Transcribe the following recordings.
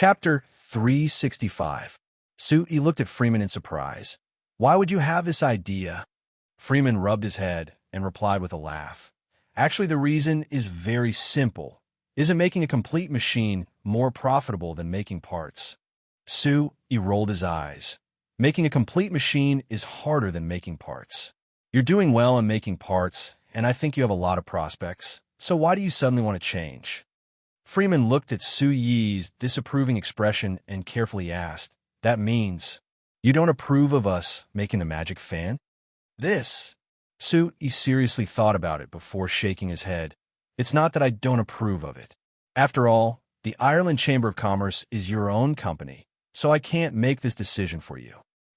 Chapter 365. He looked at Freeman in surprise. Why would you have this idea? Freeman rubbed his head and replied with a laugh. Actually, the reason is very simple. Isn't making a complete machine more profitable than making parts? He rolled his eyes. Making a complete machine is harder than making parts. You're doing well in making parts, and I think you have a lot of prospects. So why do you suddenly want to change? Freeman looked at Su Yi's disapproving expression and carefully asked, That means you don't approve of us making the magic fan? This. Su Yi seriously thought about it before shaking his head. It's not that I don't approve of it. After all, the Ireland Chamber of Commerce is your own company, so I can't make this decision for you.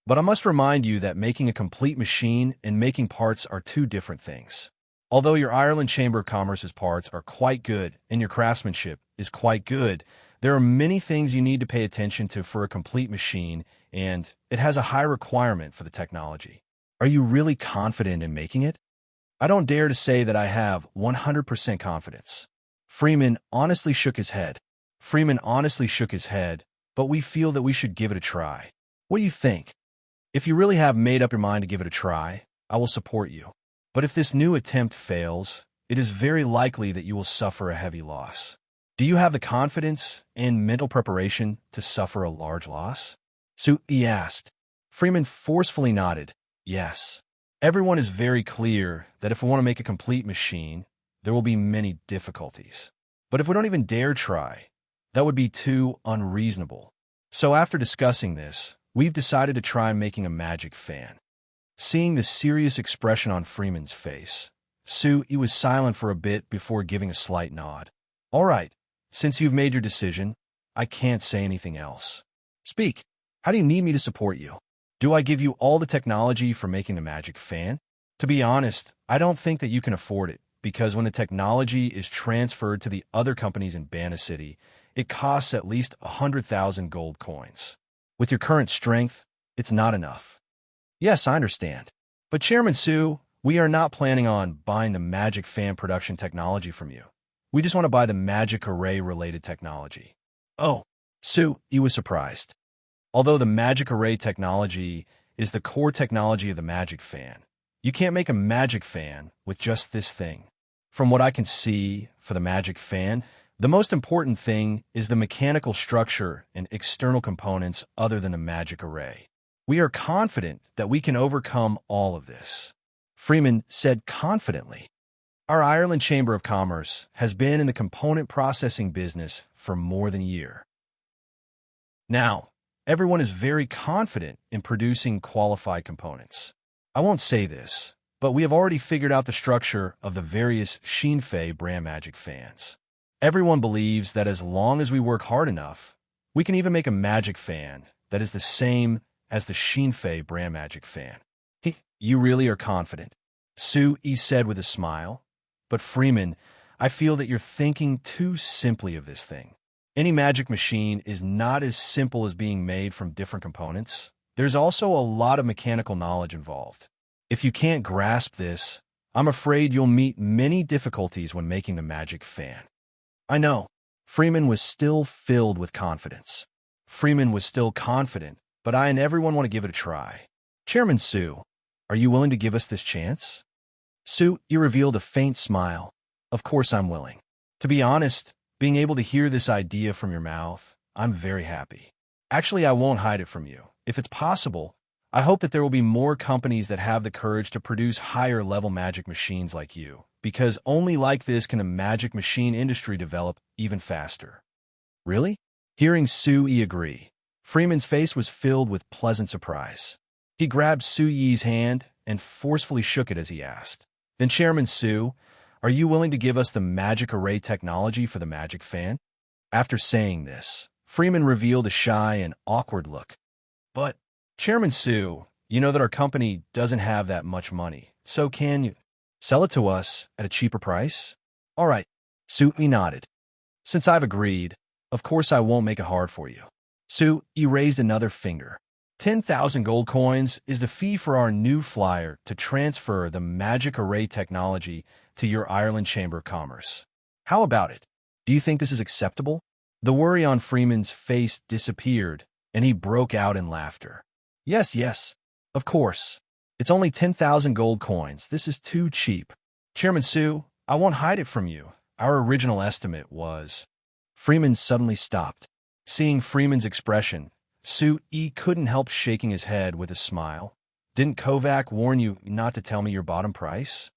But I must remind you that making a complete machine and making parts are two different things. Although your Ireland Chamber of Commerce's parts are quite good and your craftsmanship is quite good, there are many things you need to pay attention to for a complete machine, and it has a high requirement for the technology. Are you really confident in making it? I don't dare to say that I have 100% confidence. Freeman honestly shook his head. But we feel that we should give it a try. What do you think? If you really have made up your mind to give it a try, I will support you. But if this new attempt fails, it is very likely that you will suffer a heavy loss. Do you have the confidence and mental preparation to suffer a large loss? He asked. Freeman forcefully nodded. Yes. Everyone is very clear that if we want to make a complete machine, there will be many difficulties. But if we don't even dare try, that would be too unreasonable. So after discussing this, we've decided to try making a magic fan. Seeing the serious expression on Freeman's face, he was silent for a bit before giving a slight nod. All right, since you've made your decision, I can't say anything else. Speak. How do you need me to support you? Do I give you all the technology for making the magic fan? To be honest, I don't think that you can afford it, because when the technology is transferred to the other companies in Banna City, it costs at least 100,000 gold coins. With your current strength, it's not enough. Yes, I understand. But Chairman Su, we are not planning on buying the magic fan production technology from you. We just want to buy the magic array-related technology. Oh, he was surprised. Although the magic array technology is the core technology of the magic fan, you can't make a magic fan with just this thing. From what I can see for the magic fan, the most important thing is the mechanical structure and external components other than the magic array. We are confident that we can overcome all of this. Freeman said confidently. Our Ireland Chamber of Commerce has been in the component processing business for more than a year. Now, everyone is very confident in producing qualified components. I won't say this, but we have already figured out the structure of the various Shinfei brand magic fans. Everyone believes that as long as we work hard enough, we can even make a magic fan that is the same as the Shinfei brand magic fan. You really are confident, Yi said with a smile. But Freeman, I feel that you're thinking too simply of this thing. Any magic machine is not as simple as being made from different components. There's also a lot of mechanical knowledge involved. If you can't grasp this, I'm afraid you'll meet many difficulties when making the magic fan. I know. Freeman was still filled with confidence. But I and everyone want to give it a try. Chairman Su, are you willing to give us this chance? You revealed a faint smile. Of course I'm willing. To be honest, being able to hear this idea from your mouth, I'm very happy. Actually, I won't hide it from you. If it's possible, I hope that there will be more companies that have the courage to produce higher-level magic machines like you, because only like this can the magic machine industry develop even faster. Really? Hearing Yi agree, Freeman's face was filled with pleasant surprise. He grabbed Yi's hand and forcefully shook it as he asked, Then Chairman Su, are you willing to give us the magic array technology for the magic fan? After saying this, Freeman revealed a shy and awkward look. But, Chairman Su, you know that our company doesn't have that much money, so can you sell it to us at a cheaper price? All right, Yi nodded. Since I've agreed, of course I won't make it hard for you. Yi raised another finger. 10,000 gold coins is the fee for our new flyer to transfer the magic array technology to your Ireland Chamber of Commerce. How about it? Do you think this is acceptable? The worry on Freeman's face disappeared, and he broke out in laughter. Yes, yes, of course. It's only 10,000 gold coins. This is too cheap. Chairman Sue, I won't hide it from you. Our original estimate was... Freeman suddenly stopped. Seeing Freeman's expression, Sue couldn't help shaking his head with a smile. Didn't Kovac warn you not to tell me your bottom price?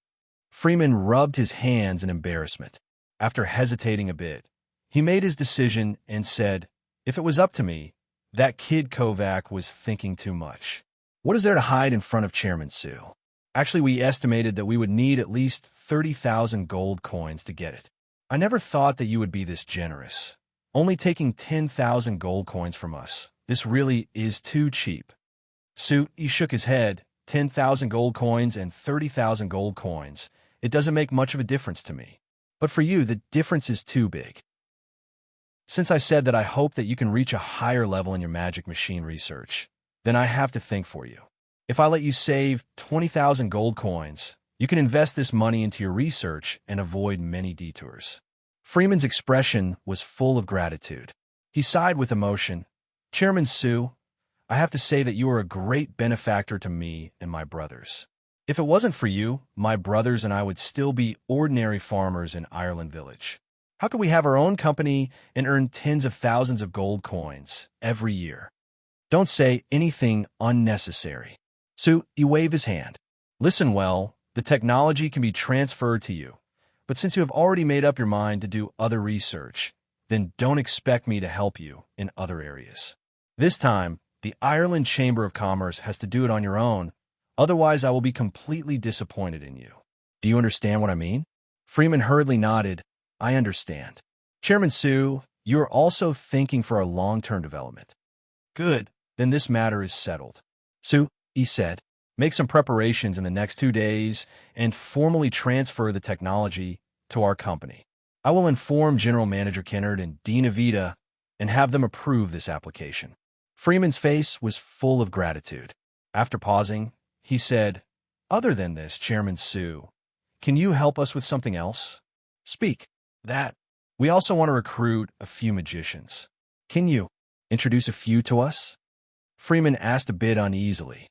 Freeman rubbed his hands in embarrassment. After hesitating a bit, he made his decision and said, if it was up to me, that kid Kovac was thinking too much. What is there to hide in front of Chairman Sue? Actually, we estimated that we would need at least 30,000 gold coins to get it. I never thought that you would be this generous. Only taking 10,000 gold coins from us. This really is too cheap. Sue shook his head. 10,000 gold coins and 30,000 gold coins. It doesn't make much of a difference to me. But for you, the difference is too big. Since I said that I hope that you can reach a higher level in your magic machine research, then I have to think for you. If I let you save 20,000 gold coins, you can invest this money into your research and avoid many detours. Freeman's expression was full of gratitude. He sighed with emotion. Chairman Sue, I have to say that you are a great benefactor to me and my brothers. If it wasn't for you, my brothers and I would still be ordinary farmers in Ireland Village. How could we have our own company and earn tens of thousands of gold coins every year? Don't say anything unnecessary. Sue, he waved his hand. Listen well, the technology can be transferred to you, but since you have already made up your mind to do other research, then don't expect me to help you in other areas. This time, the Ireland Chamber of Commerce has to do it on your own, otherwise I will be completely disappointed in you. Do you understand what I mean? Freeman hurriedly nodded. I understand. Chairman Sue, you are also thinking for our long-term development. Good, then this matter is settled. Sue, he said, make some preparations in the next 2 days and formally transfer the technology to our company. I will inform General Manager Kennard and Dean Avita and have them approve this application. Freeman's face was full of gratitude. After pausing, he said, other than this, Chairman Sue, can you help us with something else? Speak. That. We also want to recruit a few magicians. Can you introduce a few to us? Freeman asked a bit uneasily.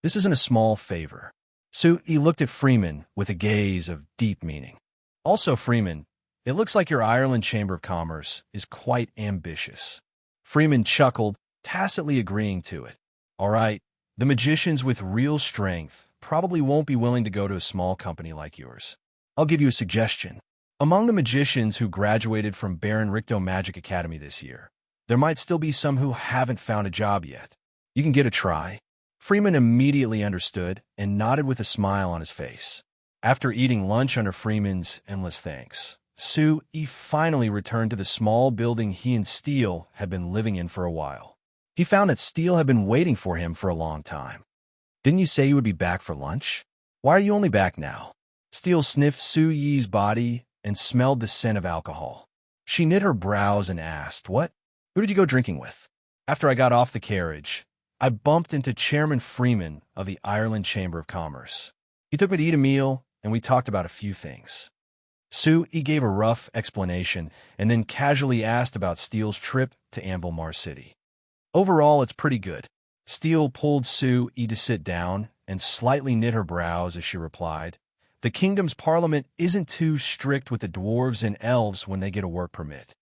This isn't a small favor. Sue looked at Freeman with a gaze of deep meaning. Also, Freeman, it looks like your Ireland Chamber of Commerce is quite ambitious. Freeman chuckled, tacitly agreeing to it. All right, the magicians with real strength probably won't be willing to go to a small company like yours. I'll give you a suggestion. Among the magicians who graduated from Baron Richto Magic Academy this year, there might still be some who haven't found a job yet. You can get a try. Freeman immediately understood and nodded with a smile on his face. After eating lunch under Freeman's endless thanks, Sue finally returned to the small building he and Steele had been living in for a while. He found that Steele had been waiting for him for a long time. Didn't you say you would be back for lunch? Why are you only back now? Steele sniffed Sue-Yi's body and smelled the scent of alcohol. She knit her brows and asked, what? Who did you go drinking with? After I got off the carriage, I bumped into Chairman Freeman of the Ireland Chamber of Commerce. He took me to eat a meal, and we talked about a few things. Sue gave a rough explanation and then casually asked about Steele's trip to Anvil City. Overall, it's pretty good. Steele pulled Sue to sit down and slightly knit her brows as she replied, the kingdom's parliament isn't too strict with the dwarves and elves when they get a work permit.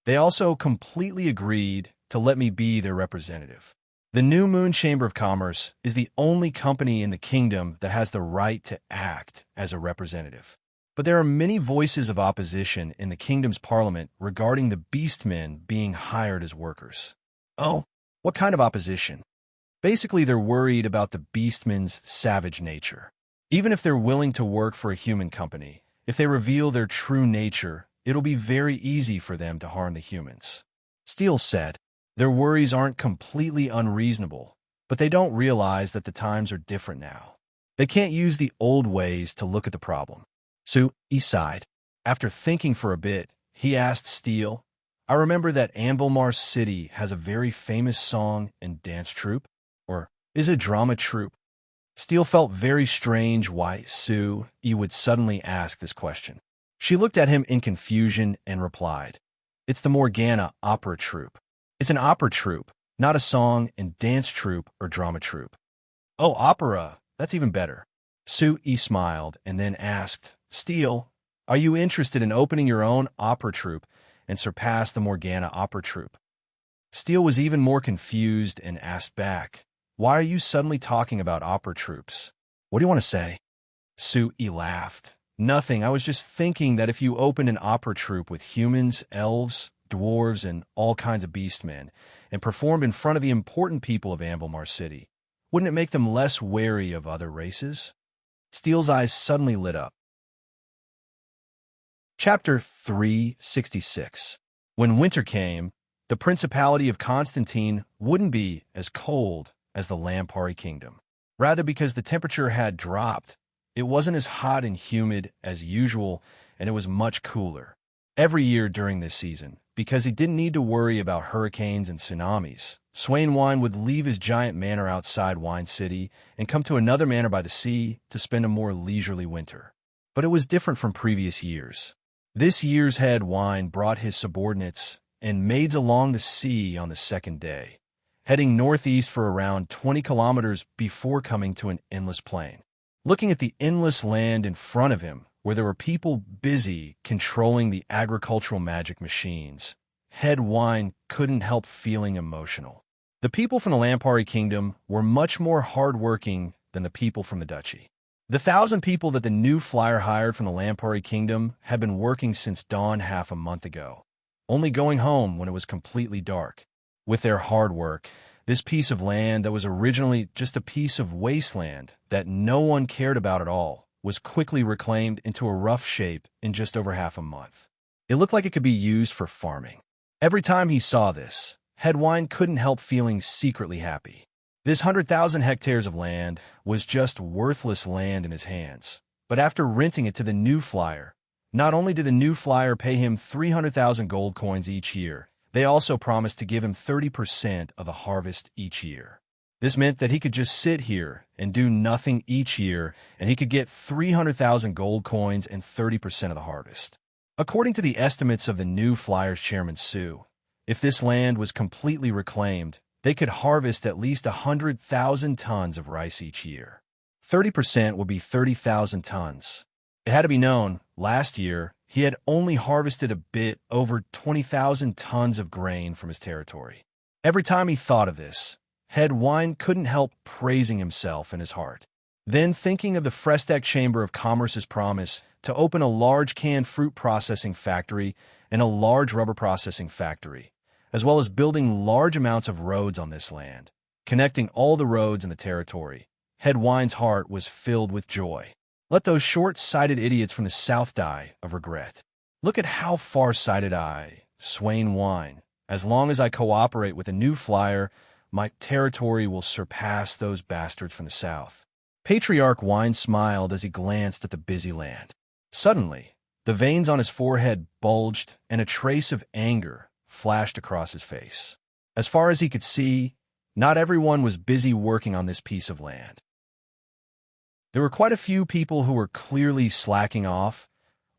They also completely agreed to let me be their representative. The New Moon Chamber of Commerce is the only company in the kingdom that has the right to act as a representative. But there are many voices of opposition in the kingdom's parliament regarding the beastmen being hired as workers. Oh, what kind of opposition? Basically, they're worried about the beastmen's savage nature. Even if they're willing to work for a human company, if they reveal their true nature, it'll be very easy for them to harm the humans. Steele said, their worries aren't completely unreasonable, but they don't realize that the times are different now. They can't use the old ways to look at the problem. Sue sighed. After thinking for a bit, he asked Steele, I remember that Anvil City has a very famous song and dance troupe, or is it drama troupe? Steele felt very strange why Sue would suddenly ask this question. She looked at him in confusion and replied, It's the Morgana Opera Troupe. It's an opera troupe, not a song and dance troupe or drama troupe. Oh, opera, that's even better. Sue smiled and then asked, Steele, are you interested in opening your own opera troupe and surpass the Morgana Opera Troupe? Steele was even more confused and asked back, why are you suddenly talking about opera troupes? What do you want to say? Sue laughed. Nothing, I was just thinking that if you opened an opera troupe with humans, elves, dwarves, and all kinds of beastmen, and performed in front of the important people of Anvilmar City, wouldn't it make them less wary of other races? Steele's eyes suddenly lit up. Chapter 366. When winter came, the Principality of Constantine wouldn't be as cold as the Lampari Kingdom. Rather, because the temperature had dropped, it wasn't as hot and humid as usual, and it was much cooler. Every year during this season, because he didn't need to worry about hurricanes and tsunamis, Swain Wine would leave his giant manor outside Wine City and come to another manor by the sea to spend a more leisurely winter. But it was different from previous years. This year's head wine brought his subordinates and maids along the sea on the second day, heading northeast for around 20 kilometers before coming to an endless plain. Looking at the endless land in front of him, where there were people busy controlling the agricultural magic machines, head wine couldn't help feeling emotional. The people from the Lampari Kingdom were much more hardworking than the people from the duchy. The 1,000 people that the new flyer hired from the Lampari Kingdom had been working since dawn half a month ago, only going home when it was completely dark. With their hard work, this piece of land that was originally just a piece of wasteland that no one cared about at all was quickly reclaimed into a rough shape in just over half a month. It looked like it could be used for farming. Every time he saw this, Headwine couldn't help feeling secretly happy. This 100,000 hectares of land was just worthless land in his hands. But after renting it to the new flyer, not only did the new flyer pay him 300,000 gold coins each year, they also promised to give him 30% of the harvest each year. This meant that he could just sit here and do nothing each year, and he could get 300,000 gold coins and 30% of the harvest. According to the estimates of the new Flyers chairman Sue, if this land was completely reclaimed, they could harvest at least 100,000 tons of rice each year. 30% would be 30,000 tons. It had to be known, last year, he had only harvested a bit over 20,000 tons of grain from his territory. Every time he thought of this, Headwine couldn't help praising himself in his heart. Then, thinking of the Frestac Chamber of Commerce's promise to open a large canned fruit processing factory and a large rubber processing factory, as well as building large amounts of roads on this land, connecting all the roads in the territory, Headwine's heart was filled with joy. Let those short-sighted idiots from the south die of regret. Look at how far-sighted I, Swain Wine. As long as I cooperate with a new flyer, my territory will surpass those bastards from the south. Patriarch Wine smiled as he glanced at the busy land. Suddenly, the veins on his forehead bulged and a trace of anger flashed across his face. As far as he could see, not everyone was busy working on this piece of land. There were quite a few people who were clearly slacking off,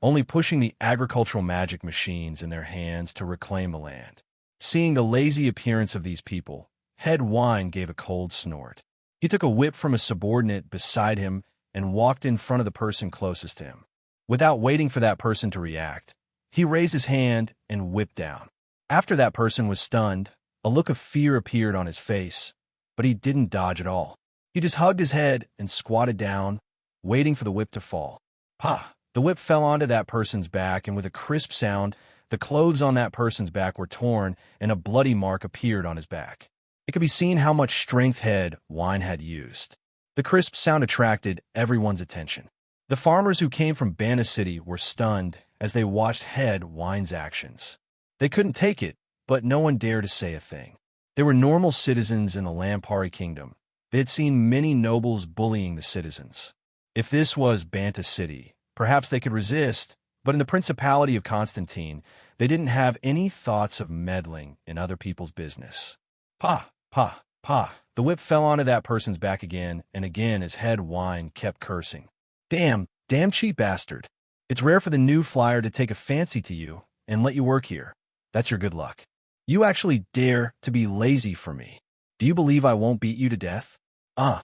only pushing the agricultural magic machines in their hands to reclaim the land. Seeing the lazy appearance of these people, Head Wine gave a cold snort. He took a whip from a subordinate beside him and walked in front of the person closest to him. Without waiting for that person to react, he raised his hand and whipped down. After that person was stunned, a look of fear appeared on his face, but he didn't dodge at all. He just hugged his head and squatted down, waiting for the whip to fall. Pah! The whip fell onto that person's back, and with a crisp sound, the clothes on that person's back were torn, and a bloody mark appeared on his back. It could be seen how much strength Head Wine had used. The crisp sound attracted everyone's attention. The farmers who came from Banna City were stunned as they watched Head Wine's actions. They couldn't take it, but no one dared to say a thing. They were normal citizens in the Lampari Kingdom. They had seen many nobles bullying the citizens. If this was Banta City, perhaps they could resist, but in the Principality of Constantine, they didn't have any thoughts of meddling in other people's business. Pah, pah, pah. The whip fell onto that person's back again and again as Head Wine kept cursing. Damn cheap bastard. It's rare for the new flyer to take a fancy to you and let you work here. That's your good luck. You actually dare to be lazy for me. Do you believe I won't beat you to death? Ah.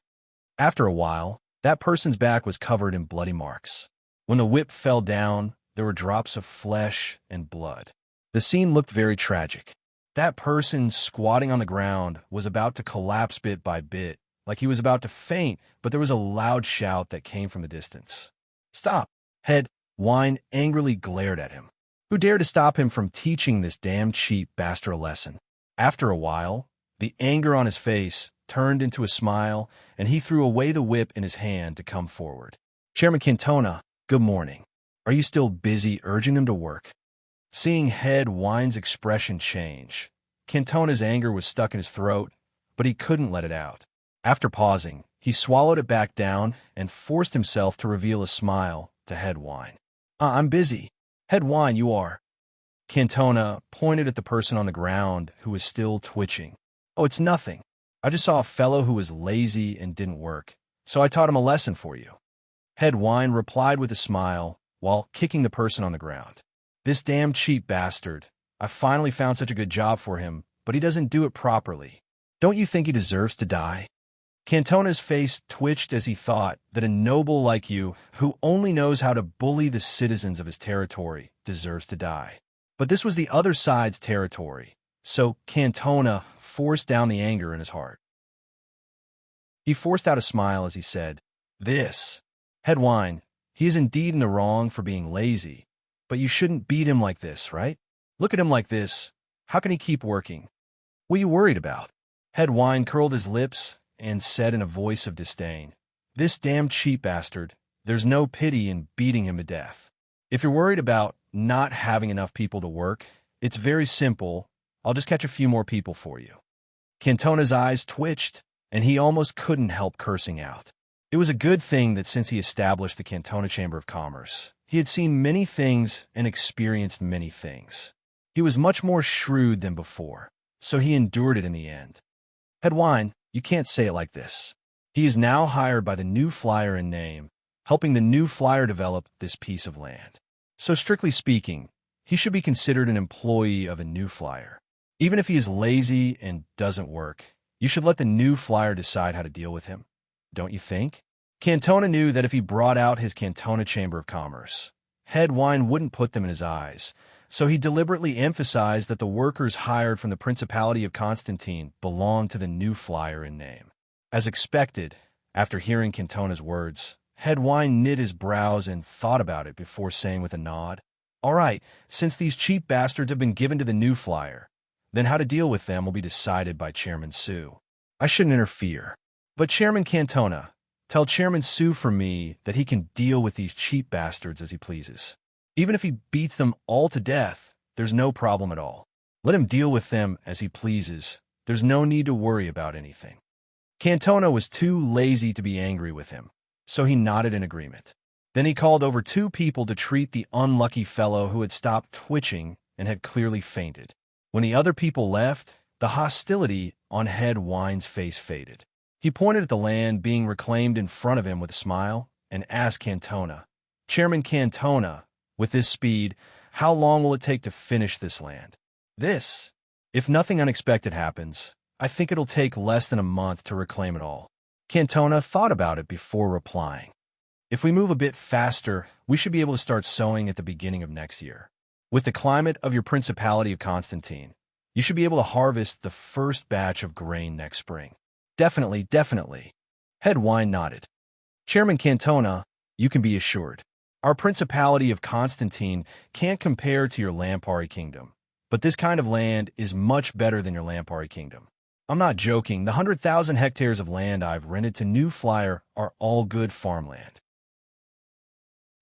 After a while, that person's back was covered in bloody marks. When the whip fell down, there were drops of flesh and blood. The scene looked very tragic. That person squatting on the ground was about to collapse bit by bit, like he was about to faint, but there was a loud shout that came from the distance. Stop! Head Wine angrily glared at him. Who dared to stop him from teaching this damn cheap bastard a lesson? After a while, the anger on his face turned into a smile, and he threw away the whip in his hand to come forward. Chairman Cantona, good morning. Are you still busy urging them to work? Seeing Head Wine's expression change, Cantona's anger was stuck in his throat, but he couldn't let it out. After pausing, he swallowed it back down and forced himself to reveal a smile to Head Wine. I'm busy. Head Wine, you are. Cantona pointed at the person on the ground who was still twitching. Oh, it's nothing. I just saw a fellow who was lazy and didn't work, so I taught him a lesson for you. Head Wine replied with a smile while kicking the person on the ground. This damn cheap bastard. I finally found such a good job for him, but he doesn't do it properly. Don't you think he deserves to die? Cantona's face twitched as he thought that a noble like you, who only knows how to bully the citizens of his territory, deserves to die. But this was the other side's territory, so Cantona forced down the anger in his heart. He forced out a smile as he said, This, Head Wine, he is indeed in the wrong for being lazy, but you shouldn't beat him like this, right? Look at him like this. How can he keep working? What are you worried about? Head Wine curled his lips and said in a voice of disdain, This damn cheap bastard, there's no pity in beating him to death. If you're worried about not having enough people to work, it's very simple. I'll just catch a few more people for you. Cantona's eyes twitched, and he almost couldn't help cursing out. It was a good thing that since he established the Cantona Chamber of Commerce, he had seen many things and experienced many things. He was much more shrewd than before, so he endured it in the end. Head Wine, you can't say it like this. He is now hired by the new flyer in name, helping the new flyer develop this piece of land. So strictly speaking, he should be considered an employee of a new flyer. Even if he is lazy and doesn't work, you should let the new flyer decide how to deal with him. Don't you think? Cantona knew that if he brought out his Cantona Chamber of Commerce, Head Wine wouldn't put them in his eyes, so he deliberately emphasized that the workers hired from the Principality of Constantine belonged to the new flyer in name. As expected, after hearing Cantona's words, Head Wine knit his brows and thought about it before saying with a nod, All right, since these cheap bastards have been given to the new flyer, then how to deal with them will be decided by Chairman Sue. I shouldn't interfere. But Chairman Cantona, tell Chairman Sue from me that he can deal with these cheap bastards as he pleases. Even if he beats them all to death, there's no problem at all. Let him deal with them as he pleases. There's no need to worry about anything. Cantona was too lazy to be angry with him, so he nodded in agreement. Then he called over 2 people to treat the unlucky fellow who had stopped twitching and had clearly fainted. When the other people left, the hostility on Head Wine's face faded. He pointed at the land being reclaimed in front of him with a smile and asked Cantona, Chairman Cantona, with this speed, how long will it take to finish this land? This. If nothing unexpected happens, I think it'll take less than a month to reclaim it all. Cantona thought about it before replying. If we move a bit faster, we should be able to start sowing at the beginning of next year. With the climate of your Principality of Constantine, you should be able to harvest the first batch of grain next spring. Definitely, definitely. Head Wine nodded. Chairman Cantona, you can be assured. Our Principality of Constantine can't compare to your Lampari Kingdom, but this kind of land is much better than your Lampari Kingdom. I'm not joking, the 100,000 hectares of land I've rented to New Flyer are all good farmland.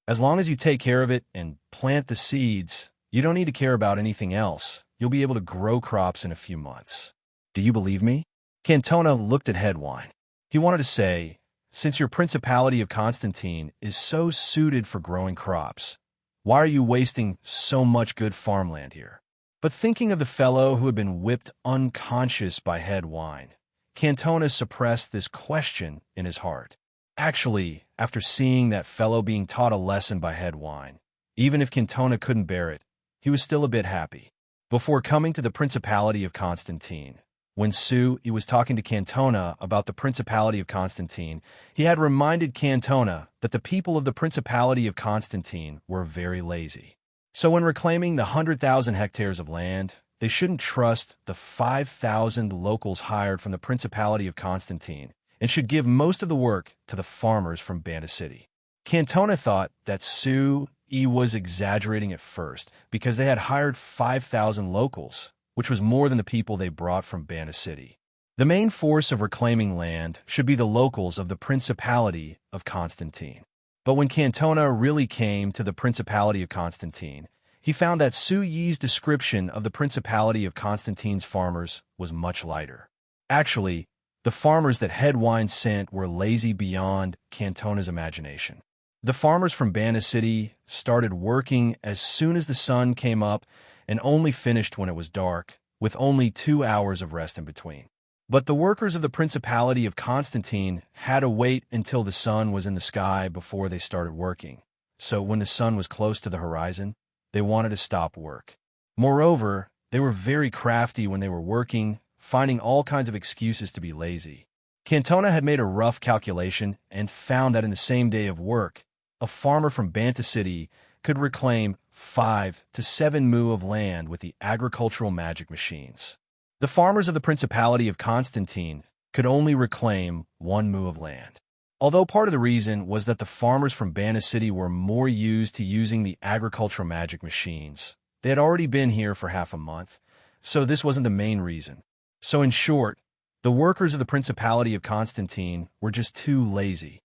As long as you take care of it and plant the seeds, you don't need to care about anything else. You'll be able to grow crops in a few months. Do you believe me? Cantona looked at Head Wine. He wanted to say, since your Principality of Constantine is so suited for growing crops, why are you wasting so much good farmland here? But thinking of the fellow who had been whipped unconscious by Head Wine, Cantona suppressed this question in his heart. Actually, after seeing that fellow being taught a lesson by Head Wine, even if Cantona couldn't bear it, he was still a bit happy. before coming to the Principality of Constantine. When Sui was talking to Cantona about the Principality of Constantine, he had reminded Cantona that the people of the Principality of Constantine were very lazy. So when reclaiming the 100,000 hectares of land, they shouldn't trust the 5,000 locals hired from the Principality of Constantine and should give most of the work to the farmers from Banda City. Cantona thought that Sui was exaggerating at first because they had hired 5,000 locals, which was more than the people they brought from Banda City. The main force of reclaiming land should be the locals of the Principality of Constantine. But when Cantona really came to the Principality of Constantine, he found that Sui's description of the Principality of Constantine's farmers was much lighter. Actually, the farmers that Headwine sent were lazy beyond Cantona's imagination. The farmers from Banda City started working as soon as the sun came up and only finished when it was dark, with only 2 hours of rest in between. But the workers of the Principality of Constantine had to wait until the sun was in the sky before they started working. So when the sun was close to the horizon, they wanted to stop work. Moreover, they were very crafty when they were working, finding all kinds of excuses to be lazy. Cantona had made a rough calculation and found that in the same day of work, a farmer from Banda City could reclaim 5 to 7 mu of land with the agricultural magic machines. The farmers of the Principality of Constantine could only reclaim 1 mu of land. Although part of the reason was that the farmers from Banda City were more used to using the agricultural magic machines. They had already been here for half a month, so this wasn't the main reason. So in short, the workers of the Principality of Constantine were just too lazy.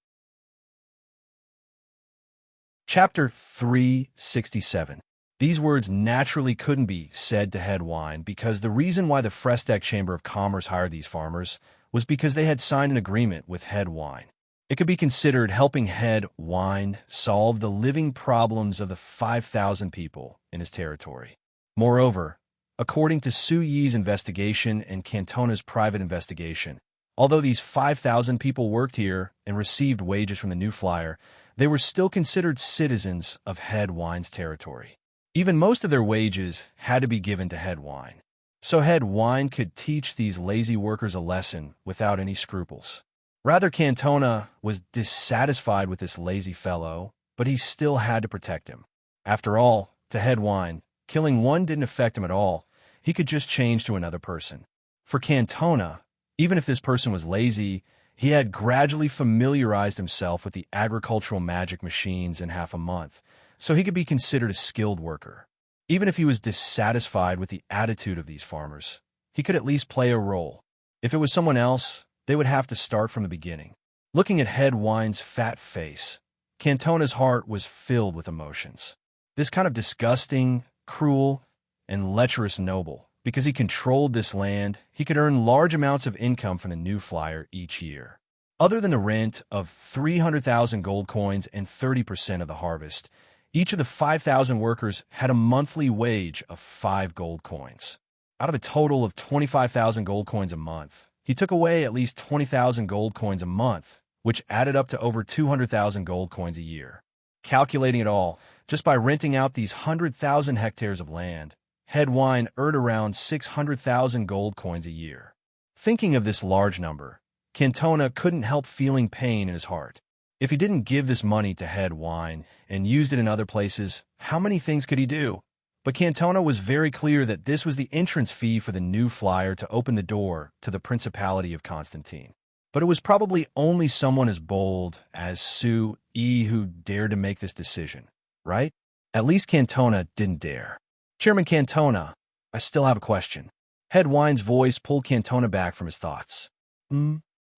Chapter 367. These words naturally couldn't be said to Headwine because the reason why the Frestac Chamber of Commerce hired these farmers was because they had signed an agreement with Headwine. It could be considered helping Headwine solve the living problems of the 5,000 people in his territory. Moreover, according to Sui's investigation and Cantona's private investigation, although these 5,000 people worked here and received wages from the new flyer, they were still considered citizens of Headwine's territory. Even most of their wages had to be given to Headwine. So Headwine could teach these lazy workers a lesson without any scruples. Rather, Cantona was dissatisfied with this lazy fellow, but he still had to protect him. After all, to Headwine, killing one didn't affect him at all. He could just change to another person. For Cantona, even if this person was lazy, he had gradually familiarized himself with the agricultural magic machines in half a month, so he could be considered a skilled worker. Even if he was dissatisfied with the attitude of these farmers, he could at least play a role. If it was someone else, they would have to start from the beginning. Looking at Headwine's fat face, Cantona's heart was filled with emotions. This kind of disgusting, cruel, and lecherous noble. Because he controlled this land, he could earn large amounts of income from the new flyer each year. Other than the rent of 300,000 gold coins and 30% of the harvest, each of the 5,000 workers had a monthly wage of 5 gold coins. Out of a total of 25,000 gold coins a month, he took away at least 20,000 gold coins a month, which added up to over 200,000 gold coins a year. Calculating it all, just by renting out these 100,000 hectares of land, Headwine earned around 600,000 gold coins a year. Thinking of this large number, Cantona couldn't help feeling pain in his heart. If he didn't give this money to Headwine and used it in other places, how many things could he do? But Cantona was very clear that this was the entrance fee for the new flyer to open the door to the Principality of Constantine. But it was probably only someone as bold as Sui who dared to make this decision, right? At least Cantona didn't dare. Chairman Cantona, I still have a question. Headwine's voice pulled Cantona back from his thoughts.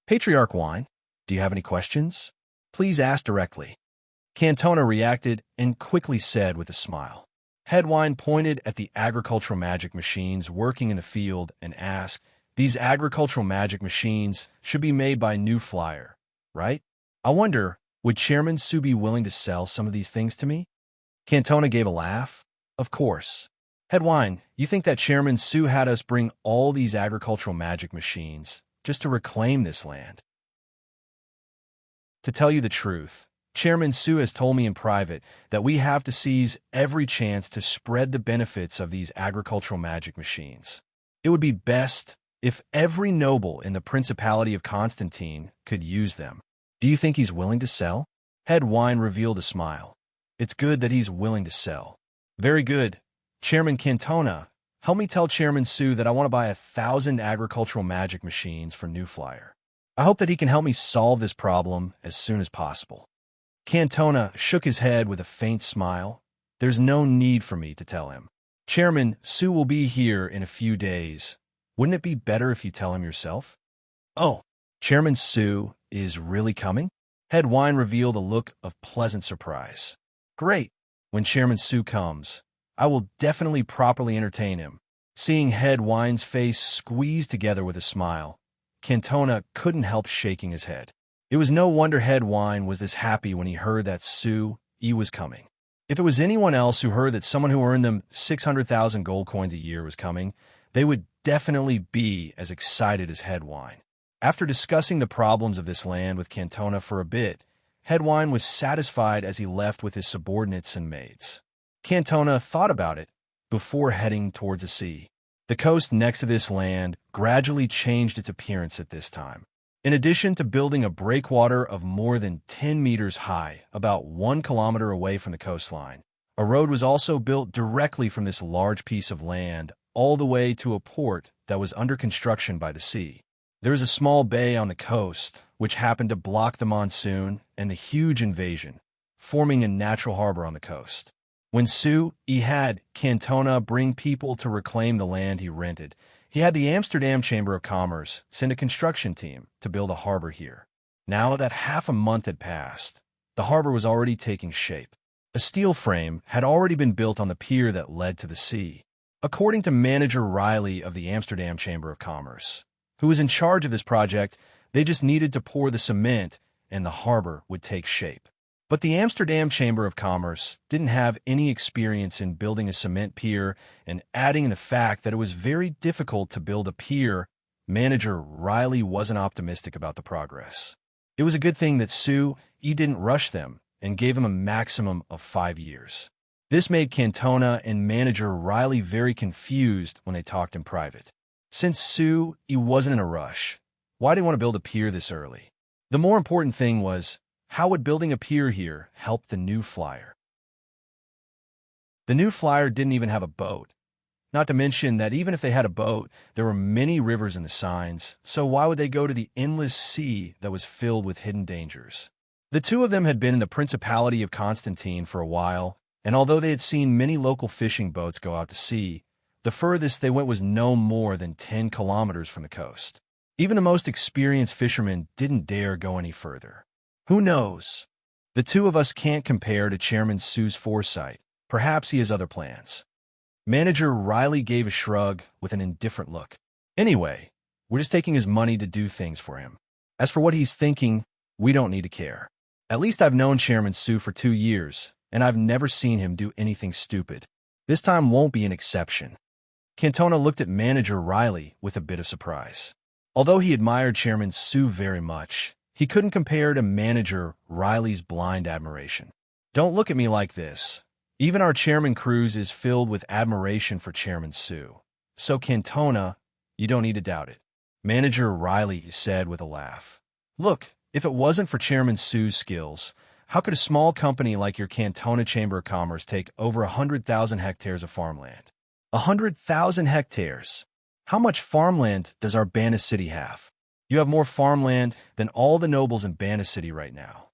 Patriarch Wine, do you have any questions? Please ask directly. Cantona reacted and quickly said with a smile. Headwine pointed at the agricultural magic machines working in the field and asked, these agricultural magic machines should be made by New Flyer, right? I wonder, would Chairman Sui be willing to sell some of these things to me? Cantona gave a laugh. Of course. Headwine, you think that Chairman Sui had us bring all these agricultural magic machines just to reclaim this land? To tell you the truth, Chairman Su has told me in private that we have to seize every chance to spread the benefits of these agricultural magic machines. It would be best if every noble in the Principality of Constantine could use them. Do you think he's willing to sell? Head Wine revealed a smile. It's good that he's willing to sell. Very good. Chairman Cantona, help me tell Chairman Su that I want to buy 1,000 agricultural magic machines for New Flyer. I hope that he can help me solve this problem as soon as possible. Cantona shook his head with a faint smile. There's no need for me to tell him. Chairman Su will be here in a few days. Wouldn't it be better if you tell him yourself? Oh, Chairman Su is really coming? Head Wine revealed a look of pleasant surprise. Great. When Chairman Su comes, I will definitely properly entertain him. Seeing Head Wine's face squeeze together with a smile, Cantona couldn't help shaking his head. It was no wonder Head Wine was this happy when he heard that Su Yi was coming. If it was anyone else who heard that someone who earned them 600,000 gold coins a year was coming, they would definitely be as excited as Head Wine. After discussing the problems of this land with Cantona for a bit, Head Wine was satisfied as he left with his subordinates and maids. Cantona thought about it before heading towards the sea. The coast next to this land gradually changed its appearance at this time. In addition to building a breakwater of more than 10 meters high, about 1 kilometer away from the coastline, a road was also built directly from this large piece of land all the way to a port that was under construction by the sea. There was a small bay on the coast, which happened to block the monsoon and the huge invasion, forming a natural harbor on the coast. When Su Yi had Cantona bring people to reclaim the land he rented, he had the Amsterdam Chamber of Commerce send a construction team to build a harbor here. Now that half a month had passed, the harbor was already taking shape. A steel frame had already been built on the pier that led to the sea. According to Manager Riley of the Amsterdam Chamber of Commerce, who was in charge of this project, they just needed to pour the cement and the harbor would take shape. But the Amsterdam Chamber of Commerce didn't have any experience in building a cement pier, and adding the fact that it was very difficult to build a pier, Manager Riley wasn't optimistic about the progress. It was a good thing that Su Yi didn't rush them and gave him a maximum of 5 years. This made Cantona and Manager Riley very confused when they talked in private. Since Su Yi wasn't in a rush, why did he want to build a pier this early? The more important thing was, how would building a pier here help the New Flyer? The New Flyer didn't even have a boat. Not to mention that even if they had a boat, there were many rivers in the signs, so why would they go to the endless sea that was filled with hidden dangers? The two of them had been in the Principality of Constantine for a while, and although they had seen many local fishing boats go out to sea, the furthest they went was no more than 10 kilometers from the coast. Even the most experienced fishermen didn't dare go any further. Who knows? The two of us can't compare to Chairman Su's foresight. Perhaps he has other plans. Manager Riley gave a shrug with an indifferent look. Anyway, we're just taking his money to do things for him. As for what he's thinking, we don't need to care. At least I've known Chairman Su for 2 years, and I've never seen him do anything stupid. This time won't be an exception. Cantona looked at Manager Riley with a bit of surprise. Although he admired Chairman Su very much, he couldn't compare to Manager Riley's blind admiration. Don't look at me like this. Even our Chairman Cruz is filled with admiration for Chairman Su. So Cantona, you don't need to doubt it. Manager Riley said with a laugh. Look, if it wasn't for Chairman Su's skills, how could a small company like your Cantona Chamber of Commerce take over 100,000 hectares of farmland? 100,000 hectares. How much farmland does our Banna City have? You have more farmland than all the nobles in Banna City right now.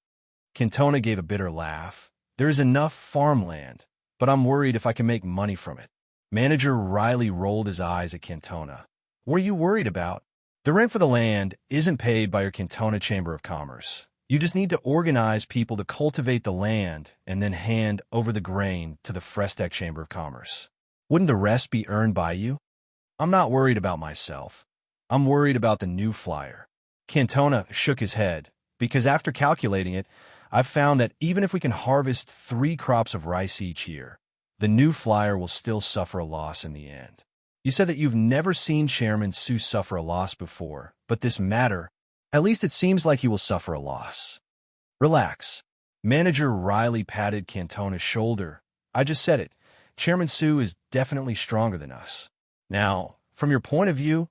Cantona gave a bitter laugh. There is enough farmland, but I'm worried if I can make money from it. Manager Riley rolled his eyes at Cantona. What are you worried about? The rent for the land isn't paid by your Cantona Chamber of Commerce. You just need to organize people to cultivate the land and then hand over the grain to the Frestec Chamber of Commerce. Wouldn't the rest be earned by you? I'm not worried about myself. I'm worried about the New Flyer. Cantona shook his head, because after calculating it, I've found that even if we can harvest 3 crops of rice each year, the New Flyer will still suffer a loss in the end. You said that you've never seen Chairman Su suffer a loss before, but this matter, at least it seems like he will suffer a loss. Relax. Manager Riley patted Cantona's shoulder. I just said it. Chairman Sue is definitely stronger than us. Now, from your point of view,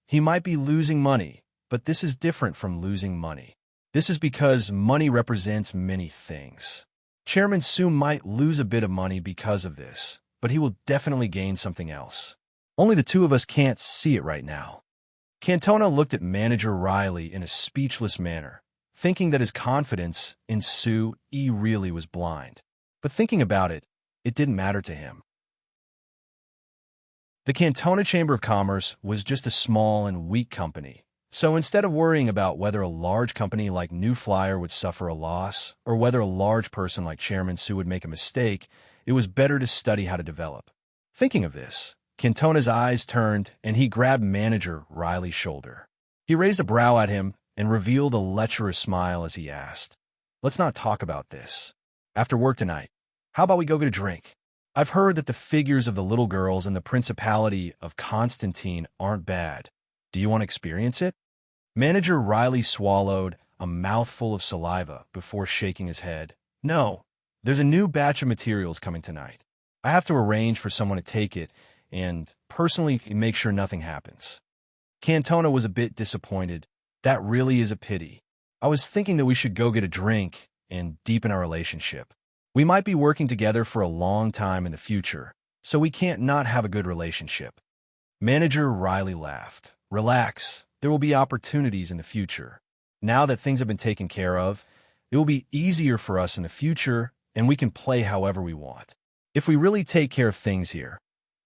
he might be losing money, but this is different from losing money. This is because money represents many things. Chairman Sue might lose a bit of money because of this, but he will definitely gain something else. Only the two of us can't see it right now. Cantona looked at Manager Riley in a speechless manner, thinking that his confidence in Sue really was blind. But thinking about it, it didn't matter to him. The Cantona Chamber of Commerce was just a small and weak company, so instead of worrying about whether a large company like New Flyer would suffer a loss or whether a large person like Chairman Sue would make a mistake, it was better to study how to develop. Thinking of this, Cantona's eyes turned and he grabbed Manager Riley's shoulder. He raised a brow at him and revealed a lecherous smile as he asked, "Let's not talk about this. After work tonight, how about we go get a drink? I've heard that the figures of the little girls in the Principality of Constantine aren't bad. Do you want to experience it?" Manager Riley swallowed a mouthful of saliva before shaking his head. "No, there's a new batch of materials coming tonight. I have to arrange for someone to take it and personally make sure nothing happens." Cantona was a bit disappointed. That really is a pity. I was thinking that we should go get a drink and deepen our relationship. We might be working together for a long time in the future, so we can't not have a good relationship. Manager Riley laughed. "Relax, there will be opportunities in the future. Now that things have been taken care of, it will be easier for us in the future, and we can play however we want. If we really take care of things here,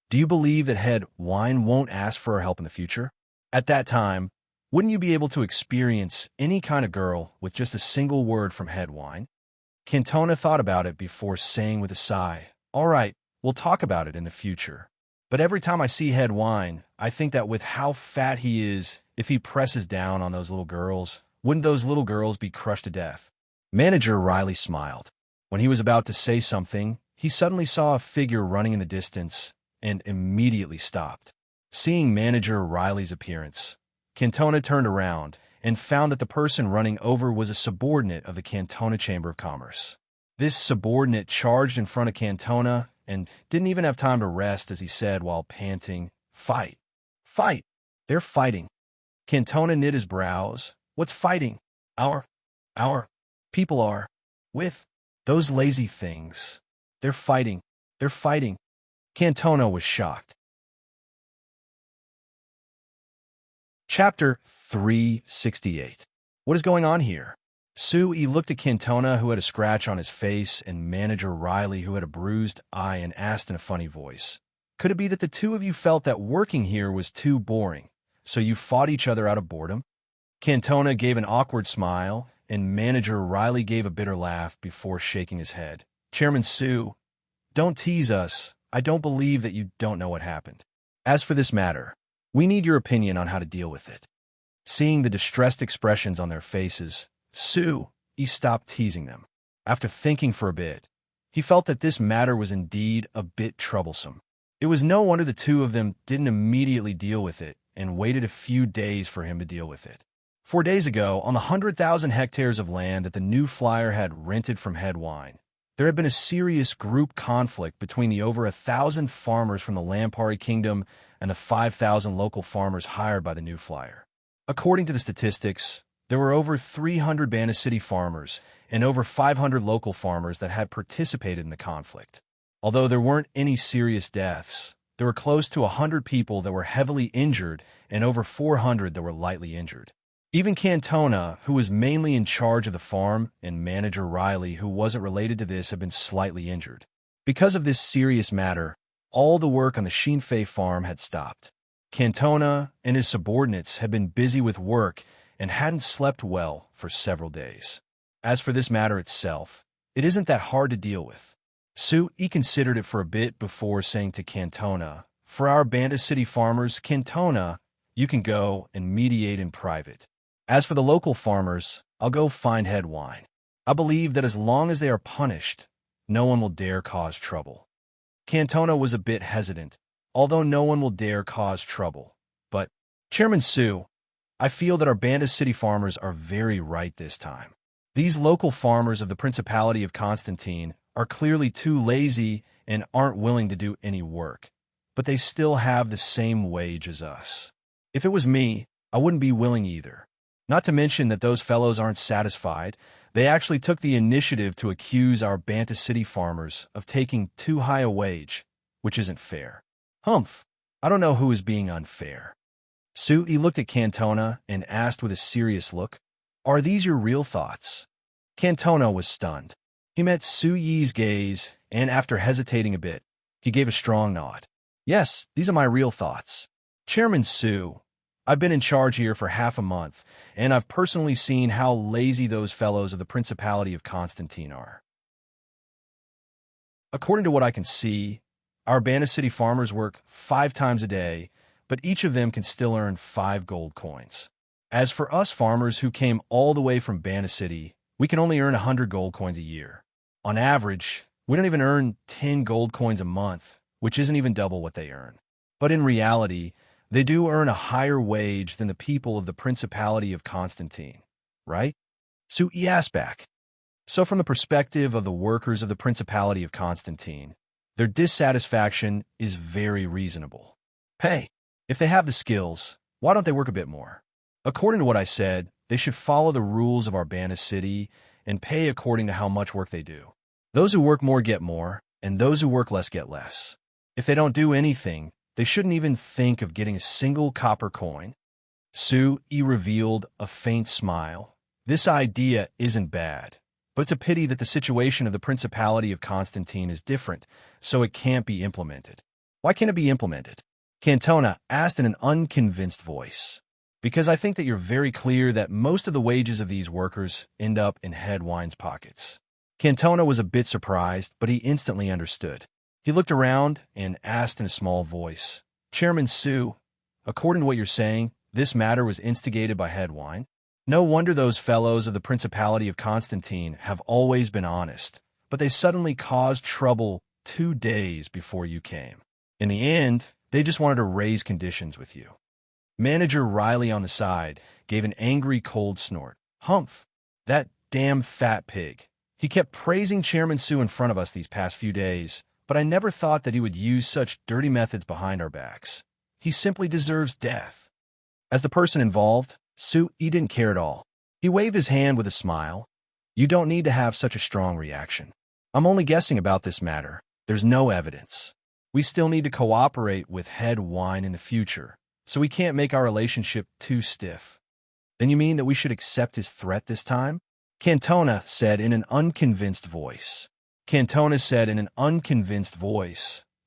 do you believe that Head Wine won't ask for our help in the future? At that time, wouldn't you be able to experience any kind of girl with just a single word from Head Wine?" Cantona thought about it before saying with a sigh, "All right, we'll talk about it in the future. But every time I see Head Wine, I think that with how fat he is, if he presses down on those little girls, wouldn't those little girls be crushed to death?" Manager Riley smiled. When he was about to say something, he suddenly saw a figure running in the distance and immediately stopped. Seeing Manager Riley's appearance, Cantona turned around and found that the person running over was a subordinate of the Cantona Chamber of Commerce. This subordinate charged in front of Cantona and didn't even have time to rest as he said while panting, "Fight! Fight! They're fighting." Cantona knit his brows. "What's fighting? Our people are with those lazy things. They're fighting. They're fighting." Cantona was shocked. Chapter 368. What is going on here? Sue looked at Cantona, who had a scratch on his face, and Manager Riley, who had a bruised eye, and asked in a funny voice, "Could it be that the two of you felt that working here was too boring, so you fought each other out of boredom?" Cantona gave an awkward smile, and Manager Riley gave a bitter laugh before shaking his head. "Chairman Sue, don't tease us. I don't believe that you don't know what happened. As for this matter, we need your opinion on how to deal with it." Seeing the distressed expressions on their faces, Sue stopped teasing them. After thinking for a bit, he felt that this matter was indeed a bit troublesome. It was no wonder the two of them didn't immediately deal with it and waited a few days for him to deal with it. 4 days ago, on the 100,000 hectares of land that the New Flyer had rented from Head Wine, there had been a serious group conflict between the over 1,000 farmers from the Lampari Kingdom and the 5,000 local farmers hired by the New Flyer. According to the statistics, there were over 300 Banda City farmers and over 500 local farmers that had participated in the conflict. Although there weren't any serious deaths, there were close to 100 people that were heavily injured and over 400 that were lightly injured. Even Cantona, who was mainly in charge of the farm, and Manager Riley, who wasn't related to this, had been slightly injured. Because of this serious matter, all the work on the Shinfei farm had stopped. Cantona and his subordinates had been busy with work and hadn't slept well for several days. As for this matter itself, it isn't that hard to deal with. Sue considered it for a bit before saying to Cantona, "For our Banda City farmers, Cantona, you can go and mediate in private. As for the local farmers, I'll go find Head Wine. I believe that as long as they are punished, no one will dare cause trouble." Cantona was a bit hesitant, although no one will dare cause trouble. But, "Chairman Sue, I feel that our Banda City farmers are very right this time. These local farmers of the Principality of Constantine are clearly too lazy and aren't willing to do any work, but they still have the same wage as us. If it was me, I wouldn't be willing either. Not to mention that those fellows aren't satisfied. They actually took the initiative to accuse our Banta City farmers of taking too high a wage, which isn't fair. Humph, I don't know who is being unfair. He looked at Cantona and asked with a serious look, "Are these your real thoughts?" Cantona was stunned. He met Su Yi's gaze, and after hesitating a bit, he gave a strong nod. "Yes, these are my real thoughts. Chairman Su, I've been in charge here for half a month, and I've personally seen how lazy those fellows of the Principality of Constantine are. According to what I can see, our Banta City farmers work 5 times a day, but each of them can still earn 5 gold coins. As for us farmers who came all the way from Banta City, we can only earn 100 gold coins a year. On average, we don't even earn 10 gold coins a month, which isn't even double what they earn. But in reality, they do earn a higher wage than the people of the Principality of Constantine, right?" Su Yi asked back. So from the perspective of the workers of the Principality of Constantine, their dissatisfaction is very reasonable. Hey, if they have the skills, why don't they work a bit more? According to what I said, they should follow the rules of our Banta City and pay according to how much work they do. Those who work more get more, and those who work less get less. If they don't do anything, they shouldn't even think of getting a single copper coin. Su Yi revealed a faint smile. This idea isn't bad, but it's a pity that the situation of the Principality of Constantine is different, so it can't be implemented. Why can't it be implemented? Cantona asked in an unconvinced voice. Because I think that you're very clear that most of the wages of these workers end up in Headwine's pockets. Cantona was a bit surprised, but he instantly understood. He looked around and asked in a small voice, "Chairman Su, according to what you're saying, this matter was instigated by Headwine? No wonder those fellows of the Principality of Constantine have always been honest, but they suddenly caused trouble 2 days before you came. In the end, they just wanted to raise conditions with you." Manager Riley on the side gave an angry cold snort. "Humph, that damn fat pig. He kept praising Chairman Su in front of us these past few days, but I never thought that he would use such dirty methods behind our backs. He simply deserves death." As the person involved, Su Yi didn't care at all. He waved his hand with a smile. "You don't need to have such a strong reaction. I'm only guessing about this matter. There's no evidence. We still need to cooperate with Headwine in the future, so we can't make our relationship too stiff." "Then you mean that we should accept his threat this time?" Cantona said in an unconvinced voice.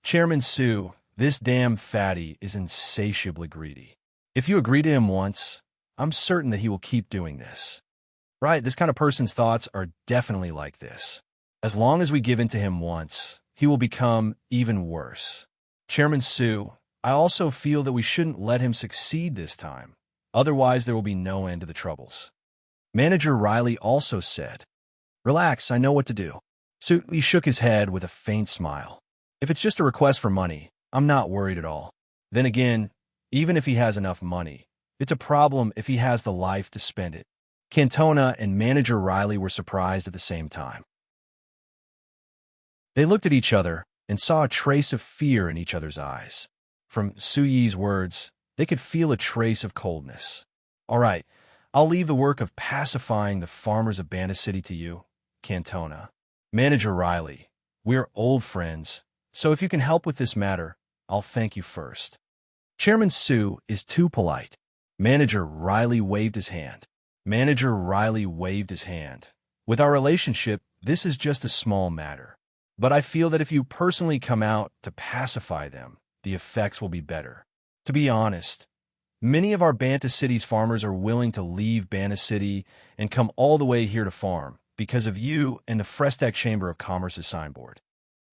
"Chairman Su, this damn fatty is insatiably greedy. If you agree to him once, I'm certain that he will keep doing this." Right, this kind of person's thoughts are definitely like this. As long as we give in to him once, he will become even worse. "Chairman Su, I also feel that we shouldn't let him succeed this time. Otherwise, there will be no end to the troubles." Manager Riley also said, "Relax, I know what to do." Su Yi shook his head with a faint smile. "If it's just a request for money, I'm not worried at all. Then again, even if he has enough money, it's a problem if he has the life to spend it." Cantona and Manager Riley were surprised at the same time. They looked at each other and saw a trace of fear in each other's eyes. From Su Yi's words, they could feel a trace of coldness. "All right, I'll leave the work of pacifying the farmers of Banta City to you, Cantona. Manager Riley, we're old friends, so if you can help with this matter, I'll thank you first." Chairman Su is too polite. Manager Riley waved his hand. "With our relationship, this is just a small matter. But I feel that if you personally come out to pacify them, the effects will be better. To be honest, many of our Banta City's farmers are willing to leave Banta City and come all the way here to farm because of you and the Frestac Chamber of Commerce's signboard.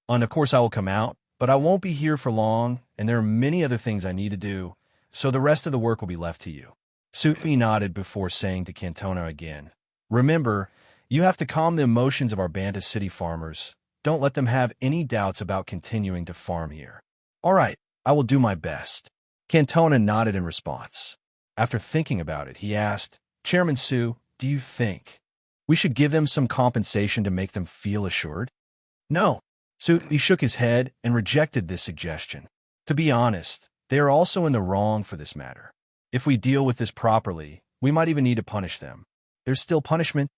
And of course I will come out, but I won't be here for long, and there are many other things I need to do, so the rest of the work will be left to you." Su Yi nodded before saying to Cantona again, "Remember, you have to calm the emotions of our Banta City farmers. Don't let them have any doubts about continuing to farm here." "All right, I will do my best." Cantona nodded in response. After thinking about it, he asked, "Chairman Su, do you think We should give them some compensation to make them feel assured. No. So he shook his head and rejected this suggestion. To be honest, they are also in the wrong for this matter. If we deal with this properly, we might even need to punish them. There's still punishment,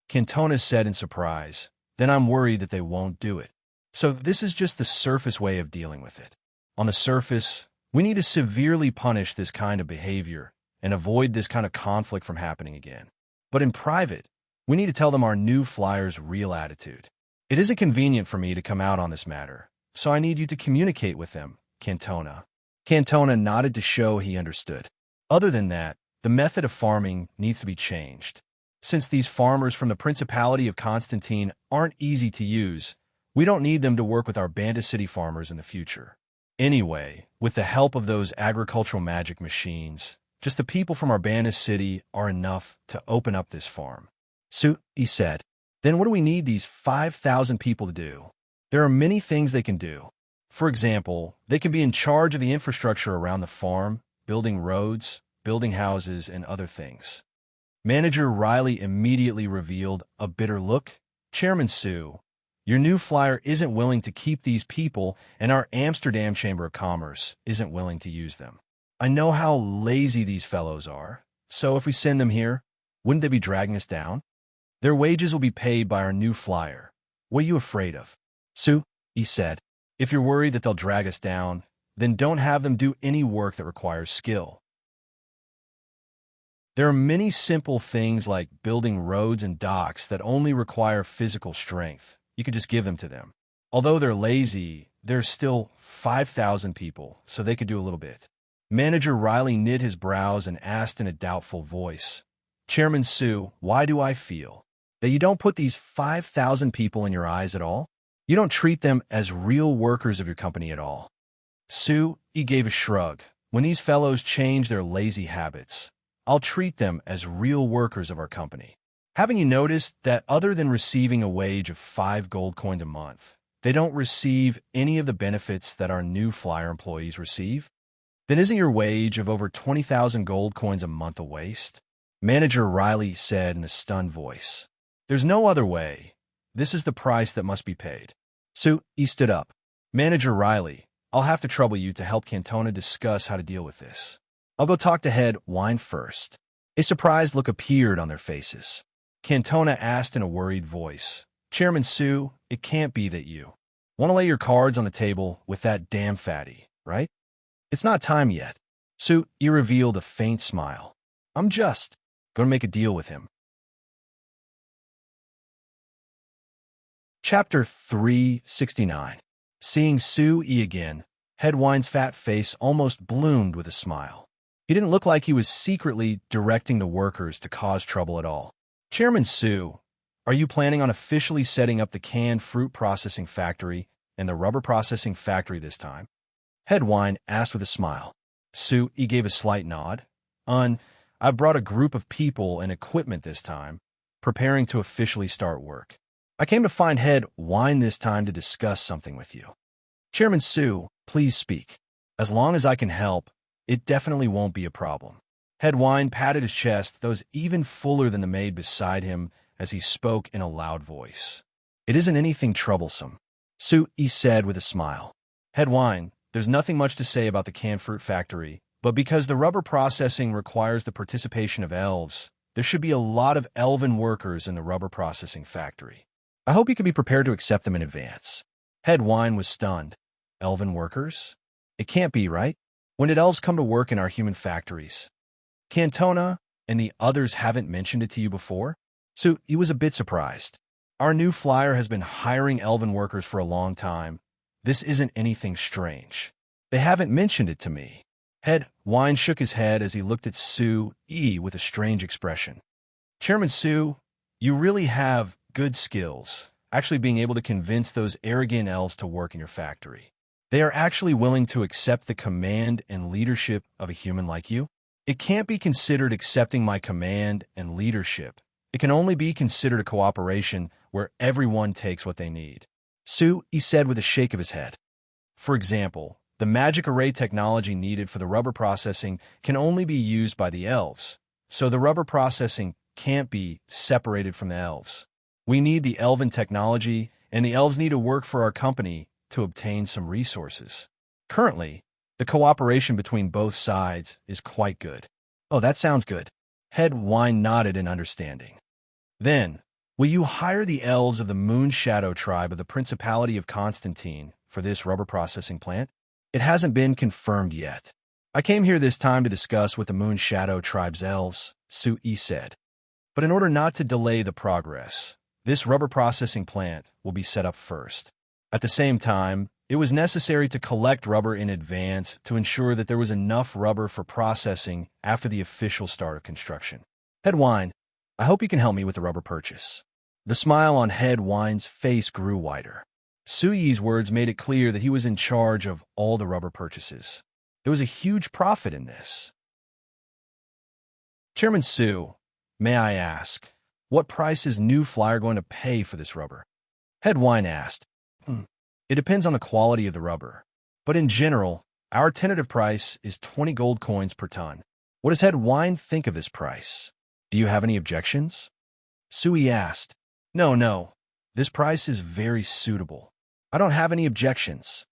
Cantona said in surprise. Then I'm worried that they won't do it. So this is just the surface way of dealing with it. On the surface, we need to severely punish this kind of behavior and avoid this kind of conflict from happening again. But in private, we need to tell them our new flyer's real attitude. It isn't convenient for me to come out on this matter, so I need you to communicate with them, Cantona. Cantona nodded to show he understood. Other than that, the method of farming needs to be changed. Since these farmers from the Principality of Constantine aren't easy to use, we don't need them to work with our Banda City farmers in the future. Anyway, with the help of those agricultural magic machines, just the people from our Banda City are enough to open up this farm. So, he said, then what do we need these 5,000 people to do? There are many things they can do. For example, they can be in charge of the infrastructure around the farm, building roads, building houses, and other things. Manager Riley immediately revealed a bitter look. Chairman Sue, your new flyer isn't willing to keep these people, and our Amsterdam Chamber of Commerce isn't willing to use them. I know how lazy these fellows are, so if we send them here, wouldn't they be dragging us down? Their wages will be paid by our new flyer. What are you afraid of? Sue, he said, if you're worried that they'll drag us down, then don't have them do any work that requires skill. There are many simple things like building roads and docks that only require physical strength. You could just give them to them. Although they're lazy, there's still 5,000 people, so they could do a little bit. Manager Riley knit his brows and asked in a doubtful voice, Chairman Sue, why do I feel that you don't put these 5,000 people in your eyes at all? You don't treat them as real workers of your company at all. Sue, he gave a shrug. When these fellows change their lazy habits, I'll treat them as real workers of our company. Haven't you noticed that other than receiving a wage of 5 gold coins a month, they don't receive any of the benefits that our new flyer employees receive? Then isn't your wage of over 20,000 gold coins a month a waste? Manager Riley said in a stunned voice. There's no other way. This is the price that must be paid. So he stood up. Manager Riley, I'll have to trouble you to help Cantona discuss how to deal with this. I'll go talk to Head Wine first. A surprised look appeared on their faces. Cantona asked in a worried voice, Chairman Sue, it can't be that you want to lay your cards on the table with that damn fatty, right? It's not time yet. Sue, he revealed a faint smile. I'm just going to make a deal with him. Chapter 369. Seeing Sue E again, Head Wine's fat face almost bloomed with a smile. He didn't look like he was secretly directing the workers to cause trouble at all. Chairman Sue, are you planning on officially setting up the canned fruit processing factory and the rubber processing factory this time? Head Wine asked with a smile. Sue, he gave a slight nod. I've brought a group of people and equipment this time, preparing to officially start work. I came to find Head Wine this time to discuss something with you. Chairman Sue, please speak. As long as I can help, it definitely won't be a problem. Head Wine patted his chest, though even fuller than the maid beside him, as he spoke in a loud voice. It isn't anything troublesome. Sue, he said with a smile. Head Wine, there's nothing much to say about the canned fruit factory, but because the rubber processing requires the participation of elves, there should be a lot of elven workers in the rubber processing factory. I hope you can be prepared to accept them in advance. Head Wine was stunned. Elven workers? It can't be, right? When did elves come to work in our human factories? Cantona and the others haven't mentioned it to you before? So he was a bit surprised. Our new flyer has been hiring elven workers for a long time. This isn't anything strange. They haven't mentioned it to me. Head Wine shook his head as he looked at Sue E with a strange expression. Chairman Sue, you really have good skills, actually being able to convince those arrogant elves to work in your factory. They are actually willing to accept the command and leadership of a human like you? It can't be considered accepting my command and leadership. It can only be considered a cooperation where everyone takes what they need. Sue, he said with a shake of his head. For example, the magic array technology needed for the rubber processing can only be used by the elves, so the rubber processing can't be separated from the elves. We need the elven technology, and the elves need to work for our company to obtain some resources. Currently, the cooperation between both sides is quite good. Oh, that sounds good. Head Wine nodded in understanding. Then, will you hire the elves of the Moon Shadow tribe of the Principality of Constantine for this rubber processing plant? It hasn't been confirmed yet. I came here this time to discuss with the Moon Shadow tribe's elves, Su-Yi said. But in order not to delay the progress, this rubber processing plant will be set up first. At the same time, it was necessary to collect rubber in advance to ensure that there was enough rubber for processing after the official start of construction. Head Wine, I hope you can help me with the rubber purchase. The smile on Head Wine's face grew wider. Su-Yi's words made it clear that he was in charge of all the rubber purchases. There was a huge profit in this. Chairman Su, may I ask, what price is New Flyer going to pay for this rubber? Head Wine asked. It depends on the quality of the rubber. But in general, our tentative price is 20 gold coins per ton. What does Head Wine think of this price? Do you have any objections? Su-Yi asked. No. This price is very suitable. I don't have any objections.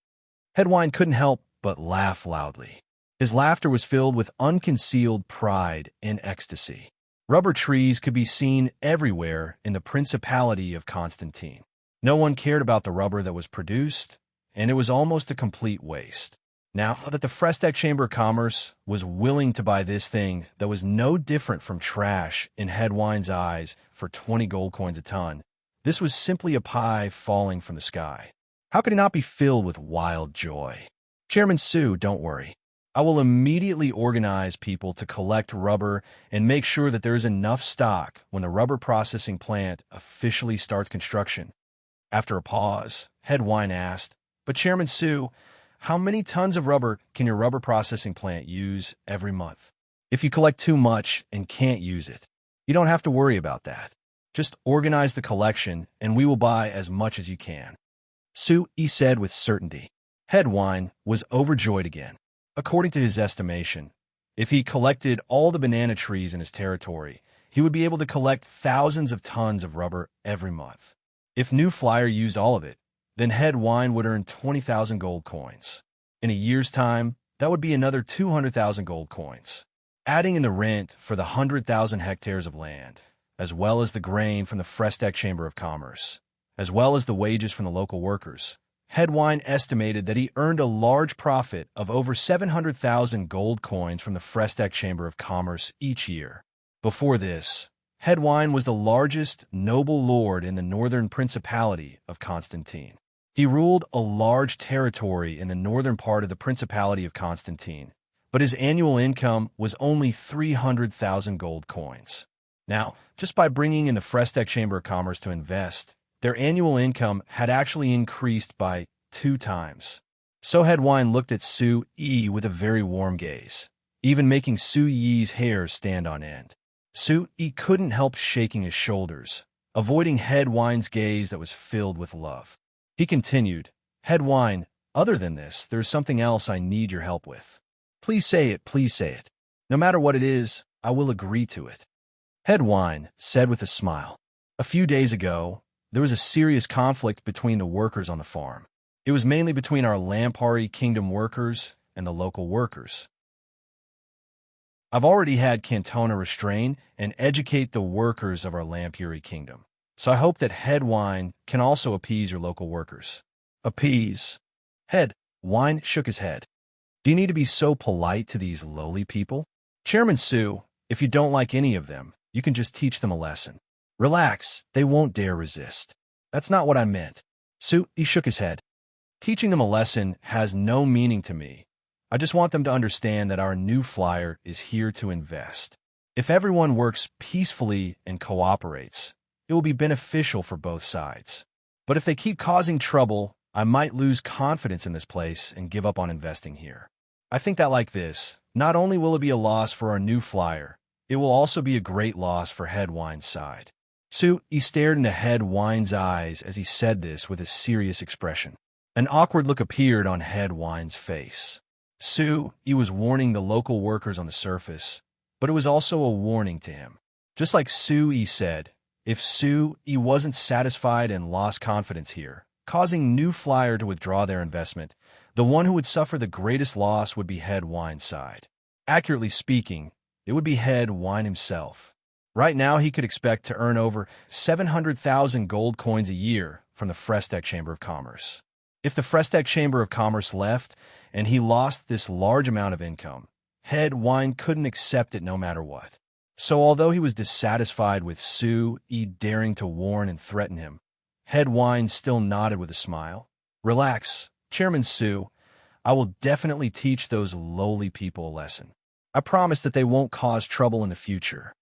Head Wine couldn't help but laugh loudly. His laughter was filled with unconcealed pride and ecstasy. Rubber trees could be seen everywhere in the Principality of Constantine. No one cared about the rubber that was produced, and it was almost a complete waste. Now that the Frestech Chamber of Commerce was willing to buy this thing that was no different from trash in Head Wine's eyes for 20 gold coins a ton, this was simply a pie falling from the sky. How could he not be filled with wild joy? Chairman Su, don't worry. I will immediately organize people to collect rubber and make sure that there is enough stock when the rubber processing plant officially starts construction. After a pause, Head Wine asked, but Chairman Su, how many tons of rubber can your rubber processing plant use every month? If you collect too much and can't use it, you don't have to worry about that. Just organize the collection and we will buy as much as you can. Su-Yi said with certainty. Head Wine was overjoyed again. According to his estimation, if he collected all the banana trees in his territory, he would be able to collect thousands of tons of rubber every month. If New Flyer used all of it, then Head Wine would earn 20,000 gold coins. In a year's time, that would be another 200,000 gold coins. Adding in the rent for the 100,000 hectares of land, as well as the grain from the Frestech Chamber of Commerce, as well as the wages from the local workers, Head Wine estimated that he earned a large profit of over 700,000 gold coins from the Frestech Chamber of Commerce each year. Before this, Head Wine was the largest noble lord in the northern Principality of Constantine. He ruled a large territory in the northern part of the Principality of Constantine, but his annual income was only 300,000 gold coins. Now, just by bringing in the Frestech Chamber of Commerce to invest, their annual income had actually increased by 2 times. So Head Wine looked at Su-Yi with a very warm gaze, even making Su-Yi's hair stand on end. Su-Yi couldn't help shaking his shoulders, avoiding Head Wine's gaze that was filled with love. He continued, Head Wine, other than this, there is something else I need your help with. Please say it, please say it. No matter what it is, I will agree to it. Head Wine said with a smile. A few days ago, there was a serious conflict between the workers on the farm. It was mainly between our Lampari Kingdom workers and the local workers. I've already had Cantona restrain and educate the workers of our Lampuri Kingdom, so I hope that Head Wine can also appease your local workers. Appease? Head Wine shook his head. Do you need to be so polite to these lowly people? Chairman Su, if you don't like any of them, you can just teach them a lesson. Relax, they won't dare resist. That's not what I meant. Su-Yi shook his head. Teaching them a lesson has no meaning to me. I just want them to understand that our New Flyer is here to invest. If everyone works peacefully and cooperates, it will be beneficial for both sides. But if they keep causing trouble, I might lose confidence in this place and give up on investing here. I think that like this, not only will it be a loss for our New Flyer, it will also be a great loss for Head Wine's side. Su-Yi stared into Head Wine's eyes as he said this with a serious expression. An awkward look appeared on Head Wine's face. Su-Yi was warning the local workers on the surface, but it was also a warning to him. Just like Sui said, if Sui wasn't satisfied and lost confidence here, causing New Flyer to withdraw their investment, the one who would suffer the greatest loss would be Head Wine's side. Accurately speaking, it would be Head Wine himself. Right now, he could expect to earn over 700,000 gold coins a year from the Frestec Chamber of Commerce. If the Frestec Chamber of Commerce left and he lost this large amount of income, Head Wine couldn't accept it no matter what. So although he was dissatisfied with Sui daring to warn and threaten him, Head Wine still nodded with a smile. Relax, Chairman Sue. I will definitely teach those lowly people a lesson. I promise that they won't cause trouble in the future.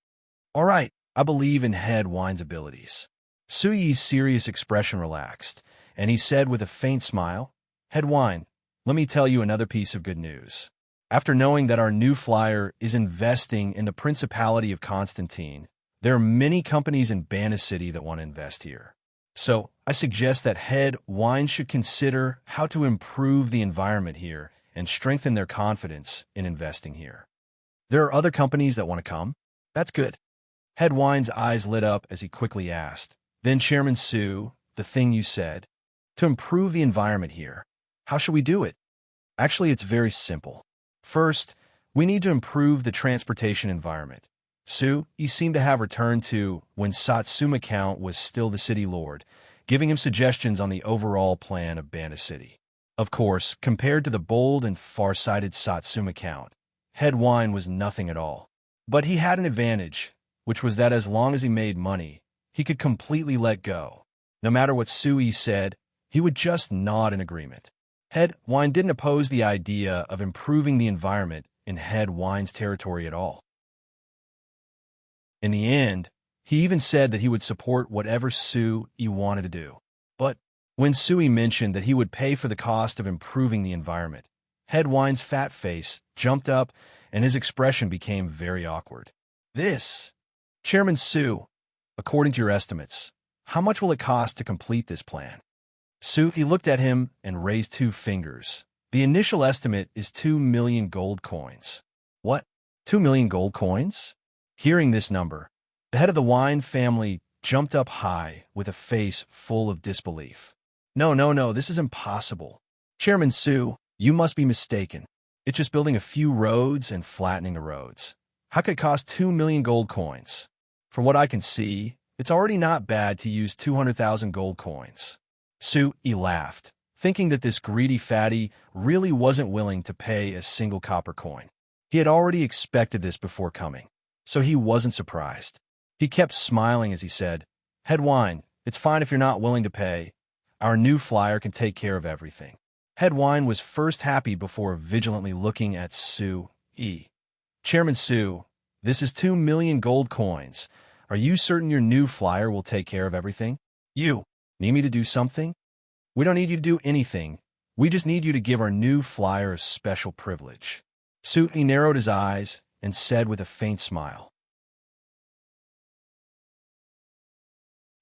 All right, I believe in Head Wine's abilities. Sui's serious expression relaxed, and he said with a faint smile, Head Wine, let me tell you another piece of good news. After knowing that our New Flyer is investing in the Principality of Constantine, there are many companies in Banna City that want to invest here. So, I suggest that Head Wine should consider how to improve the environment here and strengthen their confidence in investing here. There are other companies that want to come? That's good. Head Wine's eyes lit up as he quickly asked, Then Chairman Sue, the thing you said, to improve the environment here, how should we do it? Actually, it's very simple. First, we need to improve the transportation environment. Sue, he seemed to have returned to when Satsuma Count was still the city lord, giving him suggestions on the overall plan of Banna City. Of course, compared to the bold and far-sighted Satsuma Count, Head Wine was nothing at all. But he had an advantage, which was that as long as he made money, he could completely let go. No matter what Sui said, he would just nod in agreement. Head Wine didn't oppose the idea of improving the environment in Head Wine's territory at all. In the end, he even said that he would support whatever Sui wanted to do. But when Sui mentioned that he would pay for the cost of improving the environment, Head Wine's fat face jumped up and his expression became very awkward. This, Chairman Sue, according to your estimates, how much will it cost to complete this plan? Sue, he looked at him and raised 2 fingers. The initial estimate is 2 million gold coins. What? 2 million gold coins? Hearing this number, the head of the Wine family jumped up high with a face full of disbelief. No, this is impossible. Chairman Sue, you must be mistaken. It's just building a few roads and flattening the roads. How could it cost 2 million gold coins? From what I can see, it's already not bad to use 200,000 gold coins. Sui laughed, thinking that this greedy fatty really wasn't willing to pay a single copper coin. He had already expected this before coming, so he wasn't surprised. He kept smiling as he said, Head Wine, it's fine if you're not willing to pay. Our New Flyer can take care of everything. Head Wine was first happy before vigilantly looking at Sui. Chairman Sue, this is 2 million gold coins. Are you certain your New Flyer will take care of everything? You need me to do something? We don't need you to do anything. We just need you to give our New Flyer a special privilege. Sui narrowed his eyes and said with a faint smile.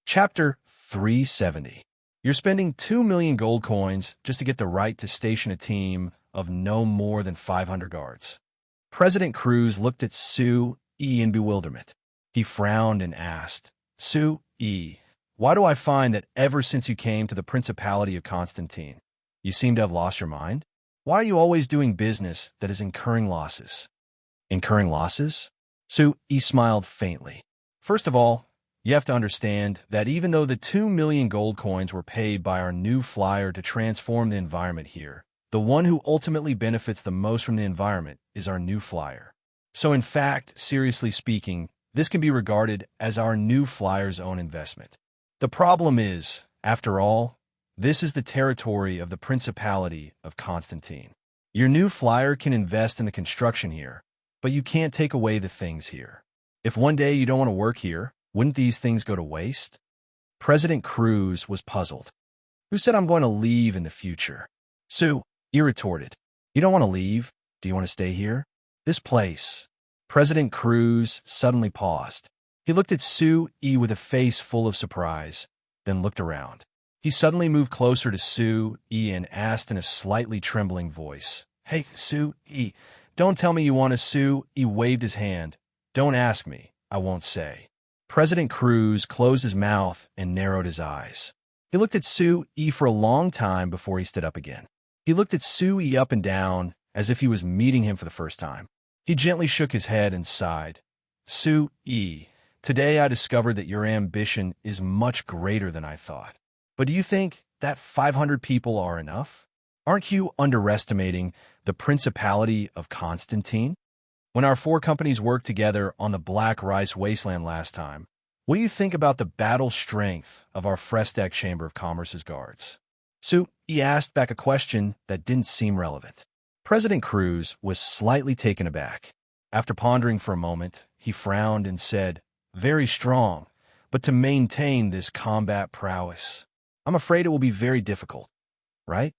Chapter 370. You're spending 2 million gold coins just to get the right to station a team of no more than 500 guards. President Cruz looked at Sui in bewilderment. He frowned and asked, Sui, why do I find that ever since you came to the Principality of Constantine, you seem to have lost your mind? Why are you always doing business that is incurring losses? Incurring losses? Sui smiled faintly. First of all, you have to understand that even though the 2 million gold coins were paid by our New Flyer to transform the environment here, the one who ultimately benefits the most from the environment is our New Flyer. So in fact, seriously speaking, this can be regarded as our New Flyer's own investment. The problem is, after all, this is the territory of the Principality of Constantine. Your New Flyer can invest in the construction here, but you can't take away the things here. If one day you don't want to work here, wouldn't these things go to waste? President Cruz was puzzled. Who said I'm going to leave in the future? Sui retorted. You don't want to leave? Do you want to stay here? This place. President Cruz suddenly paused. He looked at Sui with a face full of surprise, then looked around. He suddenly moved closer to Sui and asked in a slightly trembling voice, Hey, Sui, don't tell me you want to. Sui waved his hand. Don't ask me. I won't say. President Cruz closed his mouth and narrowed his eyes. He looked at Sue-E for a long time before he stood up again. He looked at Sue-E up and down as if he was meeting him for the first time. He gently shook his head and sighed. Sue-E, today I discovered that your ambition is much greater than I thought. But do you think that 500 people are enough? Aren't you underestimating the principality of Constantine? When our 4 companies worked together on the Black Rice Wasteland last time, what do you think about the battle strength of our Frestac Chamber of Commerce's guards? Sue-E asked back a question that didn't seem relevant. President Cruz was slightly taken aback. After pondering for a moment, he frowned and said, "Very strong, but to maintain this combat prowess, I'm afraid it will be very difficult, right?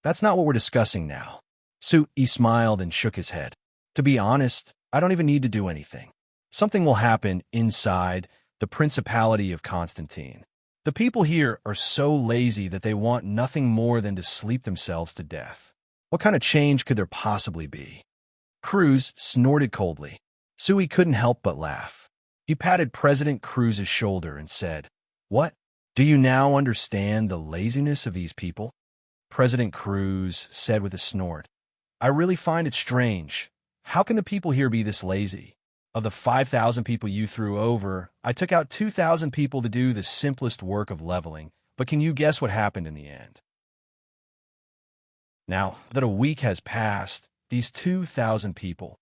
That's not what we're discussing now." Sue-E smiled and shook his head. "To be honest, I don't even need to do anything. Something will happen inside the principality of Constantine. The people here are so lazy that they want nothing more than to sleep themselves to death. What kind of change could there possibly be?" Cruz snorted coldly. Sue-E couldn't help but laugh. He patted President Cruz's shoulder and said, "What? Do you now understand the laziness of these people?" President Cruz said with a snort, "I really find it strange. How can the people here be this lazy? Of the 5,000 people you threw over, I took out 2,000 people to do the simplest work of leveling, but can you guess what happened in the end? Now that a week has passed, these 2,000 people,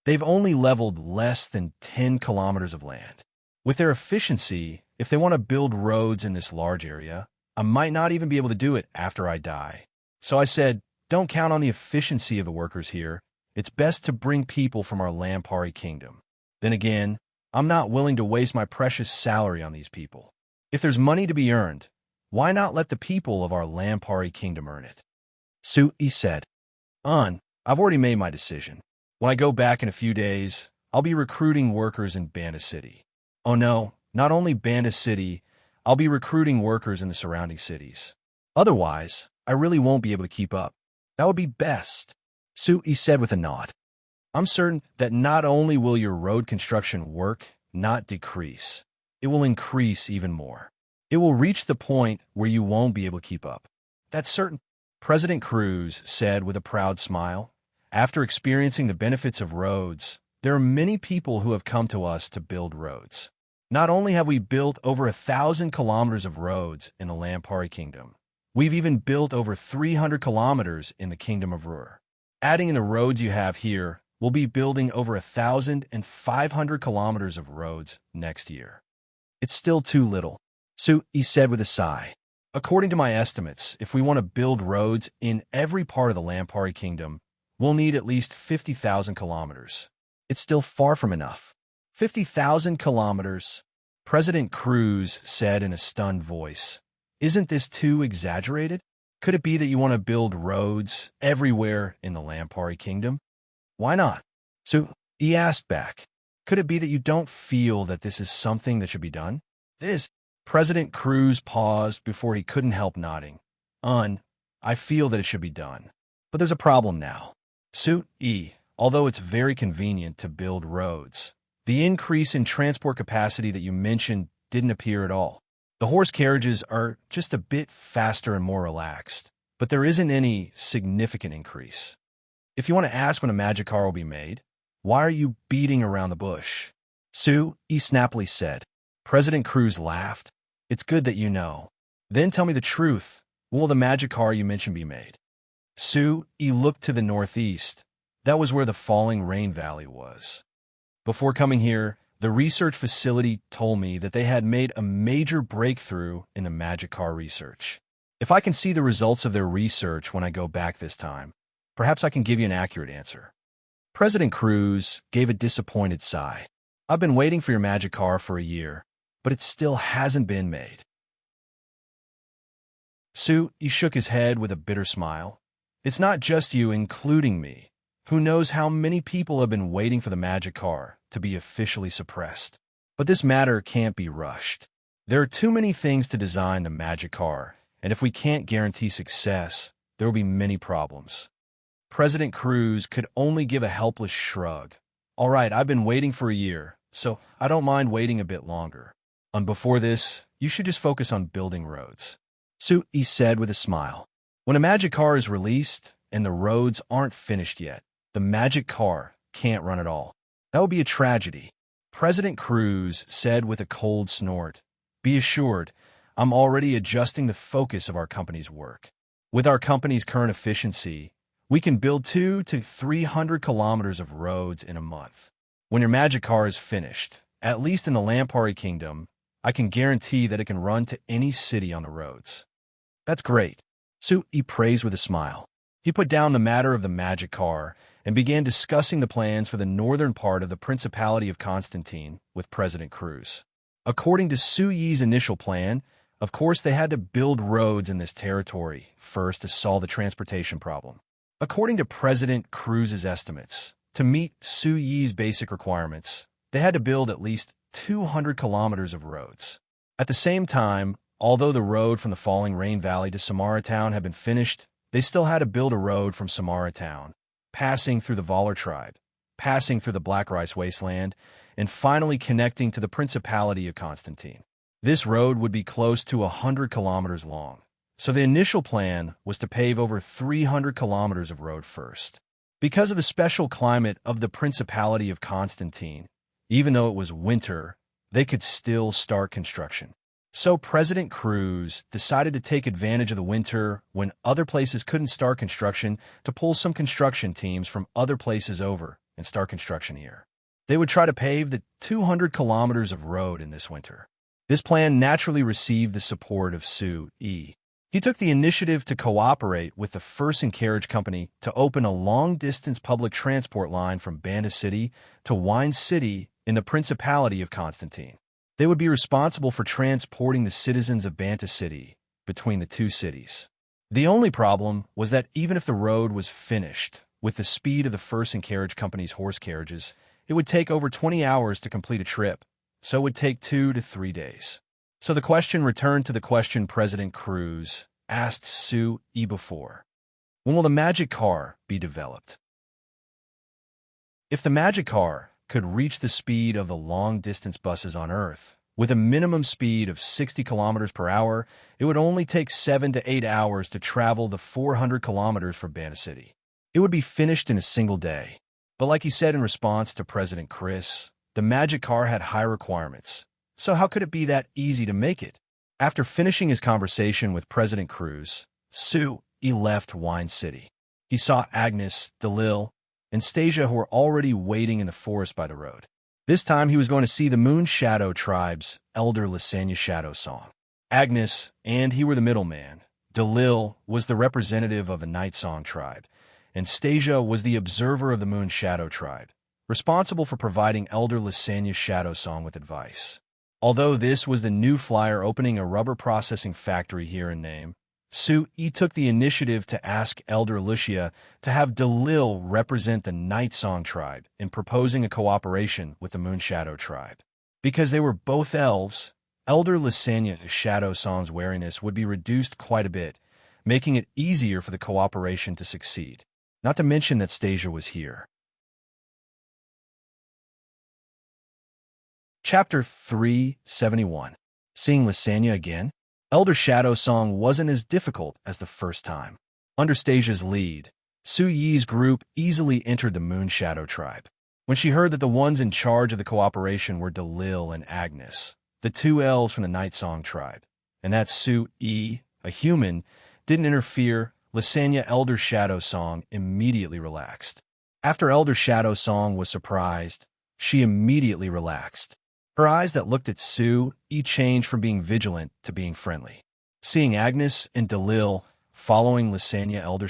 they've only leveled less than 10 kilometers of land. With their efficiency, if they want to build roads in this large area, I might not even be able to do it after I die. So I said, don't count on the efficiency of the workers here. It's best to bring people from our Lampari kingdom. Then again, I'm not willing to waste my precious salary on these people. If there's money to be earned, why not let the people of our Lampari kingdom earn it?" Sue-E said, I've already made my decision. When I go back in a few days, I'll be recruiting workers in Banda City. Oh no, not only Banda City, I'll be recruiting workers in the surrounding cities. Otherwise, I really won't be able to keep up. That would be best, Sue-E said with a nod. I'm certain that not only will your road construction work not decrease, it will increase even more. It will reach the point where you won't be able to keep up. That's certain, President Cruz said with a proud smile. After experiencing the benefits of roads, there are many people who have come to us to build roads. Not only have we built over 1,000 kilometers of roads in the Lampari Kingdom, we've even built over 300 kilometers in the Kingdom of Ruhr. Adding in the roads you have here, we'll be building over 1,500 kilometers of roads next year. It's still too little, Sue-E said with a sigh. According to my estimates, if we want to build roads in every part of the Lampari Kingdom, we'll need at least 50,000 kilometers. It's still far from enough. 50,000 kilometers, President Cruz said in a stunned voice. Isn't this too exaggerated? Could it be that you want to build roads everywhere in the Lampari Kingdom? Why not? Sue-E asked back. Could it be that you don't feel that this is something that should be done? President Cruz paused before he couldn't help nodding. I feel that it should be done. But there's a problem now. Sue-E, although it's very convenient to build roads, the increase in transport capacity that you mentioned didn't appear at all. The horse carriages are just a bit faster and more relaxed, but there isn't any significant increase. If you want to ask when a magic car will be made, why are you beating around the bush? Sue-E snappily said. President Cruz laughed. It's good that you know. Then tell me the truth. When will the magic car you mentioned be made? Sue-E looked to the northeast. That was where the falling rain valley was. Before coming here, the research facility told me that they had made a major breakthrough in the magic car research. If I can see the results of their research when I go back this time, perhaps I can give you an accurate answer. President Cruz gave a disappointed sigh. I've been waiting for your magic car for a year, but it still hasn't been made. Sue-E shook his head with a bitter smile. It's not just you, including me. Who knows how many people have been waiting for the magic car to be officially suppressed. But this matter can't be rushed. There are too many things to design the magic car, and if we can't guarantee success, there will be many problems. President Cruz could only give a helpless shrug. All right, I've been waiting for a year, so I don't mind waiting a bit longer. And before this, you should just focus on building roads. Su-yi said with a smile. When a magic car is released and the roads aren't finished yet, the magic car can't run at all. That would be a tragedy. President Cruz said with a cold snort. Be assured, I'm already adjusting the focus of our company's work. With our company's current efficiency, we can build 200 to 300 kilometers of roads in a month. When your magic car is finished, at least in the Lampari Kingdom, I can guarantee that it can run to any city on the roads. That's great. Su-yi praised with a smile. He put down the matter of the magic car and began discussing the plans for the northern part of the Principality of Constantine with President Cruz. According to Su-yi's initial plan, of course they had to build roads in this territory first to solve the transportation problem. According to President Cruz's estimates, to meet Su-yi's basic requirements, they had to build at least 200 kilometers of roads. At the same time, although the road from the Falling Rain Valley to Samara Town had been finished, they still had to build a road from Samara Town, passing through the Valar tribe, passing through the Black Rice Wasteland, and finally connecting to the Principality of Constantine. This road would be close to 100 kilometers long, so the initial plan was to pave over 300 kilometers of road first. Because of the special climate of the Principality of Constantine, even though it was winter, they could still start construction. So President Cruz decided to take advantage of the winter when other places couldn't start construction to pull some construction teams from other places over and start construction here. They would try to pave the 200 kilometers of road in this winter. This plan naturally received the support of Su-yi. He took the initiative to cooperate with the First and Carriage Company to open a long-distance public transport line from Banda City to Wine City in the Principality of Constantine. They would be responsible for transporting the citizens of Banta City between the two cities. The only problem was that even if the road was finished with the speed of the First and Carriage Company's horse carriages, it would take over 20 hours to complete a trip, so it would take 2 to 3 days. So the question returned to the question President Cruz asked Su-yi before. When will the magic car be developed? If the magic car could reach the speed of the long-distance buses on Earth, with a minimum speed of 60 kilometers per hour, it would only take 7 to 8 hours to travel the 400 kilometers from Banda City. It would be finished in a single day. But like he said in response to President Chris, the magic car had high requirements. So how could it be that easy to make it? After finishing his conversation with President Cruz, Su-yi left Wine City. He saw Agnes, Delil, and Stasia who were already waiting in the forest by the road. This time he was going to see the Moon Shadow tribe's elder Lysania Shadow Song. Agnes and he were the middleman. Delil was the representative of a Night Song tribe, and Stasia was the observer of the Moon Shadow tribe, responsible for providing elder Lysania Shadow Song with advice. Although this was the new flyer opening a rubber processing factory here in name, Su-yi took the initiative to ask Elder Lucia to have Delil represent the Night Song tribe in proposing a cooperation with the Moon Shadow tribe. Because they were both elves, Elder Lysania Shadow Song's wariness would be reduced quite a bit, making it easier for the cooperation to succeed. Not to mention that Stasia was here. Chapter 371. Seeing Lysania again? Elder Shadow Song wasn't as difficult as the first time. Under Stasia's lead, Su-yi's group easily entered the Moon Shadow tribe. When she heard that the ones in charge of the cooperation were Delil and Agnes, the two elves from the Night Song tribe, and that Su-yi, a human, didn't interfere, Lysania Elder Shadow Song immediately relaxed. After Elder Shadow Song was surprised, she immediately relaxed. Her eyes that looked at Su-yi changed from being vigilant to being friendly. Seeing Agnes and Delil following Lysania Elder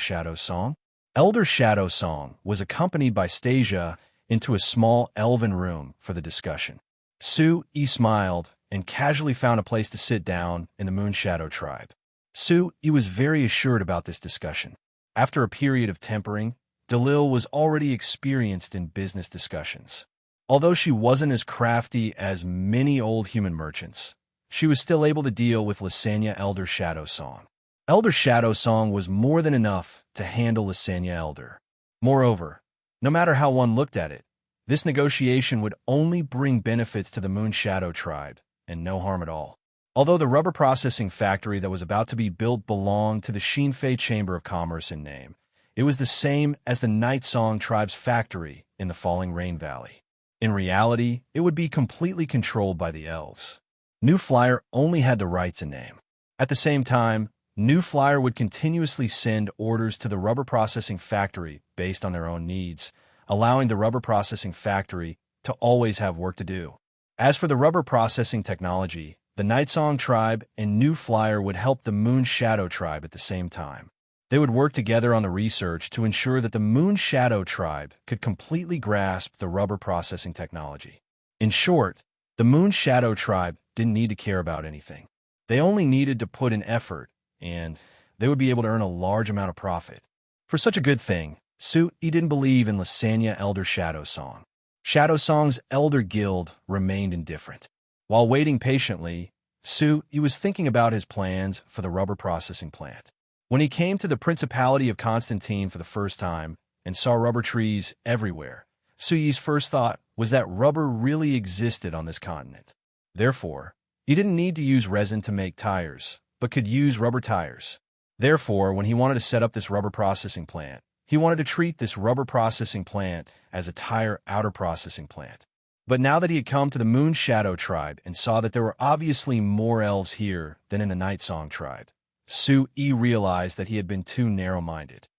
Shadow Song was accompanied by Stasia into a small elven room for the discussion. Su-yi smiled and casually found a place to sit down in the Moon Shadow tribe. Su-yi was very assured about this discussion. After a period of tempering, Delil was already experienced in business discussions. Although she wasn't as crafty as many old human merchants, she was still able to deal with Lysania Elder Shadow Song. Elder Shadow Song was more than enough to handle Lysania Elder. Moreover, no matter how one looked at it, This negotiation would only bring benefits to the Moon Shadow tribe, and no harm at all. Although the rubber processing factory that was about to be built belonged to the Xinfei Chamber of Commerce in name, it was the same as the Night Song tribe's factory in the Falling Rain Valley. In reality, it would be completely controlled by the elves. New Flyer only had the rights in name. At the same time, New Flyer would continuously send orders to the rubber processing factory based on their own needs, allowing the rubber processing factory to always have work to do. As for the rubber processing technology, the Night Song tribe and New Flyer would help the Moon Shadow tribe at the same time. They would work together on the research to ensure that the Moon Shadow tribe could completely grasp the rubber processing technology. In short, the Moon Shadow tribe didn't need to care about anything. They only needed to put in effort, and they would be able to earn a large amount of profit. For such a good thing, Su-Yi didn't believe in Lysania Elder Shadow Song. Shadow Song's Elder Guild remained indifferent. While waiting patiently, Su-Yi was thinking about his plans for the rubber processing plant. When he came to the Principality of Constantine for the first time and saw rubber trees everywhere, Su-Yi's first thought was that rubber really existed on this continent. Therefore, he didn't need to use resin to make tires, but could use rubber tires. Therefore, when he wanted to set up this rubber processing plant, he wanted to treat this rubber processing plant as a tire outer processing plant. But now that he had come to the Moon Shadow tribe and saw that there were obviously more elves here than in the Night Song tribe, Su-Yi realized that he had been too narrow-minded.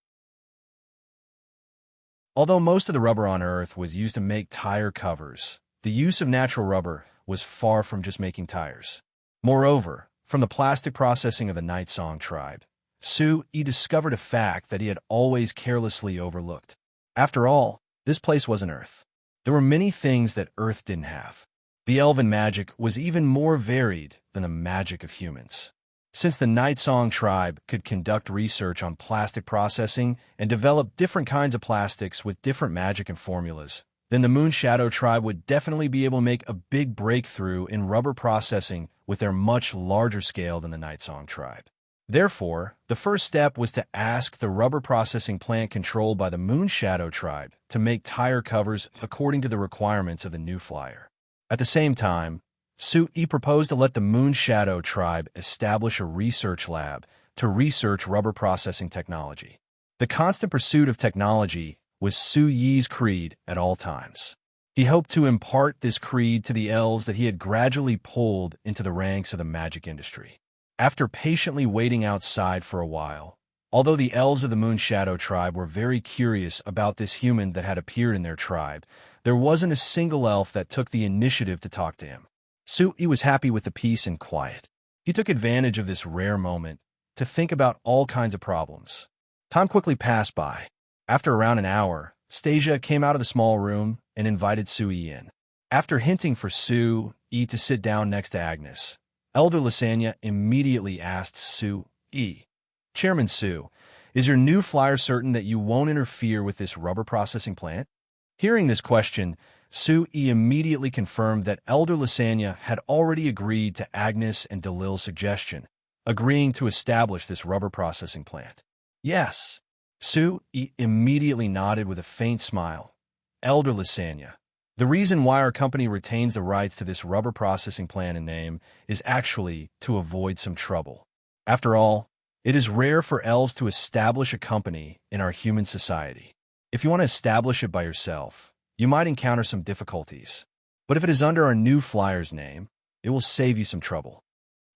Although most of the rubber on Earth was used to make tire covers, the use of natural rubber was far from just making tires. Moreover, from the plastic processing of the Night Song tribe, Su-Yi discovered a fact that he had always carelessly overlooked. After all, this place wasn't Earth. There were many things that Earth didn't have. The elven magic was even more varied than the magic of humans. Since the Night Song tribe could conduct research on plastic processing and develop different kinds of plastics with different magic and formulas, then the Moon Shadow tribe would definitely be able to make a big breakthrough in rubber processing with their much larger scale than the Night Song tribe. Therefore, the first step was to ask the rubber processing plant controlled by the Moon Shadow tribe to make tire covers according to the requirements of the New Flyer. At the same time, Su-Yi proposed to let the Moon Shadow tribe establish a research lab to research rubber processing technology. The constant pursuit of technology was Su-Yi's creed at all times. He hoped to impart this creed to the elves that he had gradually pulled into the ranks of the magic industry. After patiently waiting outside for a while, although the elves of the Moon Shadow tribe were very curious about this human that had appeared in their tribe, there wasn't a single elf that took the initiative to talk to him. Su-Yi was happy with the peace and quiet. He took advantage of this rare moment to think about all kinds of problems. Time quickly passed by. After around an hour, Stasia came out of the small room and invited Su-Yi in. After hinting for Su-Yi to sit down next to Agnes, Elder Lysania immediately asked Su-Yi, "Chairman Su, is your new flyer certain that you won't interfere with this rubber processing plant?" Hearing this question, Su-Yi immediately confirmed that Elder Lysania had already agreed to Agnes and Delil's suggestion, agreeing to establish this rubber processing plant. Yes. Su-Yi immediately nodded with a faint smile. Elder Lysania, the reason why our company retains the rights to this rubber processing plant in name is actually to avoid some trouble. After all, it is rare for elves to establish a company in our human society. If you want to establish it by yourself, you might encounter some difficulties. But if it is under our new flyer's name, it will save you some trouble.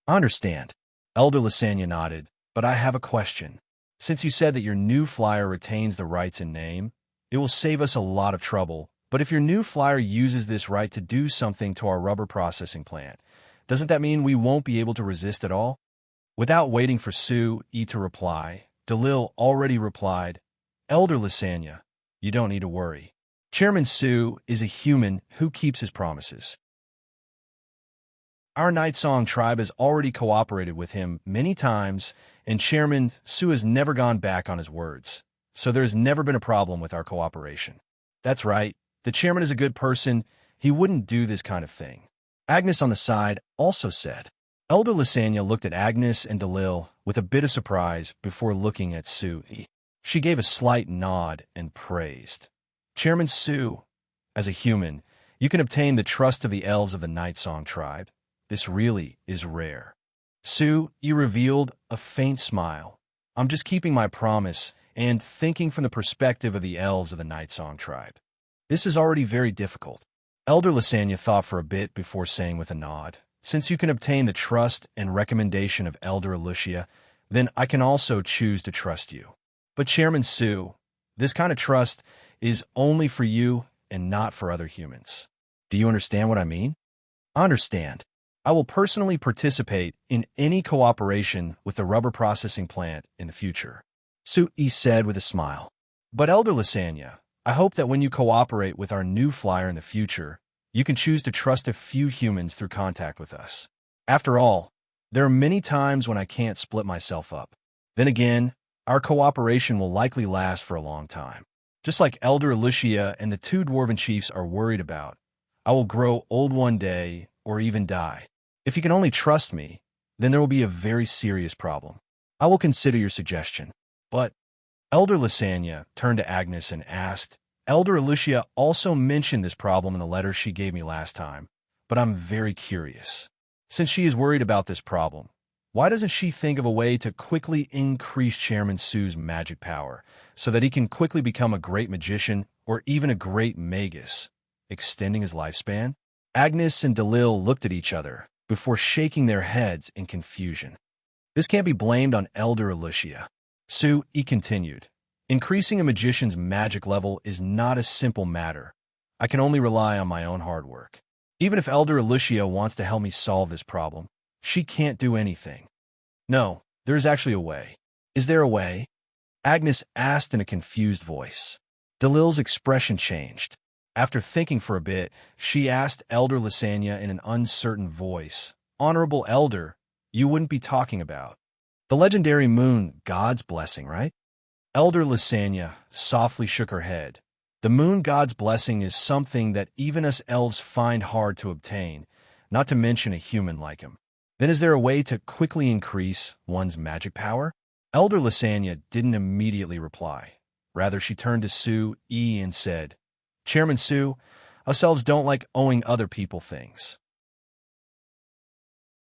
I understand. Elder Lysania nodded, but I have a question. Since you said that your new flyer retains the rights in name, it will save us a lot of trouble. But if your new flyer uses this right to do something to our rubber processing plant, doesn't that mean we won't be able to resist at all? Without waiting for Su-Yi to reply, Delil already replied, Elder Lysania, you don't need to worry. Chairman Su is a human who keeps his promises. Our Night Song tribe has already cooperated with him many times, and Chairman Su has never gone back on his words, so there's never been a problem with our cooperation. That's right, the chairman is a good person, he wouldn't do this kind of thing. Agnes on the side also said. Elder Lysania looked at Agnes and Delil with a bit of surprise before looking at Su-Yi. She gave a slight nod and praised. Chairman Su, As a human, you can obtain the trust of the elves of the Night Song tribe. This really is rare. Sue, you revealed a faint smile. I'm just keeping my promise and thinking from the perspective of the elves of the Night Song tribe. This is already very difficult. Elder Lysania thought for a bit before saying with a nod, since you can obtain the trust and recommendation of Elder Lucia, then I can also choose to trust you. But Chairman Sue, this kind of trust is only for you and not for other humans. Do you understand what I mean? I understand. I will personally participate in any cooperation with the rubber processing plant in the future, Sui said with a smile. But Elder Lysania, I hope that when you cooperate with our new flyer in the future, you can choose to trust a few humans through contact with us. After all, there are many times when I can't split myself up. Then again, our cooperation will likely last for a long time. Just like Elder Lucia and the two dwarven chiefs are worried about, I will grow old one day or even die. If you can only trust me, then there will be a very serious problem. I will consider your suggestion. But Elder Lysania turned to Agnes and asked, Elder Lucia also mentioned this problem in the letter she gave me last time, but I'm very curious. Since she is worried about this problem, why doesn't she think of a way to quickly increase Chairman Sue's magic power so that he can quickly become a great magician or even a great magus, extending his lifespan? Agnes and Delil looked at each other before shaking their heads in confusion. This can't be blamed on Elder Lucia. Sue continued. Increasing a magician's magic level is not a simple matter. I can only rely on my own hard work. Even if Elder Lucia wants to help me solve this problem, she can't do anything. No, there is actually a way. Is there a way? Agnes asked in a confused voice. Delil's expression changed. After thinking for a bit, she asked Elder Lysania in an uncertain voice, Honorable Elder, you wouldn't be talking about the legendary moon god's blessing, right? Elder Lysania softly shook her head. The moon god's blessing is something that even us elves find hard to obtain, not to mention a human like him. Then is there a way to quickly increase one's magic power? Elder Lysania didn't immediately reply. Rather, she turned to Sue and said, Chairman Sue, us elves don't like owing other people things.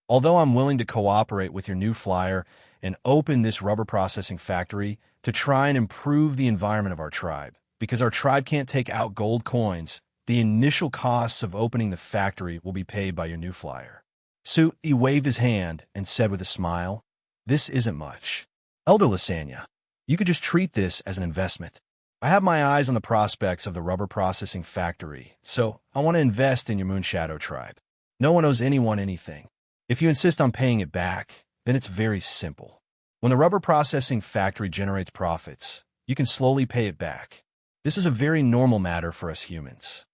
Although I'm willing to cooperate with your new flyer and open this rubber processing factory to try and improve the environment of our tribe, because our tribe can't take out gold coins, the initial costs of opening the factory will be paid by your new flyer. Sue waved his hand and said with a smile, This isn't much. Elder Lysania, you could just treat this as an investment. I have my eyes on the prospects of the rubber processing factory, so I want to invest in your Moonshadow tribe. No one owes anyone anything. If you insist on paying it back, then it's very simple. When the rubber processing factory generates profits, you can slowly pay it back. This is a very normal matter for us humans.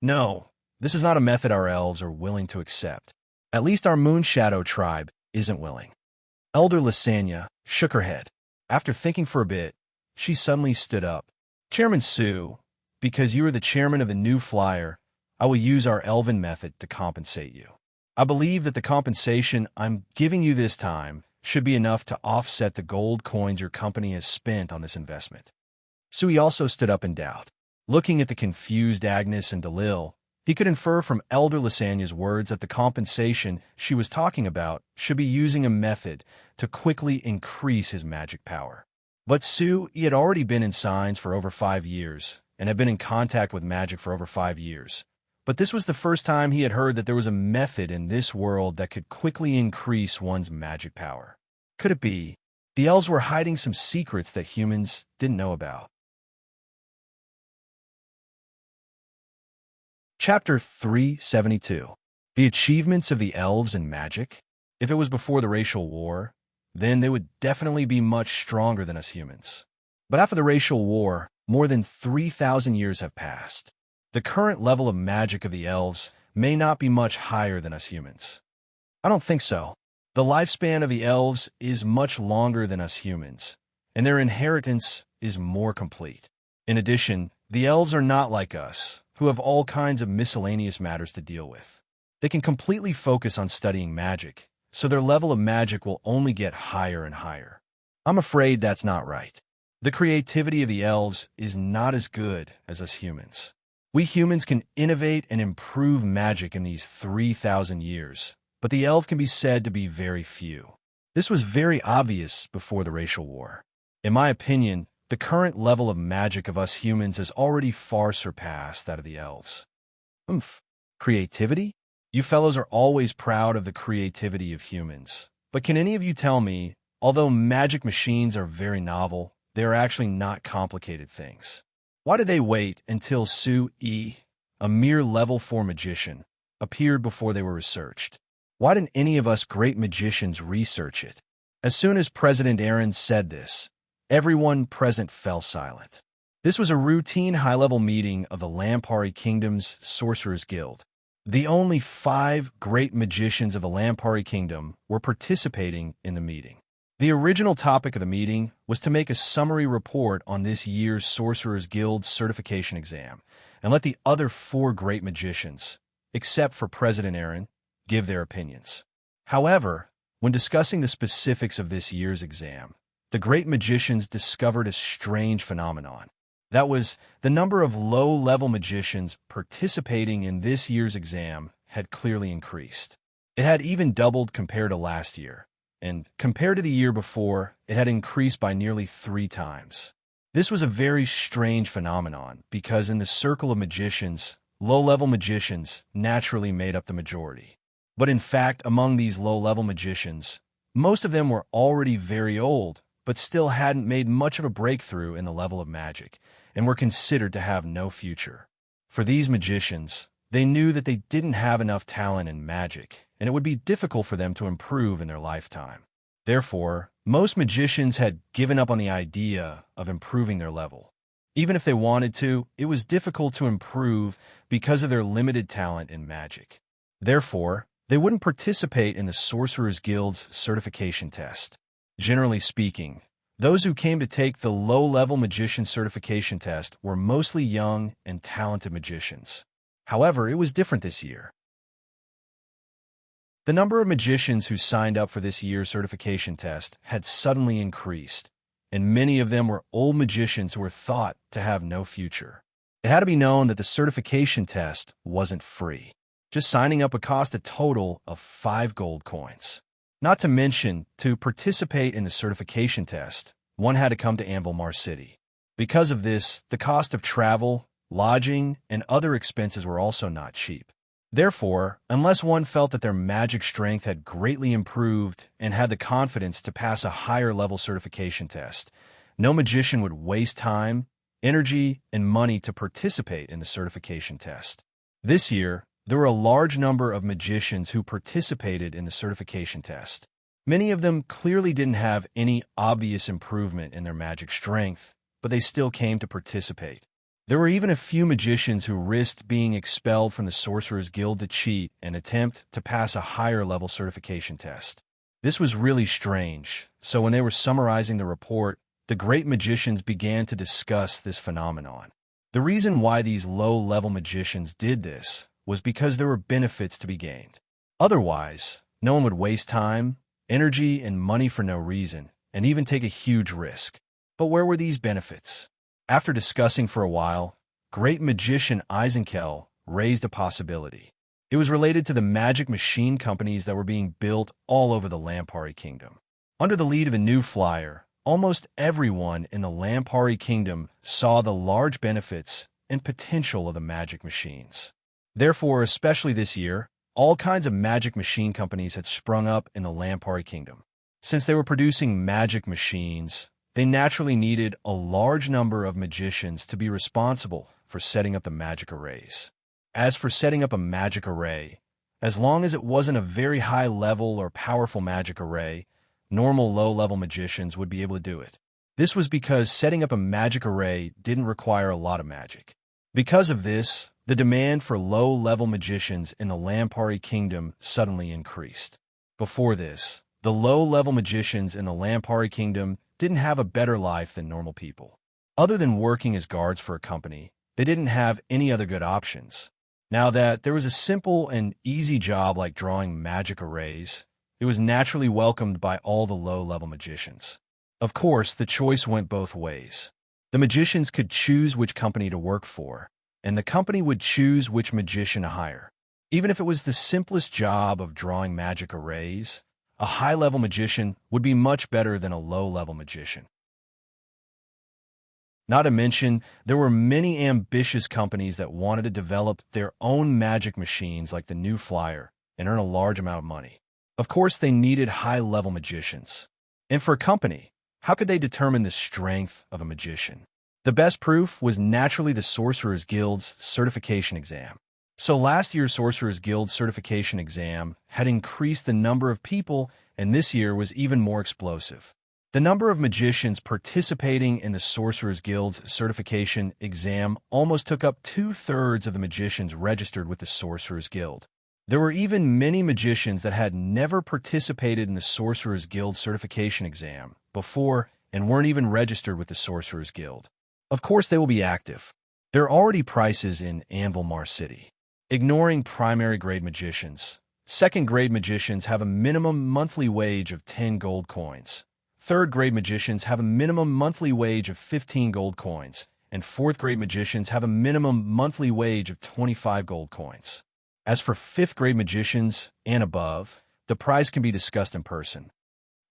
No, this is not a method our elves are willing to accept. At least our Moonshadow tribe isn't willing. Elder Lysania shook her head. After thinking for a bit, she suddenly stood up. Chairman Sue, because you are the chairman of the new flyer, I will use our elven method to compensate you. I believe that the compensation I'm giving you this time should be enough to offset the gold coins your company has spent on this investment. Sui also stood up in doubt. Looking at the confused Agnes and Delil, he could infer from Elder Lysania's words that the compensation she was talking about should be using a method to quickly increase his magic power. But Sue, he had already been in signs for over 5 years and had been in contact with magic for over 5 years. But this was the first time he had heard that there was a method in this world that could quickly increase one's magic power. Could it be the elves were hiding some secrets that humans didn't know about? Chapter 372. The Achievements of the Elves in Magic. If it was before the racial war, then they would definitely be much stronger than us humans. But after the racial war, more than 3,000 years have passed. The current level of magic of the elves may not be much higher than us humans. I don't think so. The lifespan of the elves is much longer than us humans, and their inheritance is more complete. In addition, the elves are not like us, who have all kinds of miscellaneous matters to deal with. They can completely focus on studying magic, so their level of magic will only get higher and higher. I'm afraid that's not right. The creativity of the elves is not as good as us humans. We humans can innovate and improve magic in these 3,000 years, but the elves can be said to be very few. This was very obvious before the racial war. In my opinion, the current level of magic of us humans has already far surpassed that of the elves. Creativity? You fellows are always proud of the creativity of humans. But can any of you tell me, although magic machines are very novel, they are actually not complicated things? Why did they wait until Su-E, a mere level 4 magician, appeared before they were researched? Why didn't any of us great magicians research it? As soon as President Aaron said this, everyone present fell silent. This was a routine high-level meeting of the Lampari Kingdom's Sorcerers Guild. The only 5 great magicians of the Lampari Kingdom were participating in the meeting. The original topic of the meeting was to make a summary report on this year's Sorcerers Guild certification exam and let the other 4 great magicians, except for President Aaron, give their opinions. However, when discussing the specifics of this year's exam, the great magicians discovered a strange phenomenon. That was, the number of low-level magicians participating in this year's exam had clearly increased. It had even doubled compared to last year, and compared to the year before, it had increased by nearly 3 times. This was a very strange phenomenon because in the circle of magicians, low-level magicians naturally made up the majority. But in fact, among these low-level magicians, most of them were already very old, but still hadn't made much of a breakthrough in the level of magic, and were considered to have no future. For these magicians, they knew that they didn't have enough talent in magic, and it would be difficult for them to improve in their lifetime. Therefore, most magicians had given up on the idea of improving their level. Even if they wanted to, it was difficult to improve because of their limited talent in magic. Therefore, they wouldn't participate in the Sorcerers Guild's certification test. Generally speaking, those who came to take the low-level magician certification test were mostly young and talented magicians. However, it was different this year. The number of magicians who signed up for this year's certification test had suddenly increased, and many of them were old magicians who were thought to have no future. It had to be known that the certification test wasn't free. Just signing up would cost a total of 5 gold coins. Not to mention, to participate in the certification test, one had to come to Anvilmar City. Because of this, the cost of travel, lodging, and other expenses were also not cheap. Therefore, unless one felt that their magic strength had greatly improved and had the confidence to pass a higher-level certification test, no magician would waste time, energy, and money to participate in the certification test. This year, there were a large number of magicians who participated in the certification test. Many of them clearly didn't have any obvious improvement in their magic strength, but they still came to participate. There were even a few magicians who risked being expelled from the Sorcerers Guild to cheat and attempt to pass a higher-level certification test. This was really strange, so when they were summarizing the report, the great magicians began to discuss this phenomenon. The reason why these low-level magicians did this was because there were benefits to be gained. Otherwise, no one would waste time, energy, and money for no reason, and even take a huge risk. But where were these benefits? After discussing for a while, great magician Eisenkel raised a possibility. It was related to the magic machine companies that were being built all over the Lampari Kingdom. Under the lead of a new flyer, almost everyone in the Lampari Kingdom saw the large benefits and potential of the magic machines. Therefore, especially this year, all kinds of magic machine companies had sprung up in the Lampari Kingdom. Since they were producing magic machines, they naturally needed a large number of magicians to be responsible for setting up the magic arrays. As for setting up a magic array, as long as it wasn't a very high level or powerful magic array, normal low-level magicians would be able to do it. This was because setting up a magic array didn't require a lot of magic. Because of this, the demand for low-level magicians in the Lampari Kingdom suddenly increased. Before this, the low-level magicians in the Lampari Kingdom didn't have a better life than normal people. Other than working as guards for a company, they didn't have any other good options. Now that there was a simple and easy job like drawing magic arrays, it was naturally welcomed by all the low-level magicians. Of course, the choice went both ways. The magicians could choose which company to work for, and the company would choose which magician to hire. Even if it was the simplest job of drawing magic arrays, a high-level magician would be much better than a low-level magician. Not to mention, there were many ambitious companies that wanted to develop their own magic machines like the new Flyer and earn a large amount of money. Of course, they needed high-level magicians. And for a company, how could they determine the strength of a magician? The best proof was naturally the Sorcerers Guild's certification exam. So last year's Sorcerers Guild certification exam had increased the number of people, and this year was even more explosive. The number of magicians participating in the Sorcerers Guild's certification exam almost took up 2/3 of the magicians registered with the Sorcerers Guild. There were even many magicians that had never participated in the Sorcerers Guild certification exam before and weren't even registered with the Sorcerers Guild. Of course, they will be active. There are already prices in Anvil City. Ignoring primary grade magicians, second grade magicians have a minimum monthly wage of 10 gold coins. Third grade magicians have a minimum monthly wage of 15 gold coins, and fourth grade magicians have a minimum monthly wage of 25 gold coins. As for fifth grade magicians and above, the price can be discussed in person.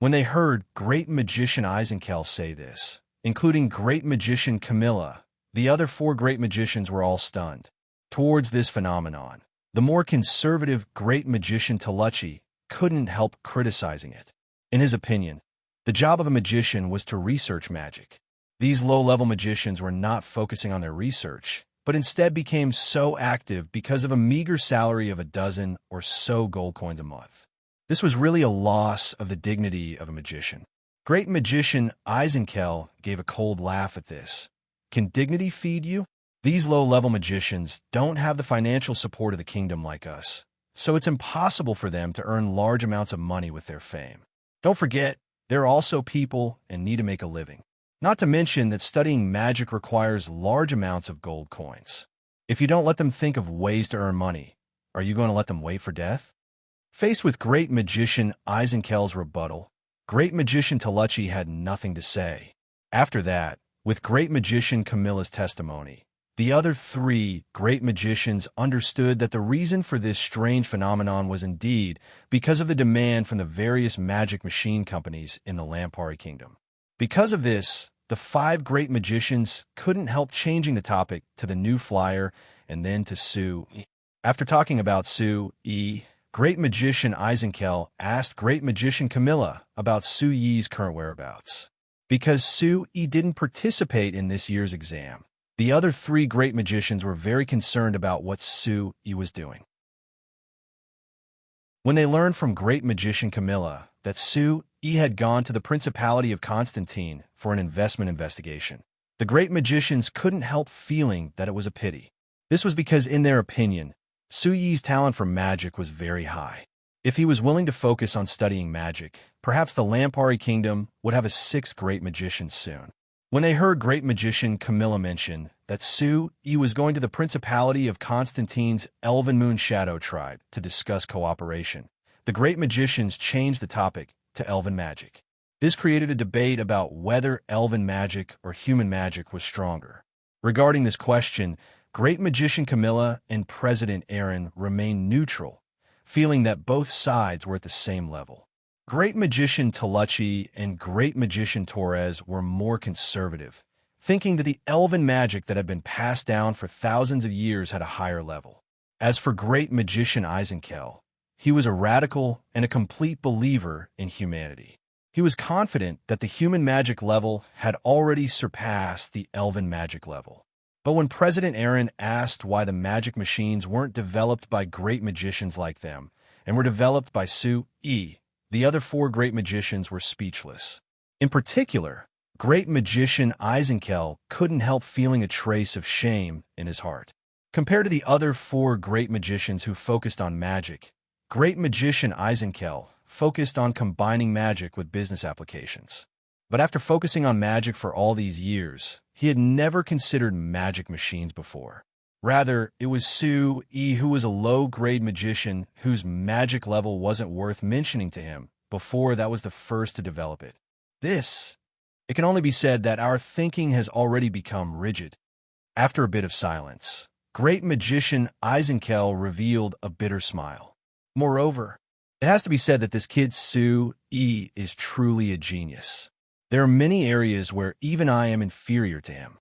When they heard Great Magician Eisenkel say this, including Great Magician Camilla, the other four great magicians were all stunned. Towards this phenomenon, the more conservative Great Magician Talucci couldn't help criticizing it. In his opinion, the job of a magician was to research magic. These low-level magicians were not focusing on their research, but instead became so active because of a meager salary of a dozen or so gold coins a month. This was really a loss of the dignity of a magician. Great Magician Eisenkel gave a cold laugh at this. Can dignity feed you? These low-level magicians don't have the financial support of the kingdom like us, so it's impossible for them to earn large amounts of money with their fame. Don't forget, they're also people and need to make a living. Not to mention that studying magic requires large amounts of gold coins. If you don't let them think of ways to earn money, are you going to let them wait for death? Faced with Great Magician Eisenkel's rebuttal, Great Magician Talucci had nothing to say. After that, with Great Magician Camilla's testimony, the other three great magicians understood that the reason for this strange phenomenon was indeed because of the demand from the various magic machine companies in the Lampari Kingdom. Because of this, the five great magicians couldn't help changing the topic to the new Flyer and then to Sue. After talking about Sue E, Great Magician Eisenkel asked Great Magician Camilla about Sue Yi's current whereabouts. Because Sue E didn't participate in this year's exam, the other three great magicians were very concerned about what Sue E was doing. When they learned from Great Magician Camilla that Sue E had gone to the Principality of Constantine for an investment investigation, the great magicians couldn't help feeling that it was a pity. This was because, in their opinion, Sue Yi's talent for magic was very high. If he was willing to focus on studying magic, perhaps the Lampari Kingdom would have a sixth great magician soon. When they heard Great Magician Camilla mention that Sue E was going to the Principality of Constantine's Elven Moon Shadow tribe to discuss cooperation, the great magicians changed the topic to elven magic. This created a debate about whether elven magic or human magic was stronger. Regarding this question, Great Magician Camilla and President Aaron remained neutral, feeling that both sides were at the same level. Great Magician Talucci and Great Magician Torres were more conservative, thinking that the elven magic that had been passed down for thousands of years had a higher level. As for Great Magician Eisenkel, he was a radical and a complete believer in humanity. He was confident that the human magic level had already surpassed the elven magic level. But when President Aaron asked why the magic machines weren't developed by great magicians like them and were developed by Sue E, the other four great magicians were speechless. In particular, Great Magician Eisenkel couldn't help feeling a trace of shame in his heart. Compared to the other four great magicians who focused on magic, Great Magician Eisenkel focused on combining magic with business applications. But after focusing on magic for all these years, he had never considered magic machines before. Rather, it was Sue E who was a low-grade magician whose magic level wasn't worth mentioning to him before that was the first to develop it. It can only be said that our thinking has already become rigid. After a bit of silence, Great magician Eisenkel revealed a bitter smile. Moreover, it has to be said that this kid Sue E is truly a genius. There are many areas where even I am inferior to him.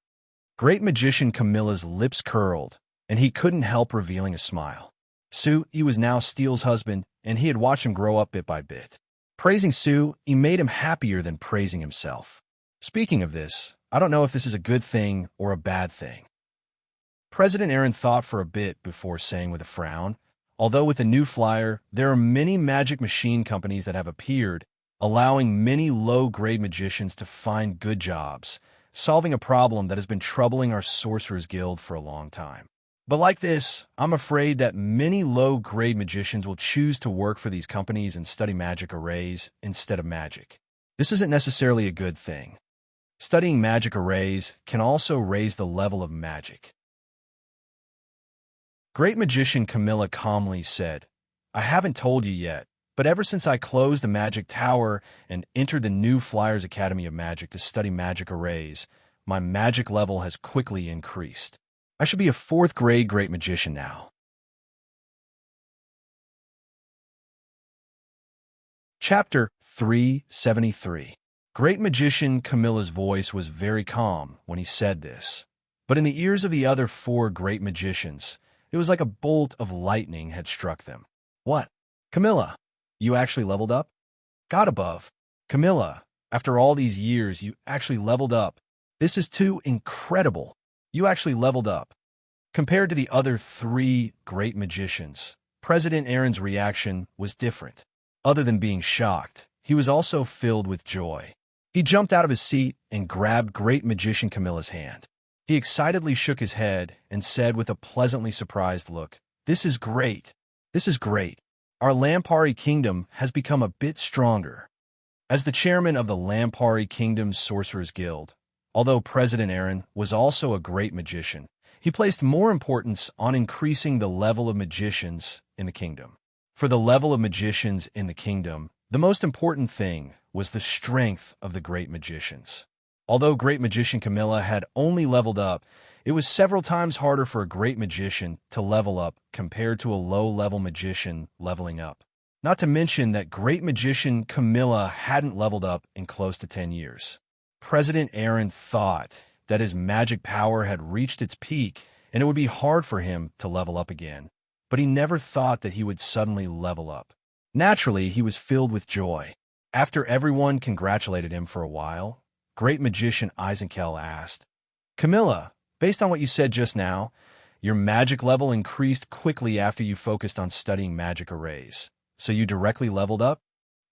Great magician Camilla's lips curled, and he couldn't help revealing a smile. Sue E was now Steele's husband, and he had watched him grow up bit by bit. Praising Sue E made him happier than praising himself. Speaking of this, I don't know if this is a good thing or a bad thing. President Aaron thought for a bit before saying with a frown, although with the new flyer, there are many magic machine companies that have appeared, allowing many low-grade magicians to find good jobs, solving a problem that has been troubling our Sorcerers Guild for a long time. But like this, I'm afraid that many low-grade magicians will choose to work for these companies and study magic arrays instead of magic. This isn't necessarily a good thing. Studying magic arrays can also raise the level of magic. Great magician Camilla calmly said, I haven't told you yet, but ever since I closed the magic tower and entered the new Flyers Academy of Magic to study magic arrays, my magic level has quickly increased. I should be a 4th grade great magician now. Chapter 373. Great magician Camilla's voice was very calm when he said this, but in the ears of the other 4 great magicians, it was like a bolt of lightning had struck them. What? Camilla, you actually leveled up? God above. Camilla, after all these years, you actually leveled up. This is too incredible. You actually leveled up. Compared to the other 3 great magicians, President Aaron's reaction was different. Other than being shocked, he was also filled with joy. He jumped out of his seat and grabbed great magician Camilla's hand. He excitedly shook his head and said with a pleasantly surprised look, This is great. This is great. Our Lampari Kingdom has become a bit stronger. As the chairman of the Lampari Kingdom's Sorcerers Guild, although President Aaron was also a great magician, he placed more importance on increasing the level of magicians in the kingdom. For the level of magicians in the kingdom, the most important thing was the strength of the great magicians. Although great magician Camilla had only leveled up, it was several times harder for a great magician to level up compared to a low-level magician leveling up. Not to mention that great magician Camilla hadn't leveled up in close to 10 years. President Aaron thought that his magic power had reached its peak and it would be hard for him to level up again, but he never thought that he would suddenly level up. Naturally, he was filled with joy. After everyone congratulated him for a while, great magician Eisenkel asked, Camilla, based on what you said just now, your magic level increased quickly after you focused on studying magic arrays, so you directly leveled up?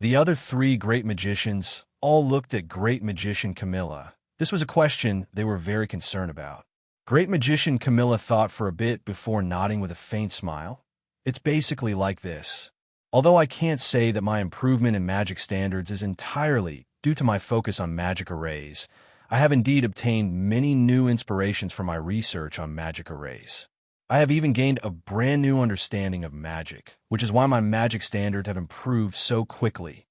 The other 3 great magicians all looked at great magician Camilla. This was a question they were very concerned about. Great magician Camilla thought for a bit before nodding with a faint smile. It's basically like this. Although I can't say that my improvement in magic standards is entirely due to my focus on magic arrays, I have indeed obtained many new inspirations from my research on magic arrays. I have even gained a brand new understanding of magic, which is why my magic standards have improved so quickly.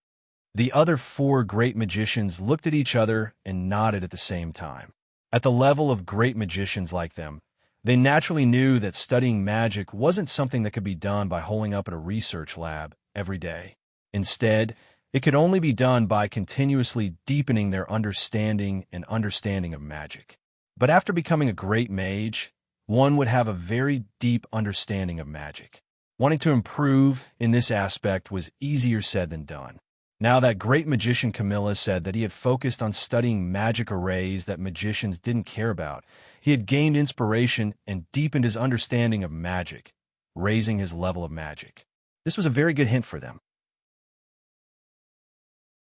The other 4 great magicians looked at each other and nodded at the same time. At the level of great magicians like them, they naturally knew that studying magic wasn't something that could be done by holding up at a research lab every day. Instead, it could only be done by continuously deepening their understanding of magic. But after becoming a great mage, one would have a very deep understanding of magic. Wanting to improve in this aspect was easier said than done. Now that great magician Camilla said that he had focused on studying magic arrays that magicians didn't care about, he had gained inspiration and deepened his understanding of magic, raising his level of magic. This was a very good hint for them.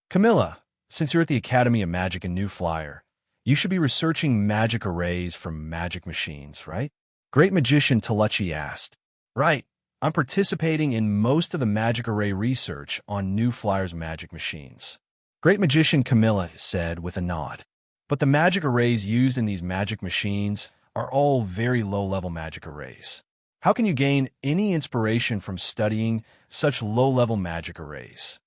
Camilla, since you're at the Academy of Magic and New Flyer, you should be researching magic arrays from magic machines, right? Great magician Taluchi asked. Right. I'm participating in most of the magic array research on New Flyer's magic machines. Great magician Camilla said with a nod. But the magic arrays used in these magic machines are all very low-level magic arrays. How can you gain any inspiration from studying such low-level magic arrays?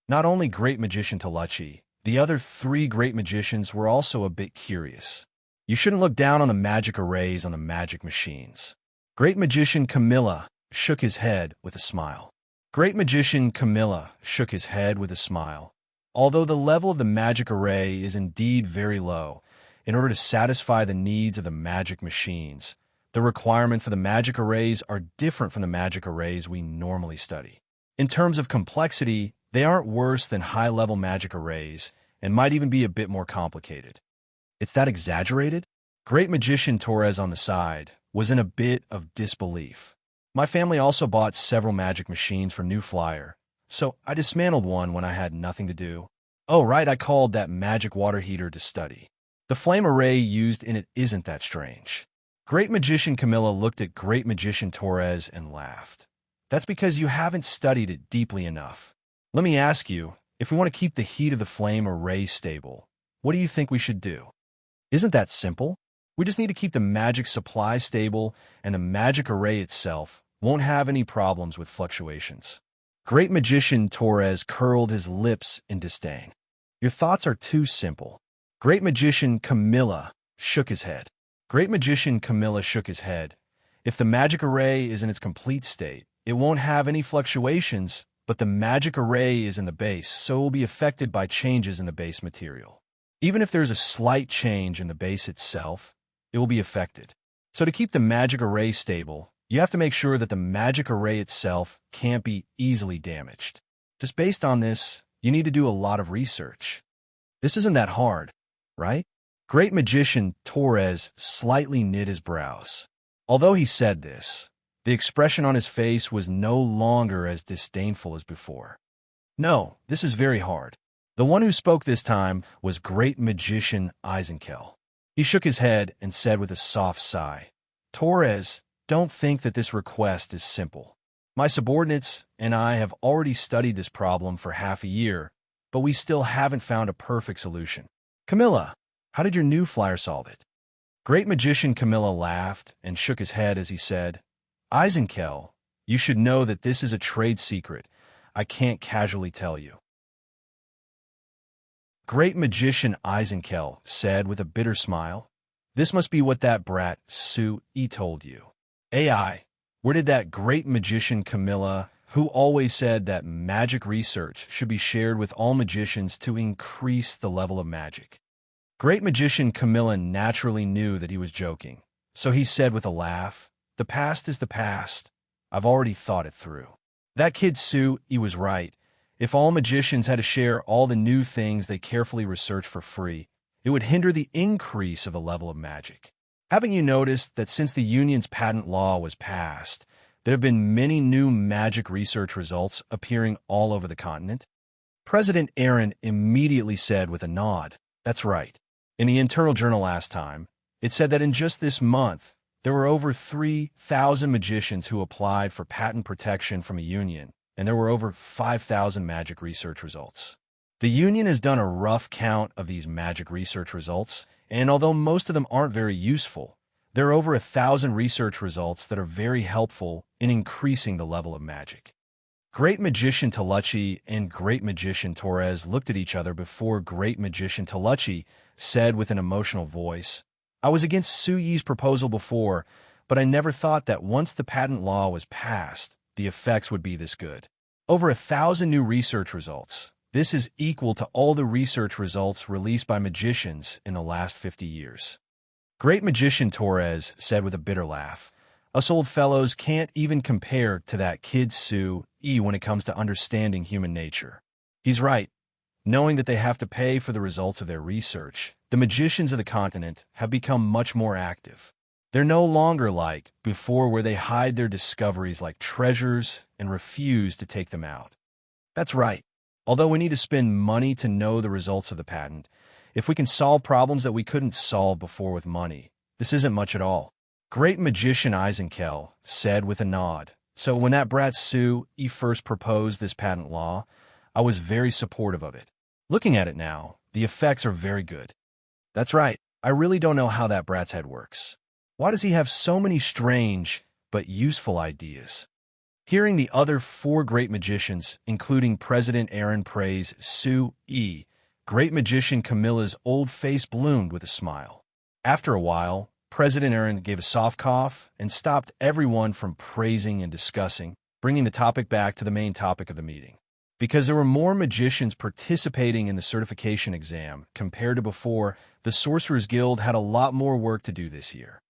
Not only great magician Taluchi, the other 3 great magicians were also a bit curious. You shouldn't look down on the magic arrays on the magic machines. Great Magician Camilla shook his head with a smile. Great Magician Camilla shook his head with a smile. Although the level of the magic array is indeed very low, in order to satisfy the needs of the magic machines, the requirement for the magic arrays are different from the magic arrays we normally study. In terms of complexity, they aren't worse than high-level magic arrays and might even be a bit more complicated. It's that exaggerated? Great Magician Torres on the side was in a bit of disbelief. My family also bought several magic machines from New Flyer, so I dismantled one when I had nothing to do. Oh, right, I called that magic water heater to study. The flame array used in it isn't that strange. Great Magician Camilla looked at Great Magician Torres and laughed. That's because you haven't studied it deeply enough. Let me ask you, if we want to keep the heat of the flame array stable, what do you think we should do? Isn't that simple? We just need to keep the magic supply stable, and the magic array itself won't have any problems with fluctuations. Great Magician Torres curled his lips in disdain. Your thoughts are too simple. Great Magician Camilla shook his head. Great Magician Camilla shook his head. If the magic array is in its complete state, it won't have any fluctuations, but the magic array is in the base, so it will be affected by changes in the base material. Even if there's a slight change in the base itself, it will be affected. So to keep the magic array stable, you have to make sure that the magic array itself can't be easily damaged. Just based on this, you need to do a lot of research. This isn't that hard, right? Great Magician Torres slightly knit his brows. Although he said this, the expression on his face was no longer as disdainful as before. No, this is very hard. The one who spoke this time was Great Magician Eisenkel. He shook his head and said with a soft sigh, Torres, don't think that this request is simple. My subordinates and I have already studied this problem for half a year, but we still haven't found a perfect solution. Camilla, how did your new flyer solve it? Great Magician Camilla laughed and shook his head as he said, Eisenkel, you should know that this is a trade secret. I can't casually tell you. Great Magician Eisenkel said with a bitter smile, This must be what that brat Sue-E told you. AI, where did that Great Magician Camilla, who always said that magic research should be shared with all magicians to increase the level of magic? Great Magician Camilla naturally knew that he was joking, so he said with a laugh, The past is the past. I've already thought it through. That kid Sue-E was right. If all magicians had to share all the new things they carefully research for free, it would hinder the increase of the level of magic. Haven't you noticed that since the Union's patent law was passed, there have been many new magic research results appearing all over the continent? President Aaron immediately said with a nod, That's right. In the internal journal last time, it said that in just this month, there were over 3,000 magicians who applied for patent protection from a union, and there were over 5,000 magic research results. The union has done a rough count of these magic research results, and although most of them aren't very useful, there are over 1,000 research results that are very helpful in increasing the level of magic. Great Magician Talucci and Great Magician Torres looked at each other before Great Magician Talucci said with an emotional voice, I was against Sue-Yi's proposal before, but I never thought that once the patent law was passed, the effects would be this good. Over 1,000 new research results. This is equal to all the research results released by magicians in the last 50 years. Great Magician Torres said with a bitter laugh, Us old fellows can't even compare to that kid Sue-E when it comes to understanding human nature. He's right. Knowing that they have to pay for the results of their research, the magicians of the continent have become much more active. They're no longer like before where they hide their discoveries like treasures and refuse to take them out. That's right. Although we need to spend money to know the results of the patent, if we can solve problems that we couldn't solve before with money, this isn't much at all. Great Magician Eisenkel said with a nod, So when that brat Sue-E first proposed this patent law, I was very supportive of it. Looking at it now, the effects are very good. That's right. I really don't know how that brat's head works. Why does he have so many strange but useful ideas? Hearing the other 4 great magicians, including President Aaron, praise Sue-E, Great Magician Camilla's old face bloomed with a smile. After a while, President Aaron gave a soft cough and stopped everyone from praising and discussing, bringing the topic back to the main topic of the meeting. Because there were more magicians participating in the certification exam compared to before, the Sorcerers Guild had a lot more work to do this year.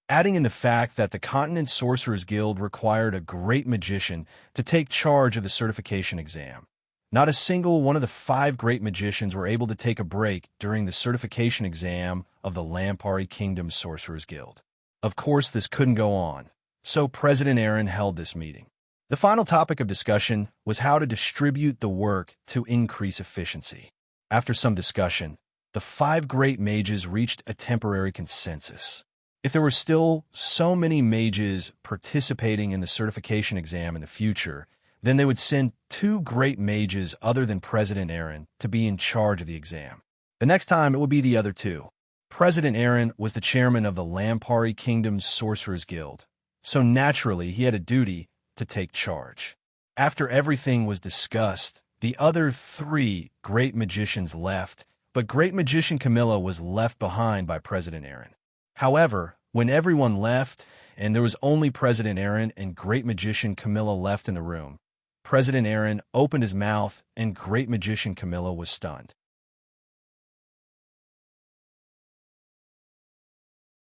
Adding in the fact that the Continent Sorcerers Guild required a great magician to take charge of the certification exam. Not a single one of the 5 great magicians were able to take a break during the certification exam of the Lampari Kingdom Sorcerers Guild. Of course, this couldn't go on, so President Aaron held this meeting. The final topic of discussion was how to distribute the work to increase efficiency. After some discussion, the 5 great mages reached a temporary consensus. If there were still so many mages participating in the certification exam in the future, then they would send 2 great mages other than President Aaron to be in charge of the exam. The next time, it would be the other 2. President Aaron was the chairman of the Lampari Kingdom's Sorcerers Guild, so naturally he had a duty to take charge. After everything was discussed, the other 3 great magicians left, but Great Magician Camilla was left behind by President Aaron. However, when everyone left, and there was only President Aaron and Great Magician Camilla left in the room, President Aaron opened his mouth and Great Magician Camilla was stunned.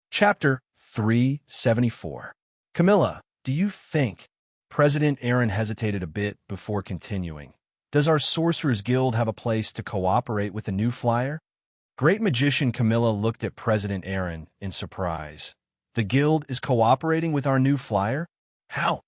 Chapter 374. Camilla, do you think? President Aaron hesitated a bit before continuing. Does our Sorcerers Guild have a place to cooperate with the new flyer? Great Magician Camilla looked at President Aaron in surprise. The guild is cooperating with our new flyer? How?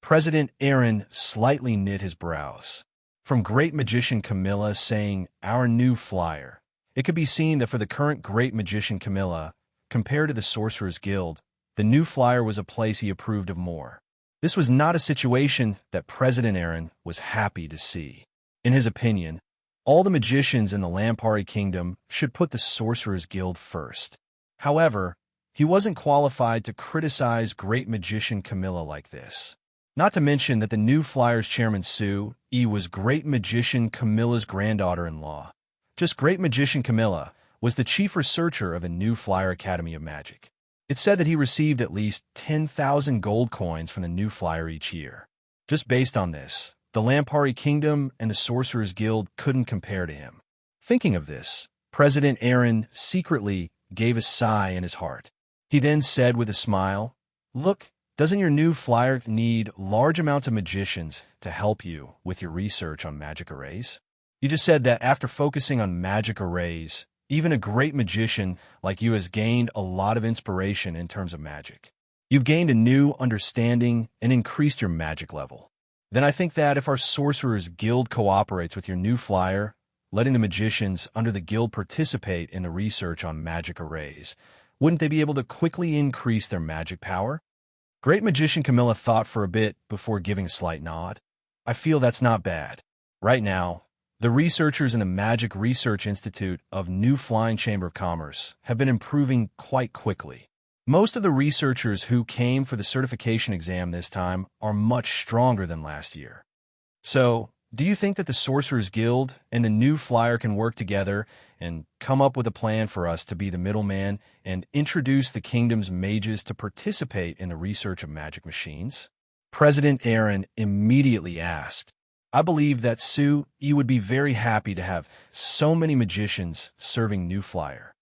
President Aaron slightly knit his brows. From Great Magician Camilla saying, our new flyer, it could be seen that for the current Great Magician Camilla, compared to the Sorcerers Guild, the new flyer was a place he approved of more. This was not a situation that President Aaron was happy to see. In his opinion, all the magicians in the Lampari Kingdom should put the Sorcerers Guild first. However, he wasn't qualified to criticize Great Magician Camilla like this. Not to mention that the new flyer's chairman Sue E was Great Magician Camilla's granddaughter-in-law. Just Great Magician Camilla was the chief researcher of the new Flyer Academy of Magic. It said that he received at least 10,000 gold coins from the new flyer each year. Just based on this, the Lampari Kingdom and the Sorcerers Guild couldn't compare to him. Thinking of this, President Aaron secretly gave a sigh in his heart. He then said with a smile, "Look, doesn't your new flyer need large amounts of magicians to help you with your research on magic arrays? You just said that after focusing on magic arrays, even a great magician like you has gained a lot of inspiration in terms of magic. You've gained a new understanding and increased your magic level. Then I think that if our Sorcerers Guild cooperates with your new flyer, letting the magicians under the guild participate in the research on magic arrays, wouldn't they be able to quickly increase their magic power?" Great Magician Camilla thought for a bit before giving a slight nod. "I feel that's not bad. Right now, the researchers in the Magic Research Institute of New Flying Chamber of Commerce have been improving quite quickly. Most of the researchers who came for the certification exam this time are much stronger than last year. So, do you think that the Sorcerers Guild and the new flyer can work together and come up with a plan for us to be the middleman and introduce the kingdom's mages to participate in the research of magic machines?" President Aaron immediately asked. "I believe that Sue E would be very happy to have so many magicians serving New Flyer.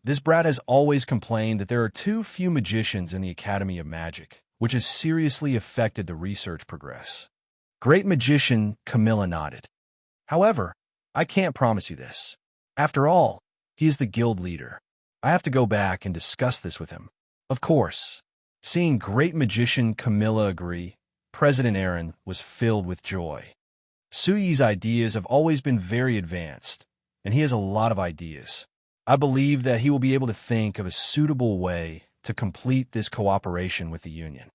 This brat has always complained that there are too few magicians in the Academy of Magic, which has seriously affected the research progress." Great Magician Camilla nodded. "However, I can't promise you this. After all, he is the guild leader. I have to go back and discuss this with him." Of course, seeing Great Magician Camilla agree, President Aaron was filled with joy. Suyi's ideas have always been very advanced, and he has a lot of ideas. I believe that he will be able to think of a suitable way to complete this cooperation with the Union.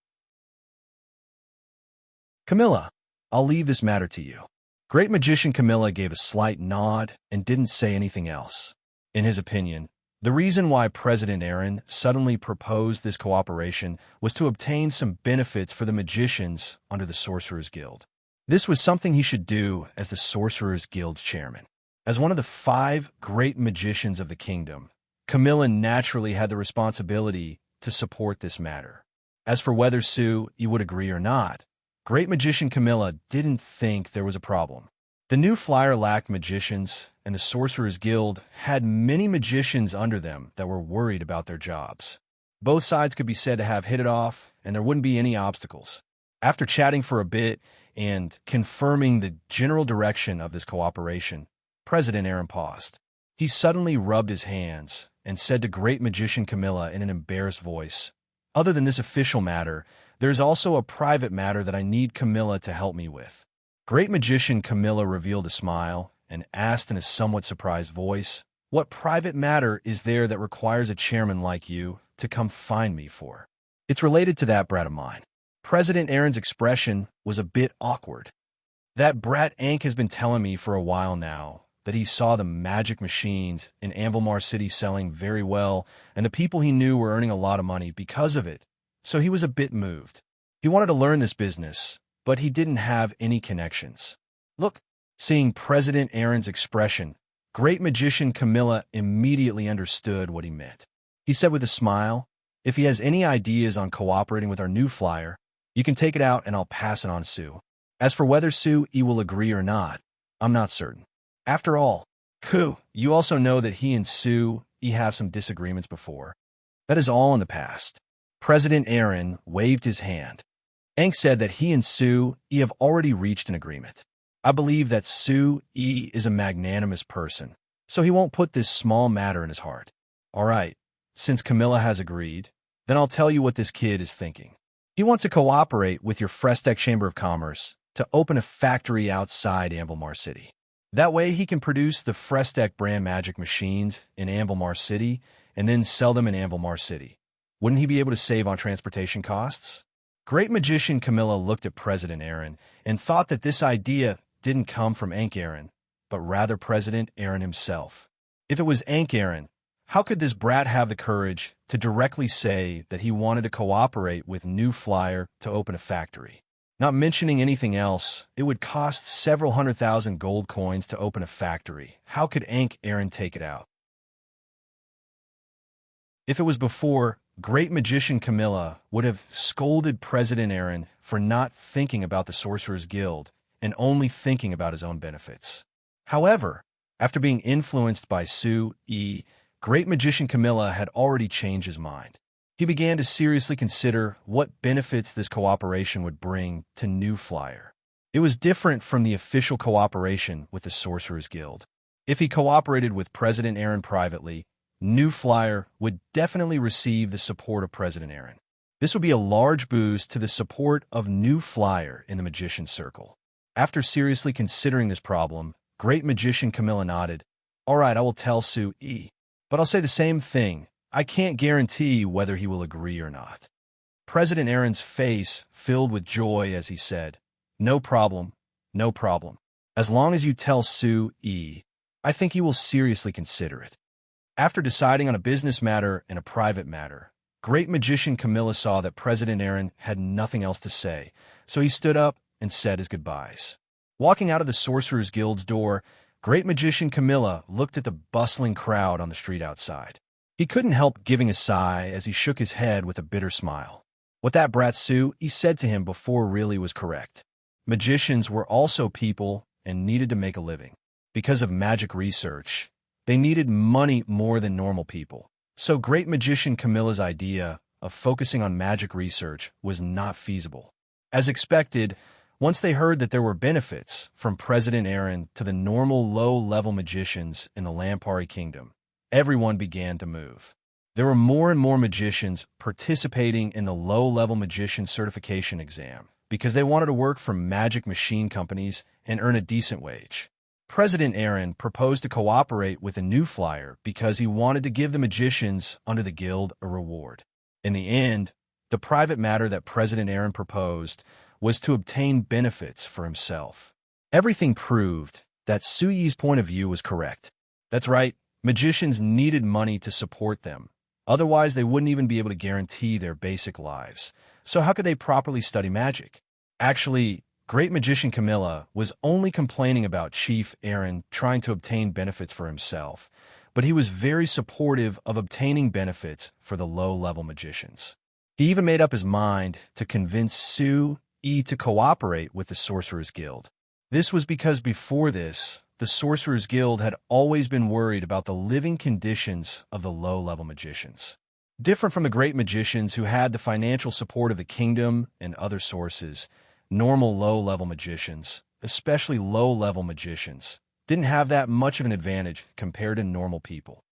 "Camilla, I'll leave this matter to you." Great Magician Camilla gave a slight nod and didn't say anything else. In his opinion, the reason why President Aaron suddenly proposed this cooperation was to obtain some benefits for the magicians under the Sorcerers Guild. This was something he should do as the Sorcerers Guild chairman. As one of the 5 great magicians of the kingdom, Camilla naturally had the responsibility to support this matter. As for whether Sue would agree or not, Great Magician Camilla didn't think there was a problem. The new flyer lacked magicians, and the Sorcerer's Guild had many magicians under them that were worried about their jobs. Both sides could be said to have hit it off, and there wouldn't be any obstacles. After chatting for a bit and confirming the general direction of this cooperation, President Aaron paused. He suddenly rubbed his hands and said to Great Magician Camilla in an embarrassed voice, "Other than this official matter, there's also a private matter that I need Camilla to help me with." Great Magician Camilla revealed a smile and asked in a somewhat surprised voice, "What private matter is there that requires a chairman like you to come find me for?" "It's related to that brat of mine." President Aaron's expression was a bit awkward. "That brat Ank has been telling me for a while now that he saw the magic machines in Anvilmar City selling very well, and the people he knew were earning a lot of money because of it, so he was a bit moved. He wanted to learn this business, but he didn't have any connections." Look, seeing President Aaron's expression, Great Magician Camilla immediately understood what he meant. He said with a smile, "If he has any ideas on cooperating with our new flyer, you can take it out and I'll pass it on to Sue. As for whether Sue will agree or not, I'm not certain. After all, you also know that he and Sue have some disagreements before. That is all in the past." President Aaron waved his hand. Ank said that he and Sue have already reached an agreement. "I believe that Sue is a magnanimous person, so he won't put this small matter in his heart. All right, since Camilla has agreed, then I'll tell you what this kid is thinking. He wants to cooperate with your Frestek Chamber of Commerce to open a factory outside Anvilmar City. That way he can produce the Frestek brand magic machines in Anvilmar City and then sell them in Anvilmar City. Wouldn't he be able to save on transportation costs?" Great Magician Camilla looked at President Aaron and thought that this idea didn't come from Ank Aaron, but rather President Aaron himself. If it was Ank Aaron, how could this brat have the courage to directly say that he wanted to cooperate with New Flyer to open a factory? Not mentioning anything else, it would cost several 100,000 gold coins to open a factory. How could Ank Aaron take it out? If it was before, Great Magician Camilla would have scolded President Aaron for not thinking about the Sorcerer's Guild and only thinking about his own benefits. However, after being influenced by Sue, Great Magician Camilla had already changed his mind. He began to seriously consider what benefits this cooperation would bring to New Flyer. It was different from the official cooperation with the Sorcerer's Guild. If he cooperated with President Aaron privately, New Flyer would definitely receive the support of President Aaron. This would be a large boost to the support of New Flyer in the Magician's Circle. After seriously considering this problem, Great Magician Camilla nodded. "All right, I will tell Sue, but I'll say the same thing. I can't guarantee whether he will agree or not." President Aaron's face filled with joy as he said, "No problem, no problem. As long as you tell Sue, I think he will seriously consider it." After deciding on a business matter and a private matter, Great Magician Camilla saw that President Aaron had nothing else to say, so he stood up and said his goodbyes. Walking out of the Sorcerer's Guild's door, Great Magician Camilla looked at the bustling crowd on the street outside. He couldn't help giving a sigh as he shook his head with a bitter smile. What that brat Sue said to him before really was correct. Magicians were also people and needed to make a living. Because of magic research, they needed money more than normal people. So Great Magician Camilla's idea of focusing on magic research was not feasible. As expected, once they heard that there were benefits from President Aaron to the normal low-level magicians in the Lampari Kingdom, everyone began to move. There were more and more magicians participating in the low-level magician certification exam because they wanted to work for magic machine companies and earn a decent wage. President Aaron proposed to cooperate with a New Flyer because he wanted to give the magicians under the guild a reward. In the end, the private matter that President Aaron proposed was to obtain benefits for himself. Everything proved that Suyi's point of view was correct. That's right, magicians needed money to support them. Otherwise, they wouldn't even be able to guarantee their basic lives. So how could they properly study magic? Actually, Great Magician Camilla was only complaining about Chief Aaron trying to obtain benefits for himself, but he was very supportive of obtaining benefits for the low-level magicians. He even made up his mind to convince Su Yi to cooperate with the Sorcerers Guild. This was because before this, the Sorcerers Guild had always been worried about the living conditions of the low-level magicians. Different from the great magicians who had the financial support of the kingdom and other sources, normal low-level magicians, especially low-level magicians, didn't have that much of an advantage compared to normal people.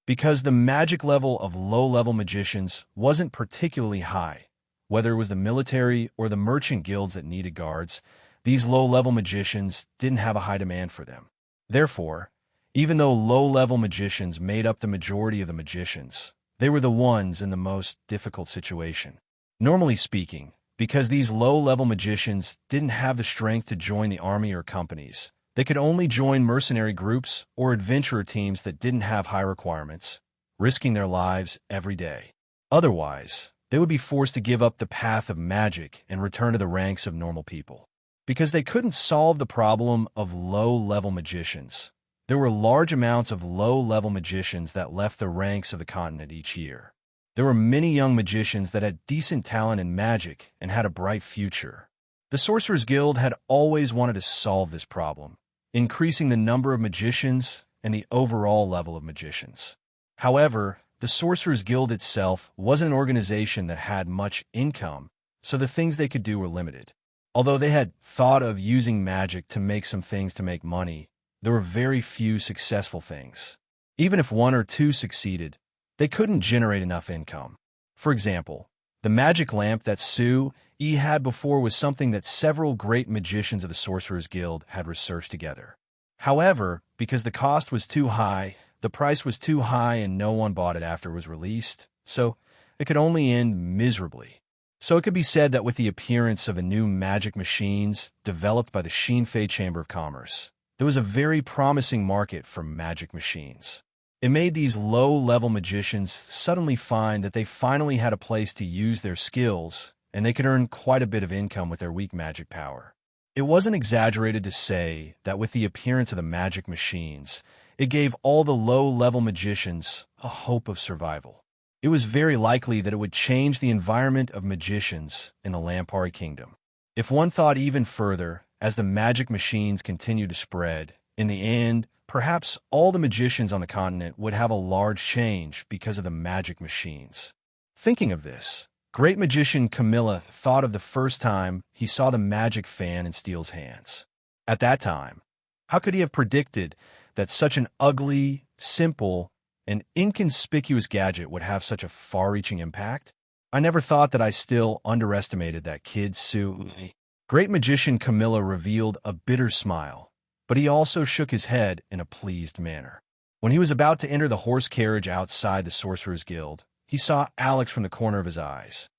Because the magic level of low-level magicians wasn't particularly high, whether it was the military or the merchant guilds that needed guards, these low-level magicians didn't have a high demand for them. Therefore, even though low-level magicians made up the majority of the magicians, they were the ones in the most difficult situation. Normally speaking, because these low-level magicians didn't have the strength to join the army or companies, they could only join mercenary groups or adventurer teams that didn't have high requirements, risking their lives every day. Otherwise, they would be forced to give up the path of magic and return to the ranks of normal people. Because they couldn't solve the problem of low-level magicians, there were large amounts of low-level magicians that left the ranks of the continent each year. There were many young magicians that had decent talent in magic and had a bright future. The Sorcerers Guild had always wanted to solve this problem, increasing the number of magicians and the overall level of magicians. However, the Sorcerers Guild itself wasn't an organization that had much income, so the things they could do were limited. Although they had thought of using magic to make some things to make money, there were very few successful things. Even if one or two succeeded, they couldn't generate enough income. For example, the magic lamp that Su Yi had before was something that several great magicians of the Sorcerers Guild had researched together. However, because the cost was too high, the price was too high and no one bought it after it was released, so it could only end miserably. So it could be said that with the appearance of the new magic machines developed by the Shinfei Chamber of Commerce, there was a very promising market for magic machines. It made these low-level magicians suddenly find that they finally had a place to use their skills, and they could earn quite a bit of income with their weak magic power. It wasn't exaggerated to say that with the appearance of the magic machines, it gave all the low-level magicians a hope of survival. It was very likely that it would change the environment of magicians in the Lampari Kingdom. If one thought even further, as the magic machines continued to spread, in the end, perhaps all the magicians on the continent would have a large change because of the magic machines. Thinking of this, great magician Camilla thought of the first time he saw the magic fan in Steel's hands. At that time, how could he have predicted that such an ugly, simple, and inconspicuous gadget would have such a far-reaching impact? I never thought that I still underestimated that kid Su. Great magician Camilla revealed a bitter smile, but he also shook his head in a pleased manner. When he was about to enter the horse carriage outside the Sorcerers Guild, he saw Alex from the corner of his eyes.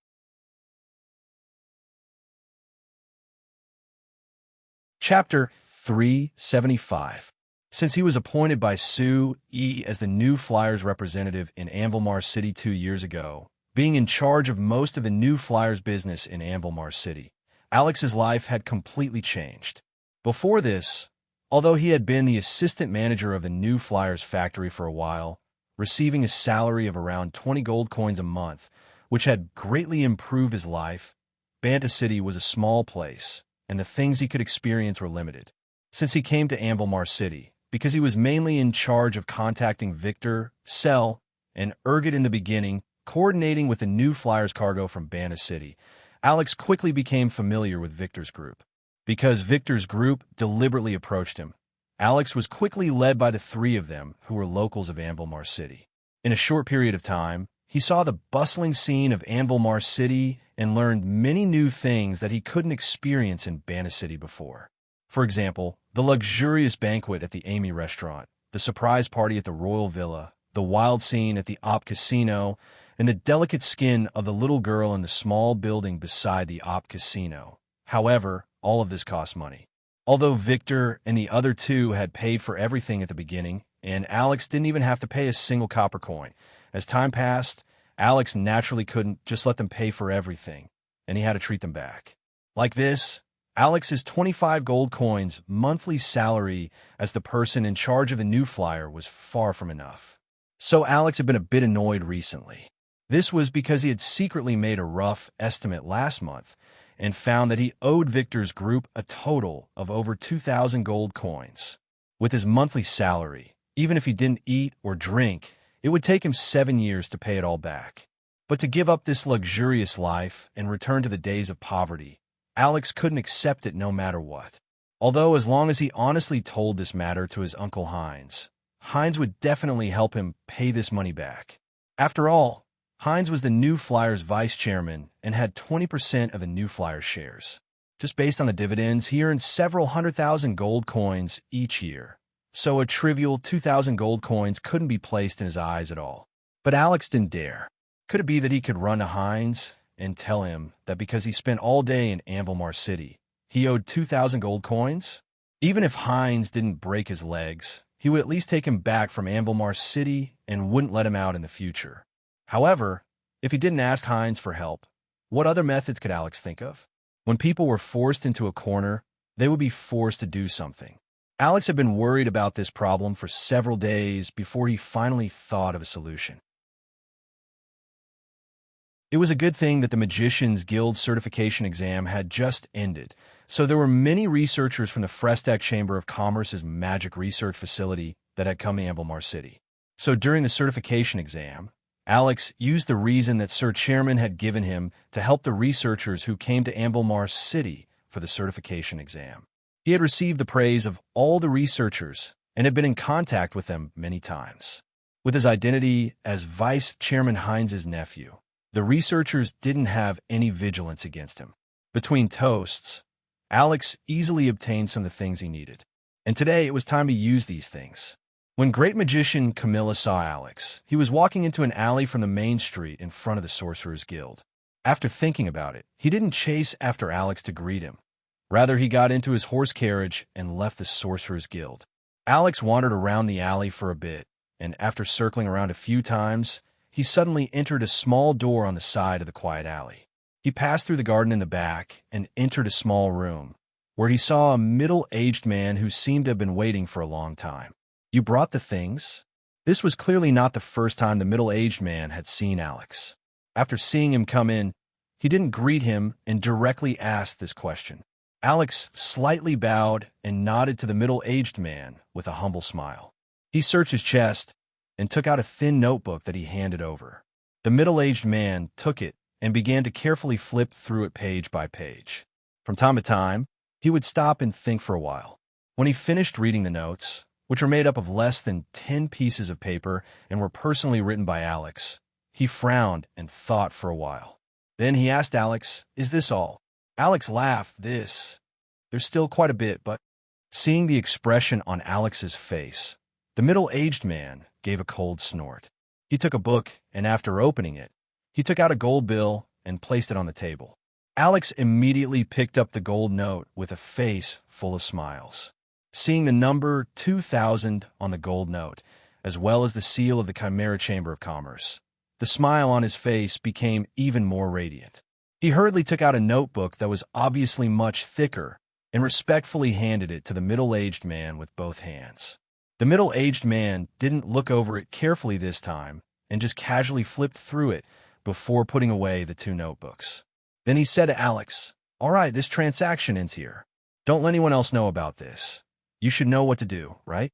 Chapter 375. Since he was appointed by Su Yi as the new Flyers representative in Anvilmar City 2 years ago, being in charge of most of the new Flyers business in Anvilmar City, Alex's life had completely changed. Before this, although he had been the assistant manager of the new Flyers factory for a while, receiving a salary of around 20 gold coins a month, which had greatly improved his life, Banta City was a small place, and the things he could experience were limited. Since he came to Anvilmar City, because he was mainly in charge of contacting Victor, Cell, and Urgot in the beginning, coordinating with the new Flyers cargo from Banta City, Alex quickly became familiar with Victor's group. Because Victor's group deliberately approached him, Alex was quickly led by the three of them who were locals of Anvilmar City. In a short period of time, he saw the bustling scene of Anvilmar City and learned many new things that he couldn't experience in Banta City before. For example, the luxurious banquet at the Amy restaurant, the surprise party at the Royal Villa, the wild scene at the Op Casino, and the delicate skin of the little girl in the small building beside the Op Casino. However, all of this cost money. Although Victor and the other two had paid for everything at the beginning, and Alex didn't even have to pay a single copper coin, as time passed, Alex naturally couldn't just let them pay for everything, and he had to treat them back. Like this, Alex's 25 gold coins monthly salary as the person in charge of the new flyer was far from enough. So Alex had been a bit annoyed recently. This was because he had secretly made a rough estimate last month and found that he owed Victor's group a total of over 2,000 gold coins. With his monthly salary, even if he didn't eat or drink, it would take him 7 years to pay it all back. But to give up this luxurious life and return to the days of poverty, Alex couldn't accept it no matter what. Although as long as he honestly told this matter to his Uncle Heinz, Heinz would definitely help him pay this money back. After all, Heinz was the New Flyers vice chairman and had 20% of the New Flyers shares. Just based on the dividends, he earned several 100,000 gold coins each year. So a trivial 2,000 gold coins couldn't be placed in his eyes at all. But Alex didn't dare. Could it be that he could run to Heinz and tell him that because he spent all day in Anvilmar City, he owed 2,000 gold coins? Even if Heinz didn't break his legs, he would at least take him back from Anvilmar City and wouldn't let him out in the future. However, if he didn't ask Heinz for help, what other methods could Alex think of? When people were forced into a corner, they would be forced to do something. Alex had been worried about this problem for several days before he finally thought of a solution. It was a good thing that the Magicians Guild certification exam had just ended, so there were many researchers from the Frestac Chamber of Commerce's magic research facility that had come to Anvilmar City. So during the certification exam, Alex used the reason that Sir Chairman had given him to help the researchers who came to Anvilmar City for the certification exam. He had received the praise of all the researchers and had been in contact with them many times. With his identity as Vice Chairman Heinz's nephew, the researchers didn't have any vigilance against him. Between toasts, Alex easily obtained some of the things he needed. And today it was time to use these things. When Great Magician Camilla saw Alex, he was walking into an alley from the main street in front of the Sorcerer's Guild. After thinking about it, he didn't chase after Alex to greet him. Rather, he got into his horse carriage and left the Sorcerer's Guild. Alex wandered around the alley for a bit, and after circling around a few times, he suddenly entered a small door on the side of the quiet alley. He passed through the garden in the back and entered a small room, where he saw a middle-aged man who seemed to have been waiting for a long time. "You brought the things?" This was clearly not the first time the middle-aged man had seen Alex. After seeing him come in, he didn't greet him and directly asked this question. Alex slightly bowed and nodded to the middle-aged man with a humble smile. He searched his chest and took out a thin notebook that he handed over. The middle-aged man took it and began to carefully flip through it page by page. From time to time, he would stop and think for a while. When he finished reading the notes, which were made up of less than 10 pieces of paper and were personally written by Alex, he frowned and thought for a while. Then he asked Alex, "Is this all?" Alex laughed. There's still quite a bit, but..." Seeing the expression on Alex's face, the middle-aged man gave a cold snort. He took a book, and after opening it, he took out a gold bill and placed it on the table. Alex immediately picked up the gold note with a face full of smiles. Seeing the number 2,000 on the gold note, as well as the seal of the Chimera Chamber of Commerce, the smile on his face became even more radiant. He hurriedly took out a notebook that was obviously much thicker and respectfully handed it to the middle-aged man with both hands. The middle-aged man didn't look over it carefully this time and just casually flipped through it before putting away the two notebooks. Then he said to Alex, "All right, this transaction ends here. Don't let anyone else know about this. You should know what to do, right?"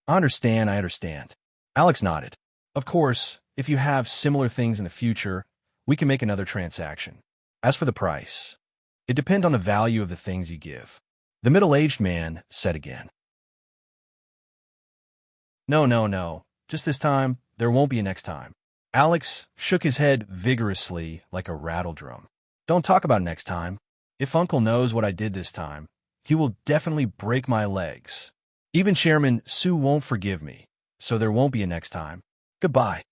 I understand. Alex nodded. "Of course, if you have similar things in the future, we can make another transaction. As for the price, it depends on the value of the things you give," the middle-aged man said again. No. Just this time, there won't be a next time." Alex shook his head vigorously like a rattle drum. "Don't talk about next time. If Uncle knows what I did this time, he will definitely break my legs. Even Chairman Sue won't forgive me, so there won't be a next time. Goodbye."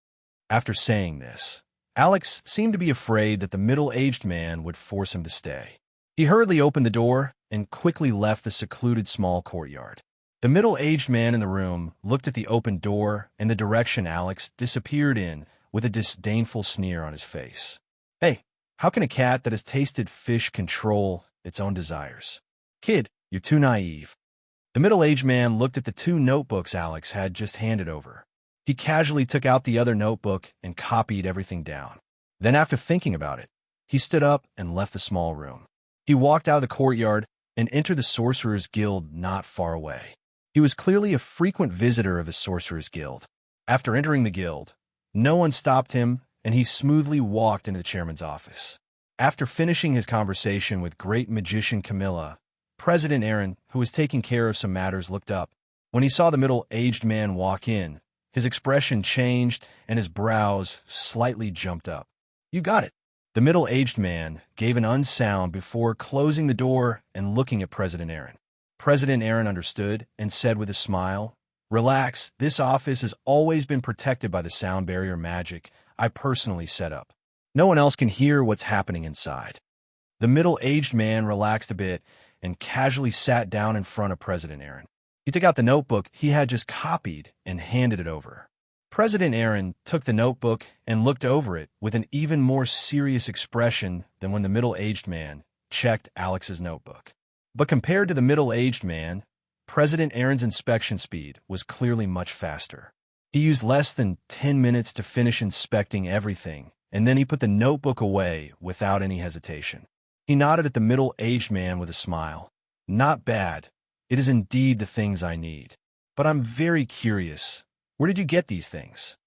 After saying this, Alex seemed to be afraid that the middle-aged man would force him to stay. He hurriedly opened the door and quickly left the secluded small courtyard. The middle-aged man in the room looked at the open door and the direction Alex disappeared in with a disdainful sneer on his face. "Hey, how can a cat that has tasted fish control its own desires?" Kid, you're too naive. The middle-aged man looked at the two notebooks Alex had just handed over. He casually took out the other notebook and copied everything down. Then, after thinking about it, he stood up and left the small room. He walked out of the courtyard and entered the Sorcerer's Guild not far away. He was clearly a frequent visitor of the Sorcerer's Guild. After entering the guild, no one stopped him, and he smoothly walked into the chairman's office. After finishing his conversation with great magician Camilla, President Aaron, who was taking care of some matters, looked up. When he saw the middle-aged man walk in, his expression changed and his brows slightly jumped up. "You got it." The middle-aged man gave an unsound before closing the door and looking at President Aaron. President Aaron understood and said with a smile, "Relax, this office has always been protected by the sound barrier magic I personally set up. No one else can hear what's happening inside." The middle-aged man relaxed a bit and casually sat down in front of President Aaron. He took out the notebook he had just copied and handed it over. President Aaron took the notebook and looked over it with an even more serious expression than when the middle-aged man checked Alex's notebook. But compared to the middle-aged man, President Aaron's inspection speed was clearly much faster. He used less than 10 minutes to finish inspecting everything, and then he put the notebook away without any hesitation. He nodded at the middle-aged man with a smile. "Not bad. It is indeed the things I need. But I'm very curious. Where did you get these things?"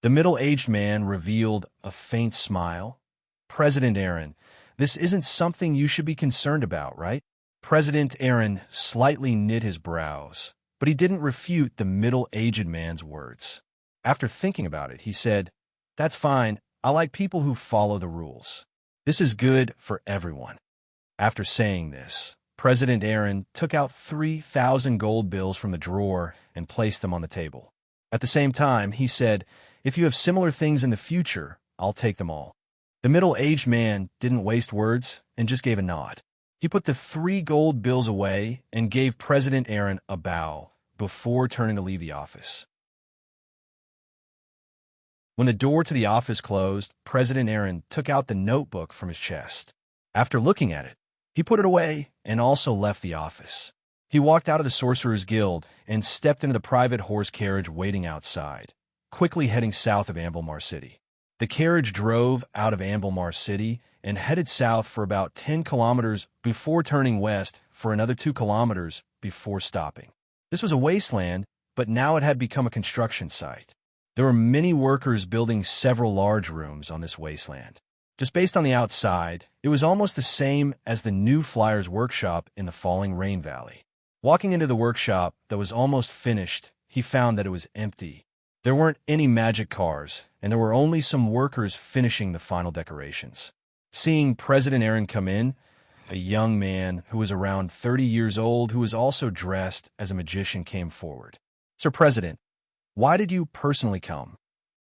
The middle-aged man revealed a faint smile. "President Aaron, this isn't something you should be concerned about, right?" President Aaron slightly knit his brows, but he didn't refute the middle-aged man's words. After thinking about it, he said, "That's fine. I like people who follow the rules. This is good for everyone." After saying this, President Aaron took out 3,000 gold bills from the drawer and placed them on the table. At the same time, he said, "If you have similar things in the future, I'll take them all." The middle-aged man didn't waste words and just gave a nod. He put the 3 gold bills away and gave President Aaron a bow before turning to leave the office. When the door to the office closed, President Aaron took out the notebook from his chest. After looking at it, he put it away and also left the office. He walked out of the Sorcerer's Guild and stepped into the private horse carriage waiting outside, quickly heading south of Ambilmar City. The carriage drove out of Ambilmar City and headed south for about 10 kilometers before turning west for another 2 kilometers before stopping. This was a wasteland, but now it had become a construction site. There were many workers building several large rooms on this wasteland. Just based on the outside, it was almost the same as the new Flyer's workshop in the Falling Rain Valley. Walking into the workshop that was almost finished, he found that it was empty. There weren't any magic cars, and there were only some workers finishing the final decorations. Seeing President Aaron come in, a young man who was around 30 years old who was also dressed as a magician came forward. "Sir President, why did you personally come?"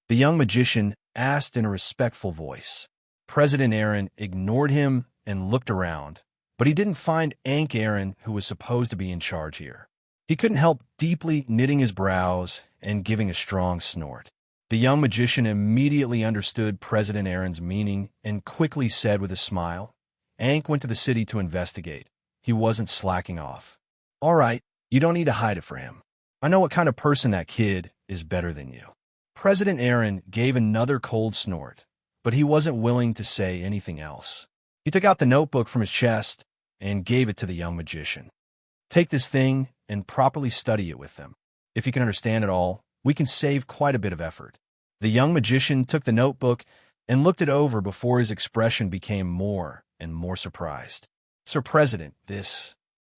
The young magician asked in a respectful voice. President Aaron ignored him and looked around, but he didn't find Ankh Aaron, who was supposed to be in charge here. He couldn't help deeply knitting his brows and giving a strong snort. The young magician immediately understood President Aaron's meaning and quickly said with a smile, "Ankh went to the city to investigate. He wasn't slacking off." "All right, you don't need to hide it for him. I know what kind of person that kid is better than you." President Aaron gave another cold snort, but he wasn't willing to say anything else. He took out the notebook from his chest and gave it to the young magician. "Take this thing and properly study it with them. If you can understand it all, we can save quite a bit of effort." The young magician took the notebook and looked it over before his expression became more and more surprised. "Sir President,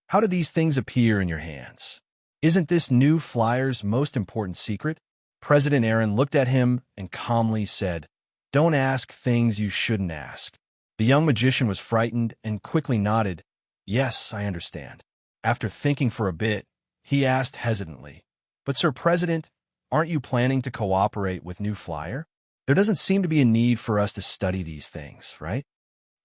how did these things appear in your hands? Isn't this new Flyer's most important secret?" President Aaron looked at him and calmly said, "Don't ask things you shouldn't ask." The young magician was frightened and quickly nodded, "Yes, I understand." After thinking for a bit, he asked hesitantly, "But Sir President, aren't you planning to cooperate with New Flyer? There doesn't seem to be a need for us to study these things, right?"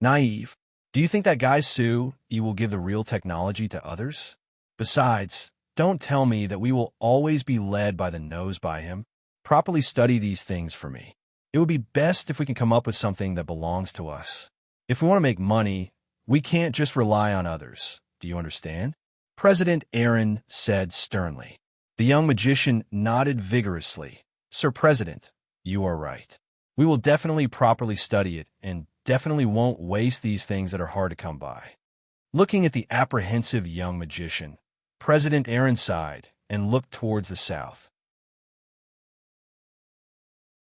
"Naive. Do you think that guy Sue will give the real technology to others? Besides, don't tell me that we will always be led by the nose by him. Properly study these things for me. It would be best if we can come up with something that belongs to us. If we want to make money, we can't just rely on others. Do you understand? President Aaron said sternly. The young magician nodded vigorously. Sir President, you are right. We will definitely properly study it and definitely won't waste these things that are hard to come by. Looking at the apprehensive young magician, President Aaron sighed and looked towards the south.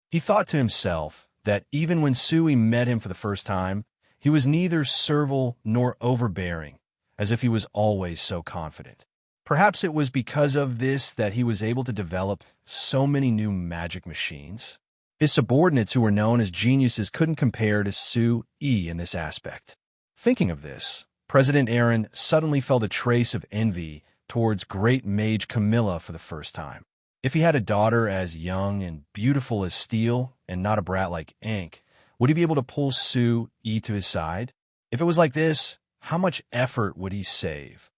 He thought to himself that even when Sui met him for the first time, he was neither servile nor overbearing, as if he was always so confident. Perhaps it was because of this that he was able to develop so many new magic machines. His subordinates, who were known as geniuses, couldn't compare to Sui in this aspect. Thinking of this, President Aaron suddenly felt a trace of envy towards great mage Camilla for the first time. If he had a daughter as young and beautiful as steel and not a brat like ink, would he be able to pull Sui to his side? If it was like this, how much effort would he save?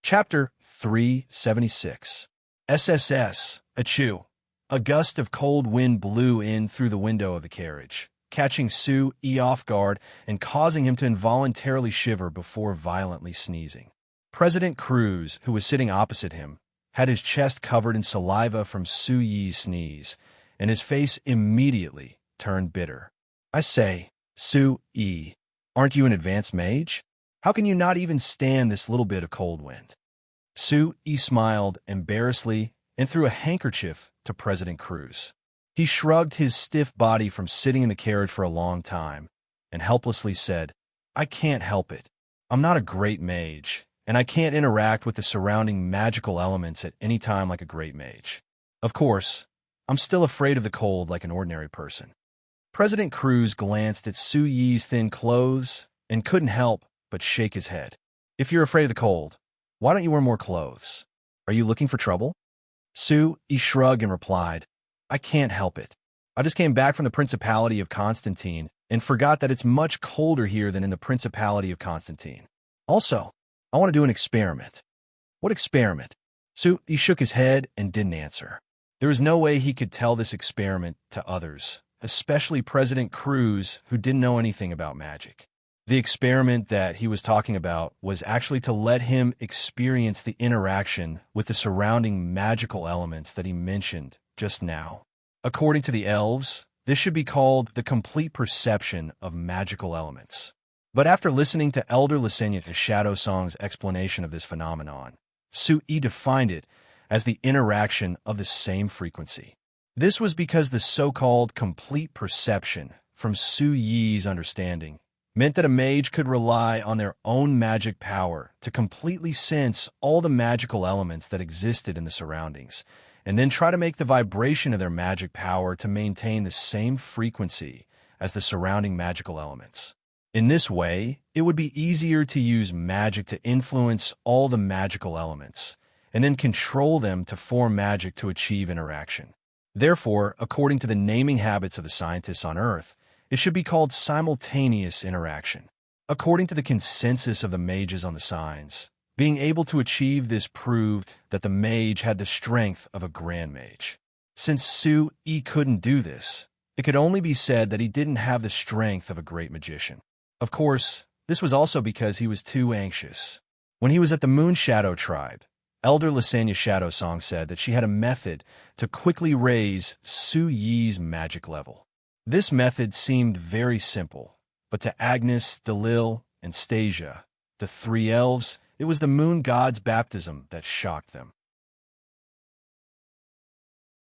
Chapter 376. SSS, Achoo. A gust of cold wind blew in through the window of the carriage, catching Sui off guard and causing him to involuntarily shiver before violently sneezing. President Cruz, who was sitting opposite him, had his chest covered in saliva from Sui's sneeze, and his face immediately turned bitter. I say, Sui, aren't you an advanced mage? How can you not even stand this little bit of cold wind? Sui smiled embarrassedly and threw a handkerchief to President Cruz. He shrugged his stiff body from sitting in the carriage for a long time and helplessly said, I can't help it. I'm not a great mage, and I can't interact with the surrounding magical elements at any time like a great mage. Of course, I'm still afraid of the cold like an ordinary person. President Cruz glanced at Sui's thin clothes and couldn't help but shake his head. If you're afraid of the cold, why don't you wear more clothes? Are you looking for trouble? Sui shrugged and replied, I can't help it. I just came back from the Principality of Constantine and forgot that it's much colder here than in the Principality of Constantine. Also, I want to do an experiment. What experiment? Sui shook his head and didn't answer. There was no way he could tell this experiment to others, especially President Cruz, who didn't know anything about magic. The experiment that he was talking about was actually to let him experience the interaction with the surrounding magical elements that he mentioned just now. According to the elves, this should be called the complete perception of magical elements. But after listening to Elder Lysenia's Shadow Song's explanation of this phenomenon, Sui defined it as the interaction of the same frequency. This was because the so-called complete perception, from Sui's understanding, meant that a mage could rely on their own magic power to completely sense all the magical elements that existed in the surroundings, and then try to make the vibration of their magic power to maintain the same frequency as the surrounding magical elements. In this way, it would be easier to use magic to influence all the magical elements, and then control them to form magic to achieve interaction. Therefore, according to the naming habits of the scientists on Earth, it should be called simultaneous interaction. According to the consensus of the mages on the signs, being able to achieve this proved that the mage had the strength of a grand mage. Since Sui couldn't do this, it could only be said that he didn't have the strength of a great magician. Of course, this was also because he was too anxious. When he was at the Moon Shadow tribe, Elder Lysenia's Shadow Song said that she had a method to quickly raise Sui's magic level. This method seemed very simple, but to Agnes, Delil, and Stasia, the three elves, it was the moon god's baptism that shocked them.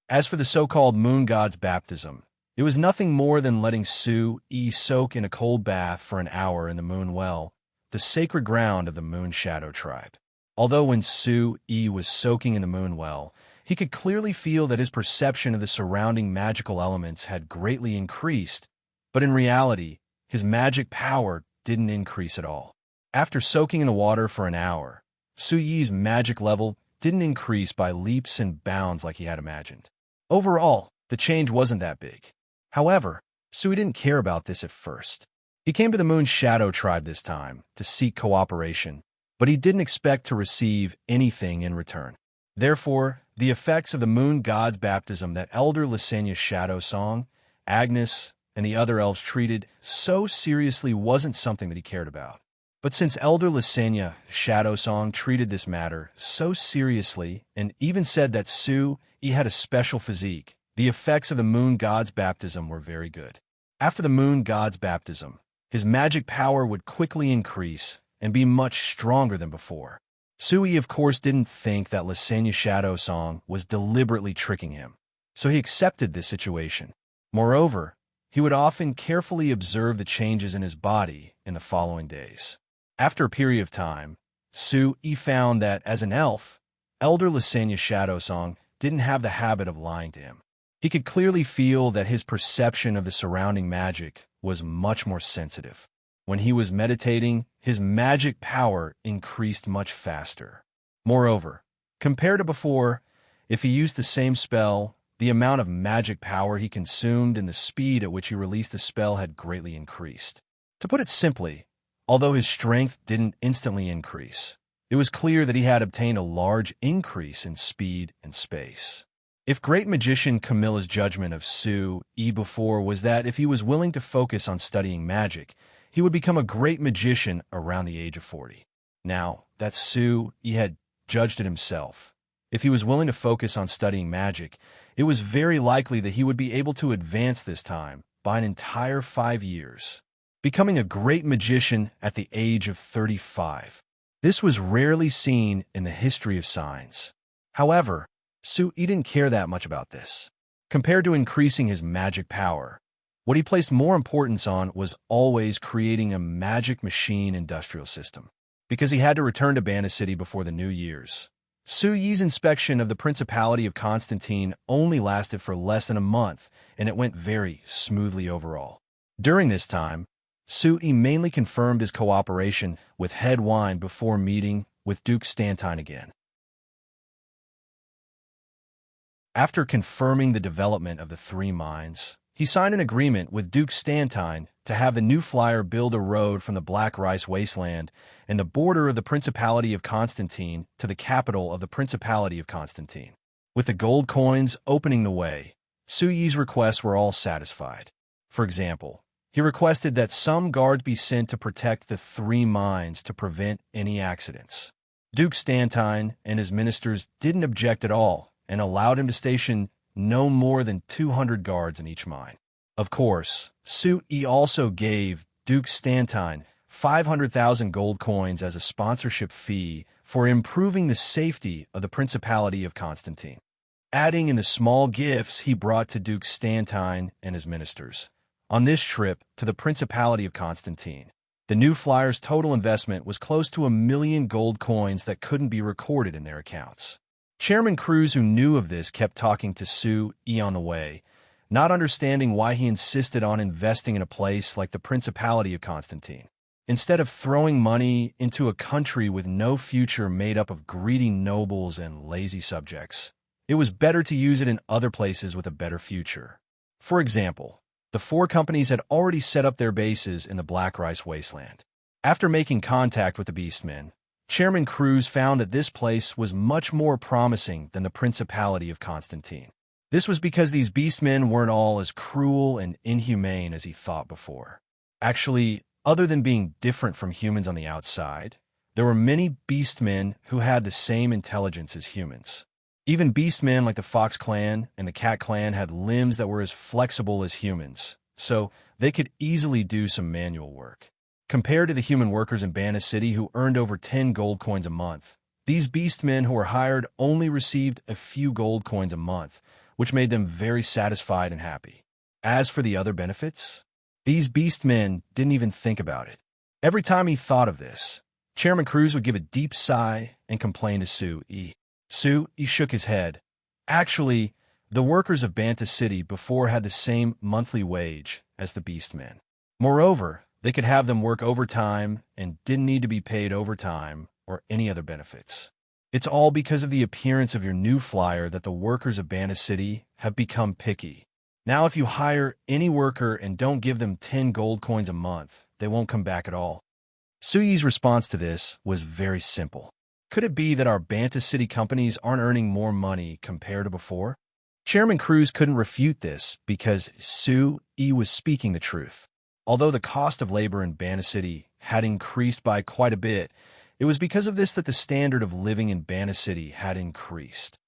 As for the so-called moon god's baptism, it was nothing more than letting Sui soak in a cold bath for an hour in the moon well, the sacred ground of the Moon Shadow tribe. Although when Sui was soaking in the moon well, he could clearly feel that his perception of the surrounding magical elements had greatly increased, but in reality, his magic power didn't increase at all. After soaking in the water for an hour, Sui's magic level didn't increase by leaps and bounds like he had imagined. Overall, the change wasn't that big. However, Sui didn't care about this at first. He came to the Moon Shadow tribe this time to seek cooperation, but he didn't expect to receive anything in return. Therefore, the effects of the moon god's baptism that Elder Lysenia's Shadow Song, Agnes, and the other elves treated so seriously wasn't something that he cared about. But since Elder Lysania Shadow Song treated this matter so seriously and even said that Su-Yi had a special physique, the effects of the moon god's baptism were very good. After the moon god's baptism, his magic power would quickly increase and be much stronger than before. Su-Yi, of course, didn't think that Lysania Shadow Song was deliberately tricking him, so he accepted this situation. Moreover, he would often carefully observe the changes in his body in the following days. After a period of time, Su-Yi found that, as an elf, Elder Lysania Shadow Song didn't have the habit of lying to him. He could clearly feel that his perception of the surrounding magic was much more sensitive. When he was meditating, his magic power increased much faster. Moreover, compared to before, if he used the same spell, the amount of magic power he consumed and the speed at which he released the spell had greatly increased. To put it simply, although his strength didn't instantly increase, it was clear that he had obtained a large increase in speed and space. If great magician Camilla's judgment of Su-Yi before was that if he was willing to focus on studying magic, he would become a great magician around the age of 40. Now that Su-Yi had judged it himself, if he was willing to focus on studying magic, it was very likely that he would be able to advance this time by an entire 5 years, becoming a great magician at the age of 35. This was rarely seen in the history of science. However, Su-Yi didn't care that much about this. Compared to increasing his magic power, what he placed more importance on was always creating a magic machine industrial system. Because he had to return to Banta City before the New Year's, Su-Yi's inspection of the Principality of Constantine only lasted for less than a month, and it went very smoothly overall. During this time, Su-Yi mainly confirmed his cooperation with Head Wine before meeting with Duke Stantine again. After confirming the development of the 3 mines, he signed an agreement with Duke Stantine to have the new flyer build a road from the Black Rice Wasteland and the border of the Principality of Constantine to the capital of the Principality of Constantine. With the gold coins opening the way, Su-Yi's requests were all satisfied. For example, he requested that some guards be sent to protect the 3 mines to prevent any accidents. Duke Stantine and his ministers didn't object at all and allowed him to station no more than 200 guards in each mine. Of course, Su-Yi also gave Duke Stantine 500,000 gold coins as a sponsorship fee for improving the safety of the Principality of Constantine, adding in the small gifts he brought to Duke Stantine and his ministers. On this trip to the Principality of Constantine, the new flyer's total investment was close to 1 million gold coins that couldn't be recorded in their accounts. Chairman Cruz, who knew of this, kept talking to Su-Yi on the way, not understanding why he insisted on investing in a place like the Principality of Constantine, instead of throwing money into a country with no future made up of greedy nobles and lazy subjects. It was better to use it in other places with a better future. For example, the 4 companies had already set up their bases in the Black Rice Wasteland. After making contact with the Beastmen, Chairman Cruz found that this place was much more promising than the Principality of Constantine. This was because these Beastmen weren't all as cruel and inhumane as he thought before. Actually, other than being different from humans on the outside, there were many Beastmen who had the same intelligence as humans. Even Beastmen like the Fox Clan and the Cat Clan had limbs that were as flexible as humans, so they could easily do some manual work. Compared to the human workers in Banta City who earned over 10 gold coins a month, these Beastmen who were hired only received a few gold coins a month, which made them very satisfied and happy. As for the other benefits, these Beastmen didn't even think about it. Every time he thought of this, Chairman Cruz would give a deep sigh and complain to Su-Yi. Su-Yi shook his head. Actually, the workers of Banta City before had the same monthly wage as the Beastmen. Moreover, they could have them work overtime and didn't need to be paid overtime or any other benefits. It's all because of the appearance of your new flyer that the workers of Banta City have become picky. Now if you hire any worker and don't give them 10 gold coins a month, they won't come back at all. Su-Yi's response to this was very simple. Could it be that our Banta City companies aren't earning more money compared to before? Chairman Cruz couldn't refute this because Sue E was speaking the truth. Although the cost of labor in Banna City had increased by quite a bit, it was because of this that the standard of living in Banna City had increased.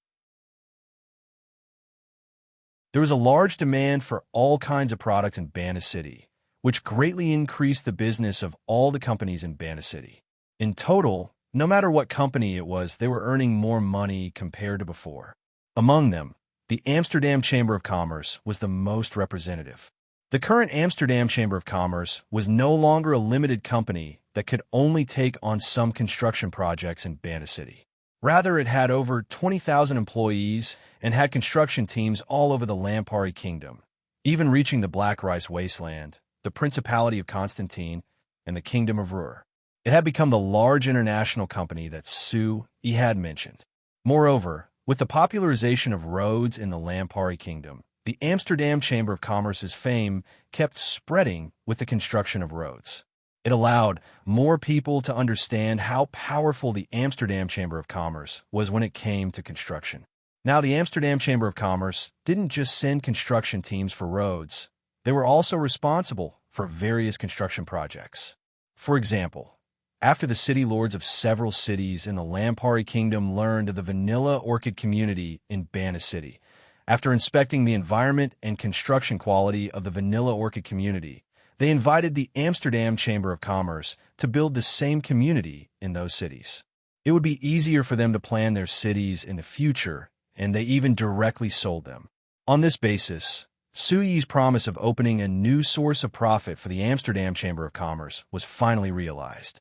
There was a large demand for all kinds of products in Banna City, which greatly increased the business of all the companies in Banna City. In total, no matter what company it was, they were earning more money compared to before. Among them, the Amsterdam Chamber of Commerce was the most representative. The current Amsterdam Chamber of Commerce was no longer a limited company that could only take on some construction projects in Banna City. Rather, it had over 20,000 employees and had construction teams all over the Lampari Kingdom, even reaching the Black Rice Wasteland, the Principality of Constantine, and the Kingdom of Ruhr. It had become the large international company that Sue E had mentioned. Moreover, with the popularization of roads in the Lampari Kingdom, the Amsterdam Chamber of Commerce's fame kept spreading with the construction of roads. It allowed more people to understand how powerful the Amsterdam Chamber of Commerce was when it came to construction. Now, the Amsterdam Chamber of Commerce didn't just send construction teams for roads. They were also responsible for various construction projects. For example, after the city lords of several cities in the Lampari Kingdom learned of the vanilla orchid community in Banna City, after inspecting the environment and construction quality of the vanilla orchid community, they invited the Amsterdam Chamber of Commerce to build the same community in those cities. It would be easier for them to plan their cities in the future, and they even directly sold them. On this basis, Suyi's promise of opening a new source of profit for the Amsterdam Chamber of Commerce was finally realized.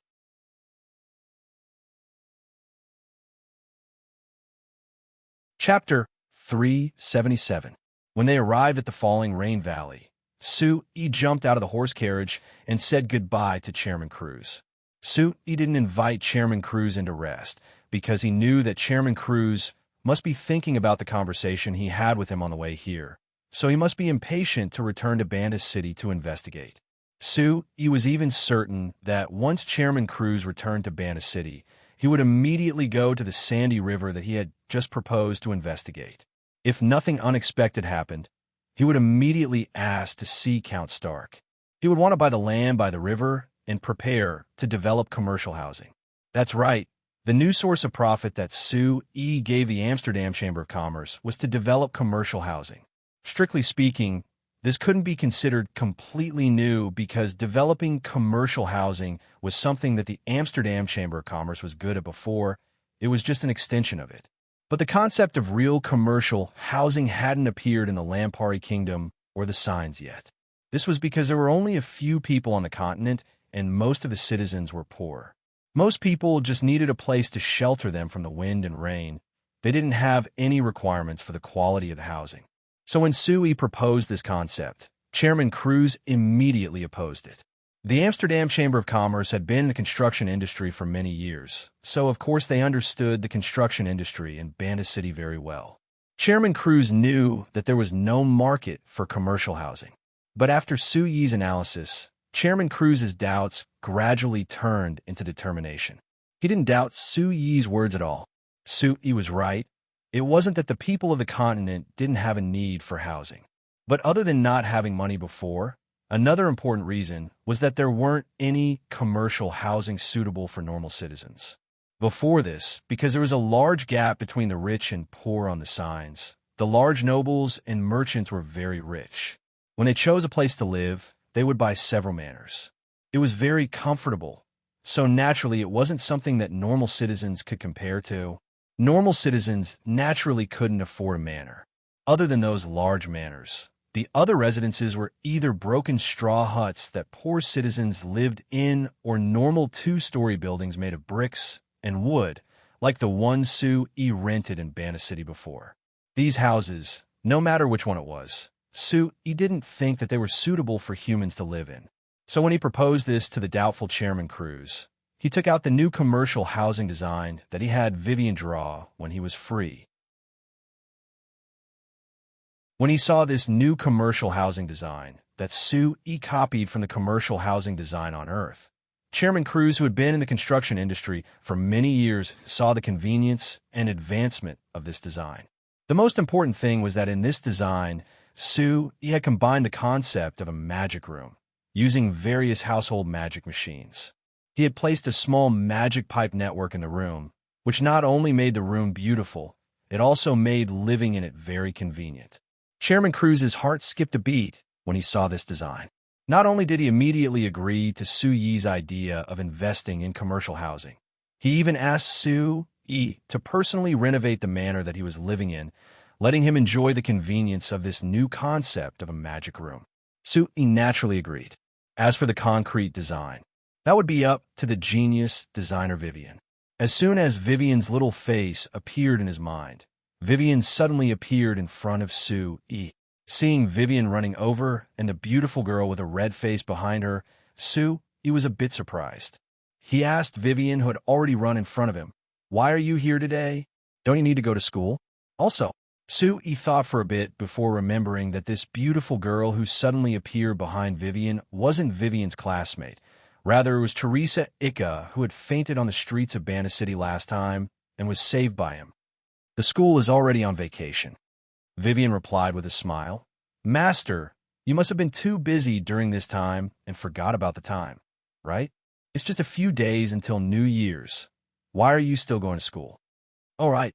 Chapter 377. When they arrived at the falling rain valley, Sue E jumped out of the horse carriage and said goodbye to Chairman Cruz. Sue E didn't invite Chairman Cruz into rest because he knew that Chairman Cruz must be thinking about the conversation he had with him on the way here, so he must be impatient to return to Banna City to investigate. Sue E was even certain that once Chairman Cruz returned to Banna City, he would immediately go to the sandy river that he had just proposed to investigate. If nothing unexpected happened, he would immediately ask to see Count Stark. He would want to buy the land by the river and prepare to develop commercial housing. That's right. The new source of profit that Sue E gave the Amsterdam Chamber of Commerce was to develop commercial housing. Strictly speaking, this couldn't be considered completely new because developing commercial housing was something that the Amsterdam Chamber of Commerce was good at before. It was just an extension of it. But the concept of real commercial housing hadn't appeared in the Lampari Kingdom or the signs yet. This was because there were only a few people on the continent and most of the citizens were poor. Most people just needed a place to shelter them from the wind and rain. They didn't have any requirements for the quality of the housing. So when Sui proposed this concept, Chairman Cruz immediately opposed it. The Amsterdam Chamber of Commerce had been in the construction industry for many years, so of course they understood the construction industry in Banna City very well. Chairman Cruz knew that there was no market for commercial housing. But after Su Yi's analysis, Chairman Cruz's doubts gradually turned into determination. He didn't doubt Su Yi's words at all. Su Yi was right. It wasn't that the people of the continent didn't have a need for housing. But other than not having money before, another important reason was that there weren't any commercial housing suitable for normal citizens. Before this, because there was a large gap between the rich and poor on the signs, the large nobles and merchants were very rich. When they chose a place to live, they would buy several manors. It was very comfortable, so naturally it wasn't something that normal citizens could compare to. Normal citizens naturally couldn't afford a manor. Other than those large manors, the other residences were either broken straw huts that poor citizens lived in or normal two-story buildings made of bricks and wood, like the one Su Yi rented in Banna City before. These houses, no matter which one it was, Su Yi didn't think that they were suitable for humans to live in. So when he proposed this to the doubtful Chairman Cruz, he took out the new commercial housing design that he had Vivian draw when he was free. When he saw this new commercial housing design that Su Yi copied from the commercial housing design on Earth, Chairman Cruz, who had been in the construction industry for many years, saw the convenience and advancement of this design. The most important thing was that in this design, he had combined the concept of a magic room, using various household magic machines. He had placed a small magic pipe network in the room, which not only made the room beautiful, it also made living in it very convenient. Chairman Cruz's heart skipped a beat when he saw this design. Not only did he immediately agree to Su Yi's idea of investing in commercial housing, he even asked Su Yi to personally renovate the manor that he was living in, letting him enjoy the convenience of this new concept of a magic room. Su Yi naturally agreed. As for the concrete design, that would be up to the genius designer Vivian. As soon as Vivian's little face appeared in his mind, Vivian suddenly appeared in front of Su Yi. Seeing Vivian running over and the beautiful girl with a red face behind her, Su Yi was a bit surprised. He asked Vivian, who had already run in front of him, "Why are you here today? Don't you need to go to school?" Also, Su Yi thought for a bit before remembering that this beautiful girl who suddenly appeared behind Vivian wasn't Vivian's classmate. Rather, it was Teresa Ika, who had fainted on the streets of Bana City last time and was saved by him. "The school is already on vacation," Vivian replied with a smile. "Master, you must have been too busy during this time and forgot about the time, right? It's just a few days until New Year's. Why are you still going to school?" "All right.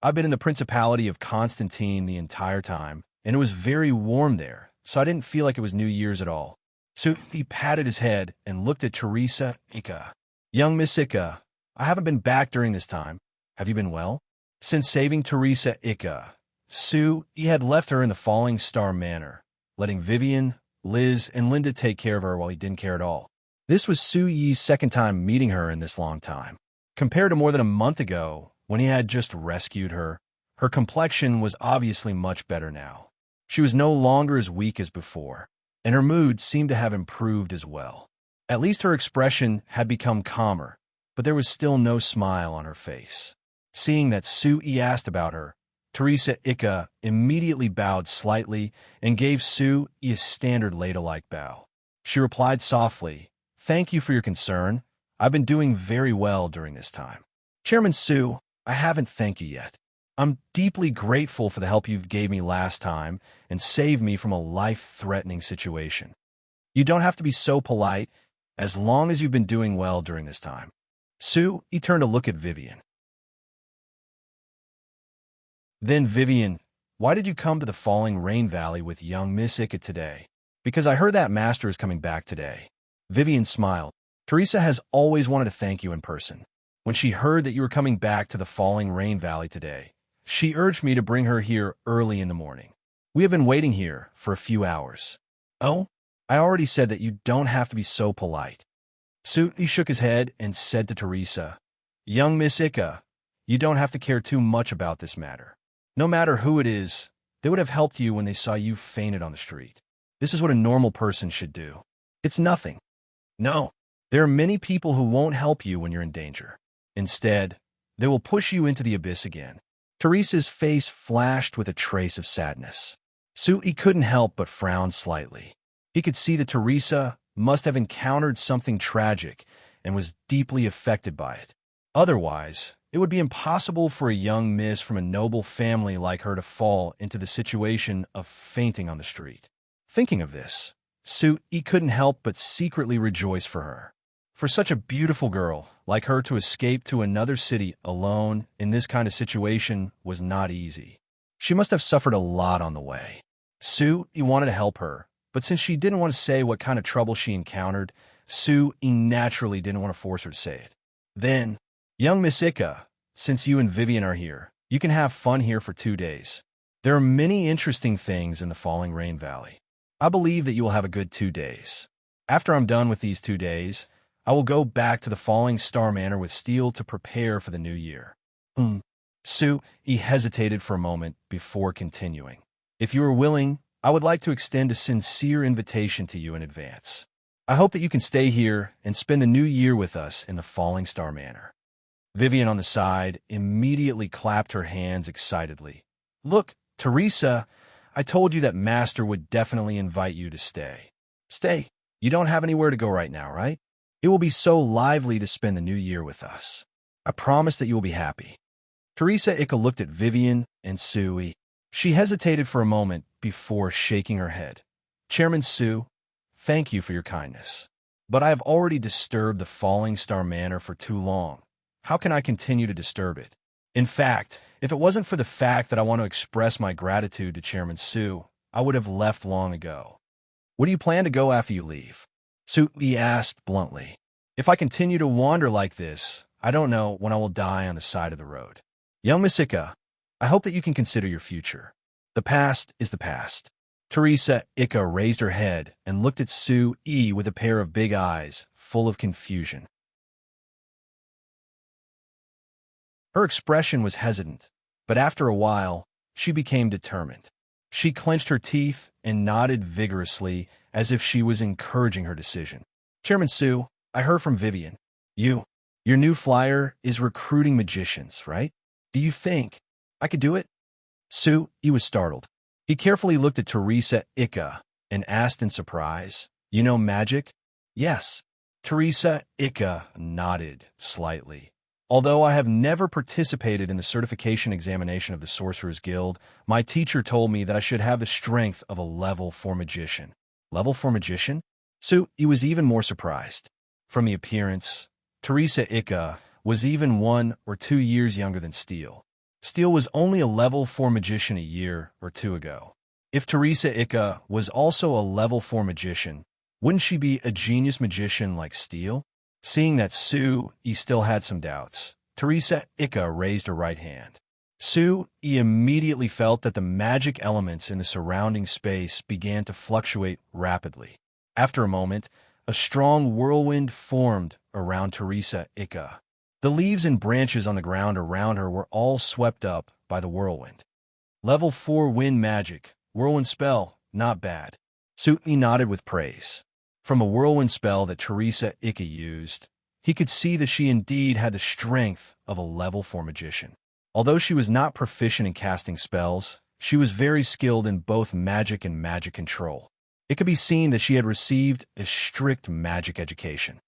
I've been in the Principality of Constantine the entire time, and it was very warm there, so I didn't feel like it was New Year's at all." So he patted his head and looked at Teresa Ika. "Young Miss Ika, I haven't been back during this time. Have you been well?" Since saving Teresa Ika, he had left her in the Falling Star Manor, letting Vivian, Liz, and Linda take care of her while he didn't care at all. This was Su Yi's second time meeting her in this long time. Compared to more than a month ago, when he had just rescued her, her complexion was obviously much better now. She was no longer as weak as before, and her mood seemed to have improved as well. At least her expression had become calmer, but there was still no smile on her face. Seeing that Su Yi asked about her, Teresa Ika immediately bowed slightly and gave Su Yi a standard ladle-like bow. She replied softly, "Thank you for your concern. I've been doing very well during this time." "Chairman Su, I haven't thanked you yet. I'm deeply grateful for the help you gave me last time and saved me from a life-threatening situation. You don't have to be so polite as long as you've been doing well during this time." Su Yi turned to look at Vivian. "Then Vivian, why did you come to the Falling Rain Valley with young Miss Ika today?" "Because I heard that master is coming back today." Vivian smiled. "Teresa has always wanted to thank you in person. When she heard that you were coming back to the Falling Rain Valley today, she urged me to bring her here early in the morning. We have been waiting here for a few hours." "Oh, I already said that you don't have to be so polite." Su Yi shook his head and said to Teresa, "Young Miss Ika, you don't have to care too much about this matter. No matter who it is, they would have helped you when they saw you fainted on the street. This is what a normal person should do. It's nothing. No, there are many people who won't help you when you're in danger. Instead, they will push you into the abyss again." Teresa's face flashed with a trace of sadness. Su Yi couldn't help but frown slightly. He could see that Teresa must have encountered something tragic and was deeply affected by it. Otherwise, it would be impossible for a young miss from a noble family like her to fall into the situation of fainting on the street. Thinking of this, Su Yi couldn't help but secretly rejoice for her. For such a beautiful girl like her to escape to another city alone in this kind of situation was not easy. She must have suffered a lot on the way. Su Yi wanted to help her, but since she didn't want to say what kind of trouble she encountered, Su Yi naturally didn't want to force her to say it. "Then, young Miss Ika, since you and Vivian are here, you can have fun here for 2 days. There are many interesting things in the Falling Rain Valley. I believe that you will have a good 2 days. After I'm done with these 2 days, I will go back to the Falling Star Manor with Steel to prepare for the new year." Su Yi hesitated for a moment before continuing. "If you are willing, I would like to extend a sincere invitation to you in advance. I hope that you can stay here and spend the new year with us in the Falling Star Manor." Vivian on the side immediately clapped her hands excitedly. "Look, Teresa, I told you that Master would definitely invite you to stay. Stay. You don't have anywhere to go right now, right? It will be so lively to spend the new year with us. I promise that you will be happy." Teresa Ika looked at Vivian and Sui. She hesitated for a moment before shaking her head. Chairman Su, thank you for your kindness. But I have already disturbed the Falling Star Manor for too long. How can I continue to disturb it? In fact, if it wasn't for the fact that I want to express my gratitude to Chairman Su, I would have left long ago. Where do you plan to go after you leave? Sui asked bluntly. If I continue to wander like this, I don't know when I will die on the side of the road. Young Miss Ika, I hope that you can consider your future. The past is the past. Teresa Ika raised her head and looked at Sui with a pair of big eyes full of confusion. Her expression was hesitant, but after a while, she became determined. She clenched her teeth and nodded vigorously as if she was encouraging her decision. Chairman Su, I heard from Vivian. Your new flyer is recruiting magicians, right? Do you think I could do it? Sui was startled. He carefully looked at Teresa Ika and asked in surprise, You know magic? Yes. Teresa Ika nodded slightly. Although I have never participated in the certification examination of the Sorcerer's Guild, my teacher told me that I should have the strength of a level 4 magician. Level 4 magician? Sui was even more surprised. From the appearance, Teresa Ika was even 1 or 2 years younger than Steele. Steele was only a level 4 magician a year or 2 ago. If Teresa Ika was also a level 4 magician, wouldn't she be a genius magician like Steele? Seeing that Sui still had some doubts, Teresa Ika raised her right hand. Sui immediately felt that the magic elements in the surrounding space began to fluctuate rapidly. After a moment, a strong whirlwind formed around Teresa Ika. The leaves and branches on the ground around her were all swept up by the whirlwind. Level 4 wind magic, whirlwind spell, not bad. Sui nodded with praise. From a whirlwind spell that Teresa Ika used, he could see that she indeed had the strength of a level 4 magician. Although she was not proficient in casting spells, she was very skilled in both magic and magic control. It could be seen that she had received a strict magic education.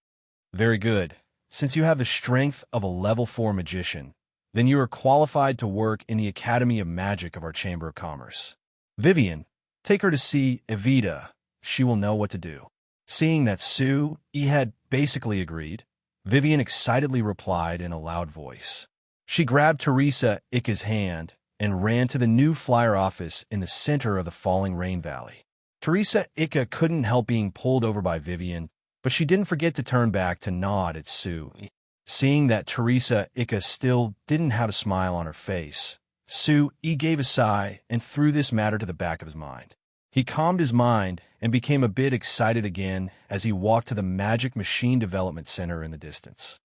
Very good. Since you have the strength of a level 4 magician, then you are qualified to work in the Academy of Magic of our Chamber of Commerce. Vivian, take her to see Evita. She will know what to do. Seeing that Sui had basically agreed, Vivian excitedly replied in a loud voice. She grabbed Teresa Ika's hand and ran to the new flyer office in the center of the falling rain valley. Teresa Ika couldn't help being pulled over by Vivian, but she didn't forget to turn back to nod at Sui. Seeing that Teresa Ika still didn't have a smile on her face, Sui gave a sigh and threw this matter to the back of his mind. He calmed his mind and became a bit excited again as he walked to the Magic Machine Development Center in the distance.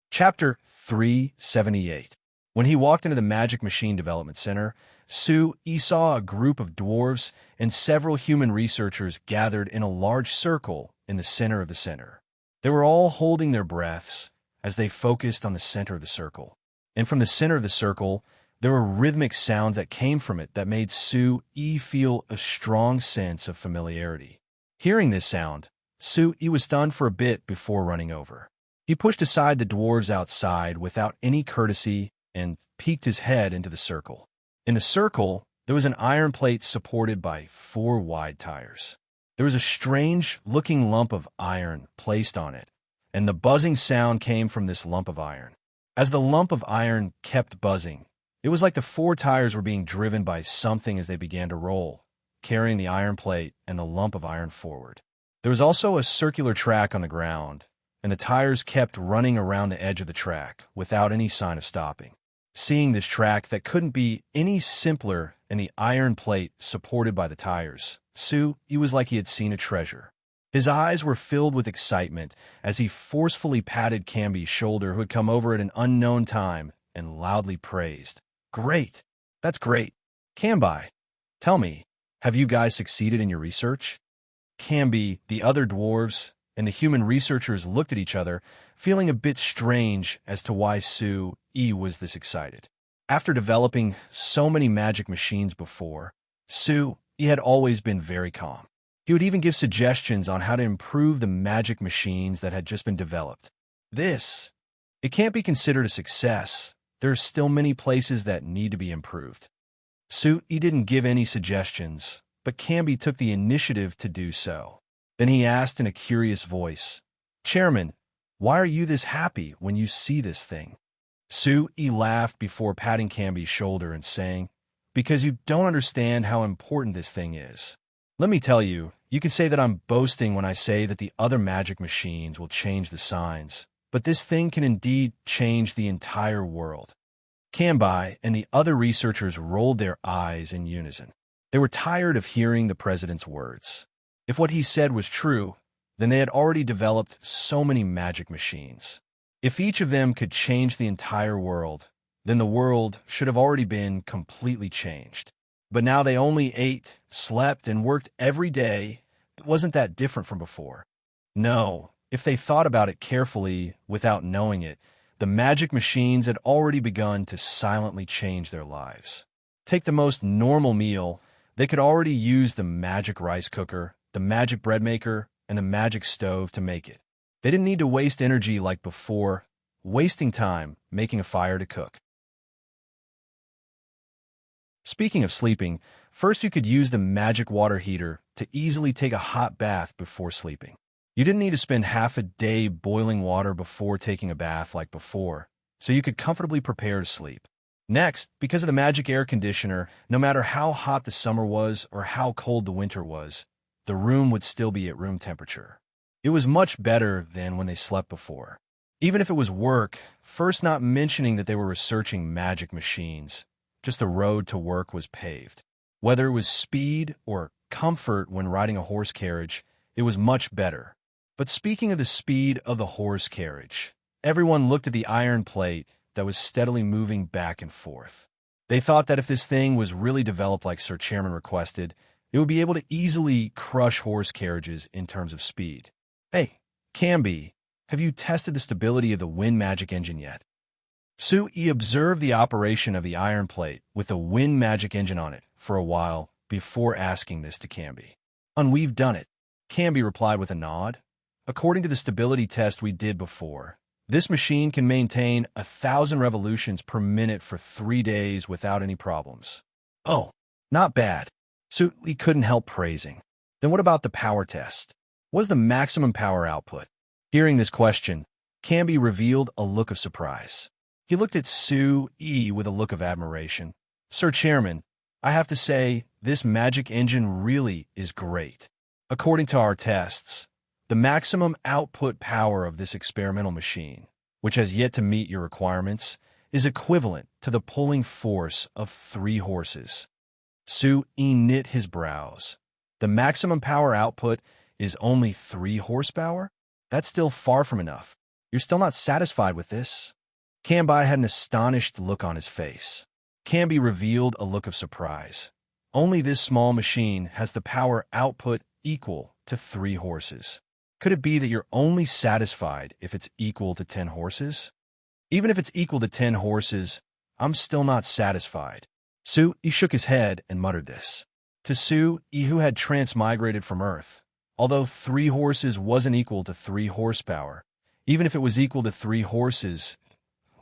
Chapter 378. When he walked into the Magic Machine Development Center, Sui saw a group of dwarves and several human researchers gathered in a large circle in the center of the center. They were all holding their breaths as they focused on the center of the circle. And from the center of the circle, there were rhythmic sounds that came from it that made Sui feel a strong sense of familiarity. Hearing this sound, Sui was stunned for a bit before running over. He pushed aside the dwarves outside without any courtesy and peeked his head into the circle. In the circle, there was an iron plate supported by 4 wide tires. There was a strange-looking lump of iron placed on it, and the buzzing sound came from this lump of iron. As the lump of iron kept buzzing, it was like the 4 tires were being driven by something as they began to roll, carrying the iron plate and the lump of iron forward. There was also a circular track on the ground, and the tires kept running around the edge of the track without any sign of stopping. Seeing this track that couldn't be any simpler and the iron plate supported by the tires, Sui was like he had seen a treasure. His eyes were filled with excitement as he forcefully patted Camby's shoulder, who had come over at an unknown time, and loudly praised. Great! That's great! Camby, tell me, have you guys succeeded in your research? Camby, the other dwarves, and the human researchers looked at each other, feeling a bit strange as to why Sui was this excited. After developing so many magic machines before, Sui had always been very calm. He would even give suggestions on how to improve the magic machines that had just been developed. It can't be considered a success. There are still many places that need to be improved. He didn't give any suggestions, but Canby took the initiative to do so. Then he asked in a curious voice, "Chairman, why are you this happy when you see this thing?" He laughed before patting Canby's shoulder and saying, "Because you don't understand how important this thing is. Let me tell you, you can say that I'm boasting when I say that the other magic machines will change the signs, but this thing can indeed change the entire world." Canby and the other researchers rolled their eyes in unison. They were tired of hearing the president's words. If what he said was true, then they had already developed so many magic machines. If each of them could change the entire world, then the world should have already been completely changed. But now they only ate, slept, and worked every day. It wasn't that different from before. No, if they thought about it carefully without knowing it, the magic machines had already begun to silently change their lives. Take the most normal meal, they could already use the magic rice cooker, the magic bread maker, and the magic stove to make it. They didn't need to waste energy like before, wasting time making a fire to cook. Speaking of sleeping, first you could use the magic water heater to easily take a hot bath before sleeping. You didn't need to spend half a day boiling water before taking a bath like before, so you could comfortably prepare to sleep. Next, because of the magic air conditioner, no matter how hot the summer was or how cold the winter was, the room would still be at room temperature. It was much better than when they slept before. Even if it was work, first not mentioning that they were researching magic machines, just the road to work was paved. Whether it was speed or comfort when riding a horse carriage, it was much better. But speaking of the speed of the horse carriage, everyone looked at the iron plate that was steadily moving back and forth. They thought that if this thing was really developed like Sir Chairman requested, it would be able to easily crush horse carriages in terms of speed. "Hey, Canby, have you tested the stability of the wind magic engine yet?" He observed the operation of the iron plate with the wind magic engine on it for a while before asking this to Canby. "We've done it," Canby replied with a nod. "According to the stability test we did before, this machine can maintain 1,000 revolutions per minute for 3 days without any problems." "Oh, not bad." He couldn't help praising. "Then what about the power test? What's the maximum power output?" Hearing this question, Canby revealed a look of surprise. He looked at Sue with a look of admiration. "Sir Chairman, I have to say, this magic engine really is great. According to our tests, the maximum output power of this experimental machine, which has yet to meet your requirements, is equivalent to the pulling force of 3 horses. Knit his brows. "The maximum power output is only 3 horsepower? That's still far from enough. You're still not satisfied with this?" Canby had an astonished look on his face. Canby revealed a look of surprise. "Only this small machine has the power output equal to 3 horses. Could it be that you're only satisfied if it's equal to 10 horses? Even if it's equal to 10 horses, I'm still not satisfied." He shook his head and muttered this. To Sue, who had transmigrated from Earth, although 3 horses wasn't equal to 3 horsepower, even if it was equal to 3 horses,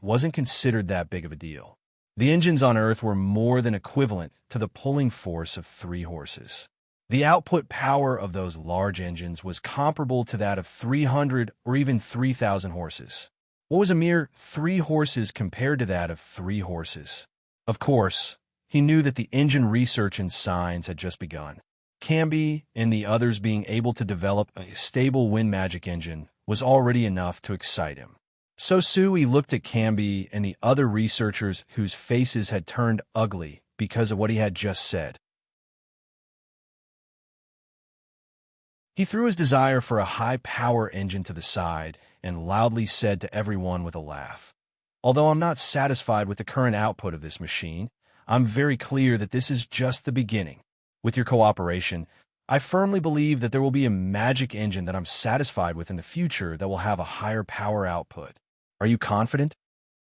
wasn't considered that big of a deal. The engines on Earth were more than equivalent to the pulling force of 3 horses. The output power of those large engines was comparable to that of 300 or even 3,000 horses. What was a mere 3 horses compared to that of 3 horses? Of course, he knew that the engine research and signs had just begun. Canby and the others being able to develop a stable wind magic engine was already enough to excite him. So Sui looked at Canby and the other researchers whose faces had turned ugly because of what he had just said. He threw his desire for a high-power engine to the side and loudly said to everyone with a laugh, "Although I'm not satisfied with the current output of this machine, I'm very clear that this is just the beginning. With your cooperation, I firmly believe that there will be a magic engine that I'm satisfied with in the future that will have a higher power output. Are you confident?"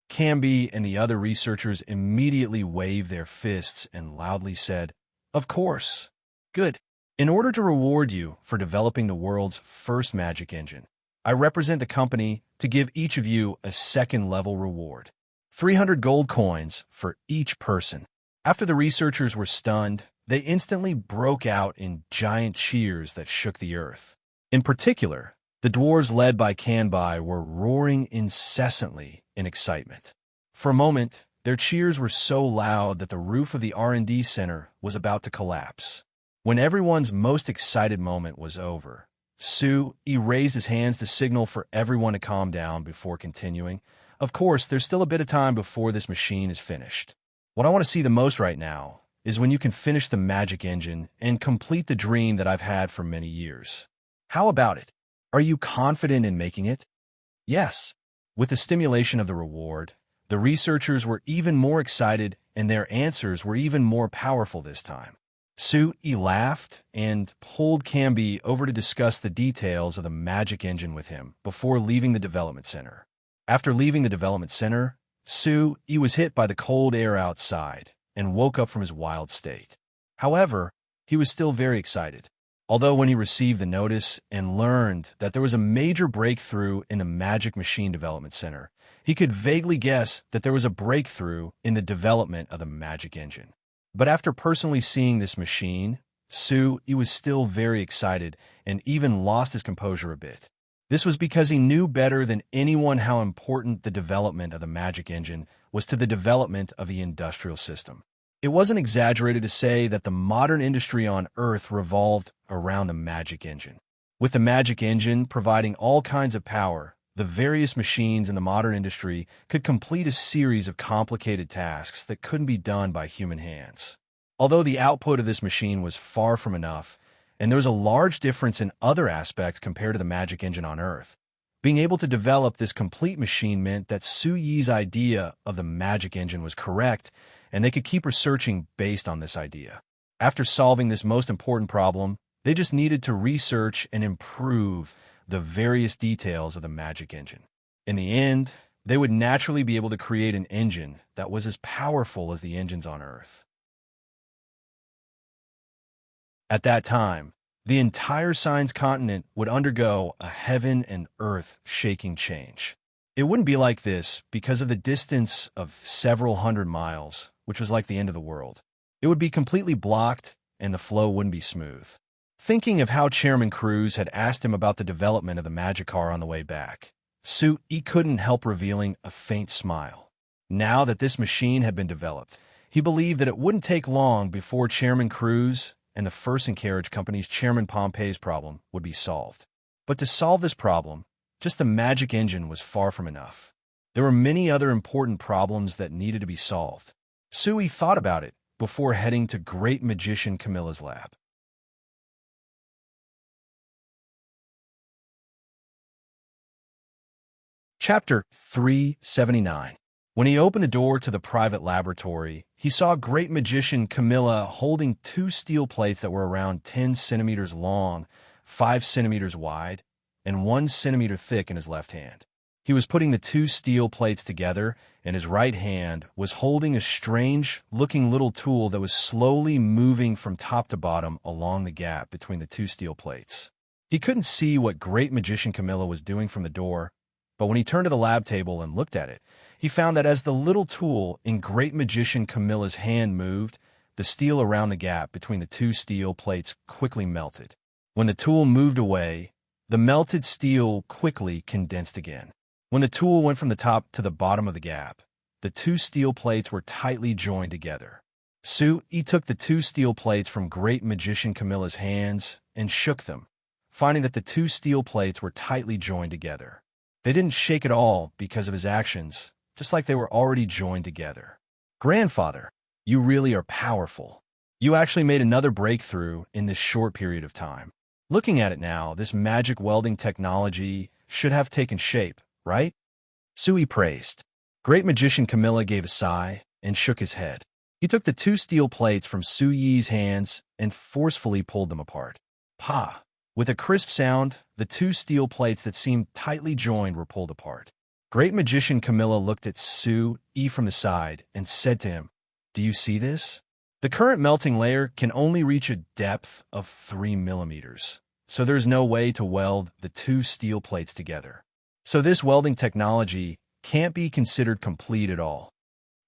Canby and the other researchers immediately waved their fists and loudly said, "Of course." "Good. In order to reward you for developing the world's first magic engine, I represent the company to give each of you a second-level reward. 300 gold coins for each person. After the researchers were stunned, they instantly broke out in giant cheers that shook the earth. In particular, the dwarves led by Kanbai were roaring incessantly in excitement. For a moment, their cheers were so loud that the roof of the R&D center was about to collapse. When everyone's most excited moment was over, Su-Yi raised his hands to signal for everyone to calm down before continuing. Of course, there's still a bit of time before this machine is finished. What I want to see the most right now is when you can finish the magic engine and complete the dream that I've had for many years. How about it? Are you confident in making it? Yes. With the stimulation of the reward, the researchers were even more excited and their answers were even more powerful this time. Su-Yi laughed and pulled Kambi over to discuss the details of the magic engine with him before leaving the development center. After leaving the development center, Su-Yi was hit by the cold air outside and woke up from his wild state. However, he was still very excited. Although when he received the notice and learned that there was a major breakthrough in the Magic Machine Development Center, he could vaguely guess that there was a breakthrough in the development of the magic engine. But after personally seeing this machine, Su-Yi was still very excited and even lost his composure a bit. This was because he knew better than anyone how important the development of the magic engine was to the development of the industrial system. It wasn't exaggerated to say that the modern industry on Earth revolved around the magic engine. With the magic engine providing all kinds of power, the various machines in the modern industry could complete a series of complicated tasks that couldn't be done by human hands. Although the output of this machine was far from enough, and there was a large difference in other aspects compared to the magic engine on Earth, being able to develop this complete machine meant that Su-Yi's idea of the magic engine was correct, and they could keep researching based on this idea. After solving this most important problem, they just needed to research and improve the various details of the magic engine. In the end, they would naturally be able to create an engine that was as powerful as the engines on Earth. At that time, the entire Science continent would undergo a heaven and earth shaking change. It wouldn't be like this because of the distance of several hundred miles, which was like the end of the world. It would be completely blocked and the flow wouldn't be smooth. Thinking of how Chairman Cruz had asked him about the development of the magic car on the way back, Su-Yi couldn't help revealing a faint smile. Now that this machine had been developed, he believed that it wouldn't take long before Chairman Cruz and the First and Carriage Company's Chairman Pompey's problem would be solved. But to solve this problem, just the magic engine was far from enough. There were many other important problems that needed to be solved. Su-Yi thought about it before heading to Great Magician Camilla's lab. Chapter 379. When he opened the door to the private laboratory, he saw Great Magician Camilla holding two steel plates that were around 10 centimeters long, 5 centimeters wide, and 1 centimeter thick in his left hand. He was putting the two steel plates together, and his right hand was holding a strange-looking little tool that was slowly moving from top to bottom along the gap between the two steel plates. He couldn't see what Great Magician Camilla was doing from the door, but when he turned to the lab table and looked at it, he found that as the little tool in Great Magician Camilla's hand moved, the steel around the gap between the two steel plates quickly melted. When the tool moved away, the melted steel quickly condensed again. When the tool went from the top to the bottom of the gap, the two steel plates were tightly joined together. Su-Yi took the two steel plates from Great Magician Camilla's hands and shook them, finding that the two steel plates were tightly joined together. They didn't shake at all because of his actions, just like they were already joined together. Grandfather, you really are powerful. You actually made another breakthrough in this short period of time. Looking at it now, this magic welding technology should have taken shape, right? Su-Yi praised. Great Magician Camilla gave a sigh and shook his head. He took the two steel plates from Su-Yi's hands and forcefully pulled them apart. Pa! With a crisp sound, the two steel plates that seemed tightly joined were pulled apart. Great Magician Camilla looked at Su-Yi from the side and said to him, "Do you see this? The current melting layer can only reach a depth of 3 millimeters, so there's no way to weld the two steel plates together. So this welding technology can't be considered complete at all.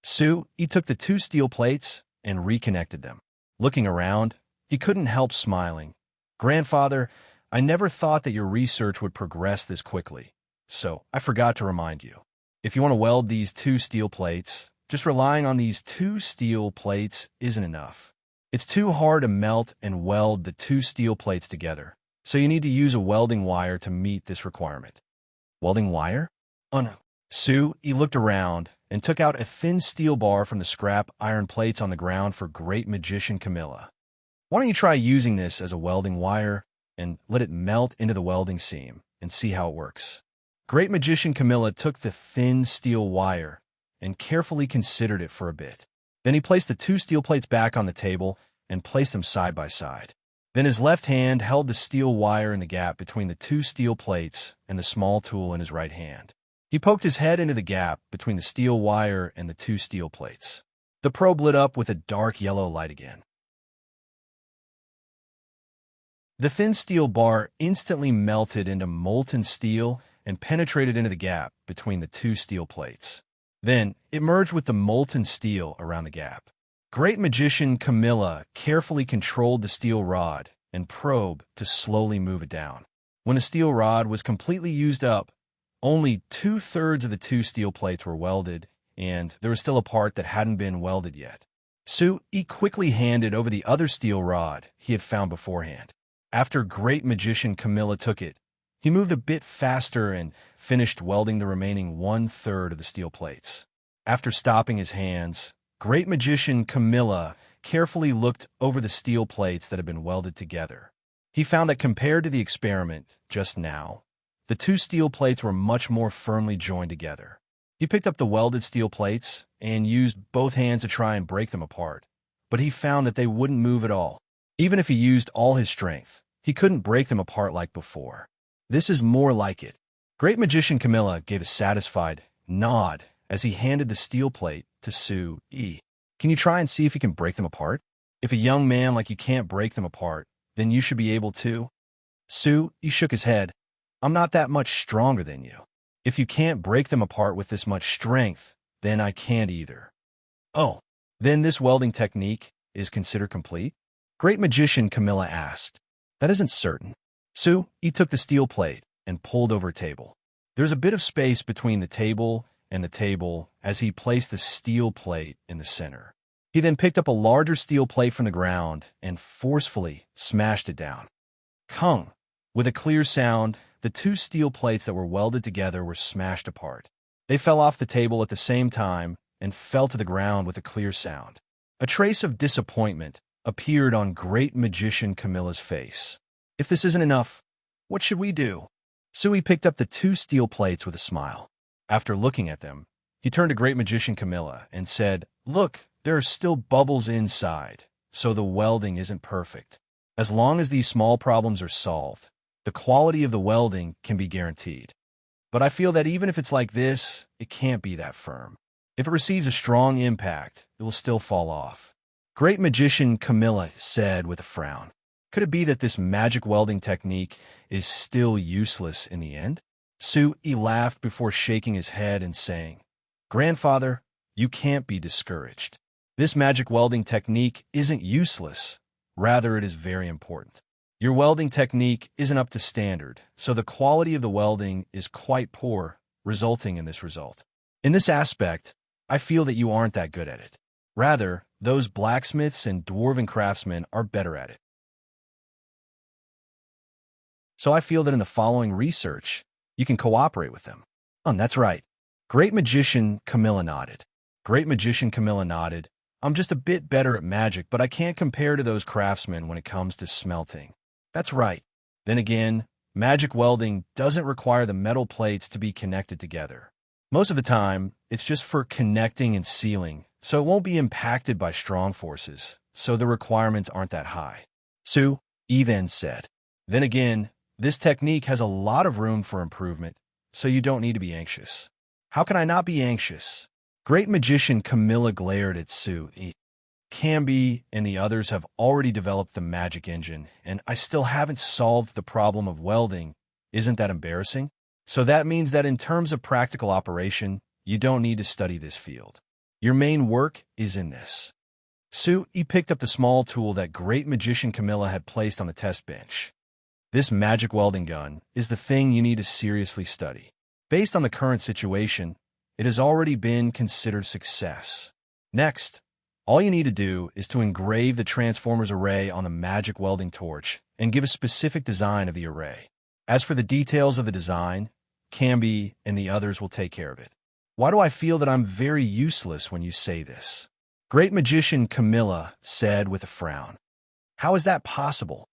He took the two steel plates and reconnected them. Looking around, he couldn't help smiling. Grandfather, I never thought that your research would progress this quickly, so I forgot to remind you. If you want to weld these two steel plates, just relying on these two steel plates isn't enough. It's too hard to melt and weld the two steel plates together, so you need to use a welding wire to meet this requirement. Welding wire? Oh no. He looked around and took out a thin steel bar from the scrap iron plates on the ground for Great Magician Camilla. Why don't you try using this as a welding wire and let it melt into the welding seam and see how it works? Great Magician Camilla took the thin steel wire and carefully considered it for a bit. Then he placed the two steel plates back on the table and placed them side by side. Then his left hand held the steel wire in the gap between the two steel plates and the small tool in his right hand. He poked his head into the gap between the steel wire and the two steel plates. The probe lit up with a dark yellow light again. The thin steel bar instantly melted into molten steel and penetrated into the gap between the two steel plates. Then it merged with the molten steel around the gap. Great Magician Camilla carefully controlled the steel rod and probe to slowly move it down. When the steel rod was completely used up, only 2/3 of the two steel plates were welded, and there was still a part that hadn't been welded yet. He quickly handed over the other steel rod he had found beforehand. After Great Magician Camilla took it, he moved a bit faster and finished welding the remaining 1/3 of the steel plates. After stopping his hands, Great Magician Camilla carefully looked over the steel plates that had been welded together. He found that compared to the experiment just now, the two steel plates were much more firmly joined together. He picked up the welded steel plates and used both hands to try and break them apart, but he found that they wouldn't move at all. Even if he used all his strength, he couldn't break them apart like before. This is more like it. Great Magician Camilla gave a satisfied nod as he handed the steel plate to Can you try and see if you can break them apart? If a young man like you can't break them apart, then you should be able to. He shook his head. I'm not that much stronger than you. If you can't break them apart with this much strength, then I can't either. Oh, then this welding technique is considered complete? Great Magician Camilla asked. That isn't certain. He took the steel plate and pulled over a table. There's a bit of space between the table and the table as he placed the steel plate in the center. He then picked up a larger steel plate from the ground and forcefully smashed it down. Kung! With a clear sound, the two steel plates that were welded together were smashed apart. They fell off the table at the same time and fell to the ground with a clear sound. A trace of disappointment appeared on Great Magician Camilla's face. If this isn't enough, what should we do? He picked up the two steel plates with a smile. After looking at them, he turned to Great Magician Camilla and said, Look, there are still bubbles inside, so the welding isn't perfect. As long as these small problems are solved, the quality of the welding can be guaranteed. But I feel that even if it's like this, it can't be that firm. If it receives a strong impact, it will still fall off. Great Magician Camilla said with a frown. Could it be that this magic welding technique is still useless in the end? He laughed before shaking his head and saying, Grandfather, you can't be discouraged. This magic welding technique isn't useless. Rather, it is very important. Your welding technique isn't up to standard, so the quality of the welding is quite poor, resulting in this result. In this aspect, I feel that you aren't that good at it. Rather, those blacksmiths and dwarven craftsmen are better at it. So I feel that in the following research, you can cooperate with them. That's right. Great Magician Camilla nodded. Great Magician Camilla nodded. I'm just a bit better at magic, but I can't compare to those craftsmen when it comes to smelting. That's right. Then again, magic welding doesn't require the metal plates to be connected together. Most of the time, it's just for connecting and sealing, so it won't be impacted by strong forces, so the requirements aren't that high. Then said. Then again, this technique has a lot of room for improvement, so you don't need to be anxious. How can I not be anxious? Great Magician Camilla glared at Camby and the others have already developed the magic engine, and I still haven't solved the problem of welding. Isn't that embarrassing? So that means that in terms of practical operation, you don't need to study this field. Your main work is in this. He picked up the small tool that great magician Camilla had placed on the test bench. This magic welding gun is the thing you need to seriously study. Based on the current situation, it has already been considered success. Next, all you need to do is to engrave the transformer's array on the magic welding torch and give a specific design of the array. As for the details of the design, Camby and the others will take care of it. Why do I feel that I'm very useless when you say this? Great magician Camilla said with a frown. How is that possible?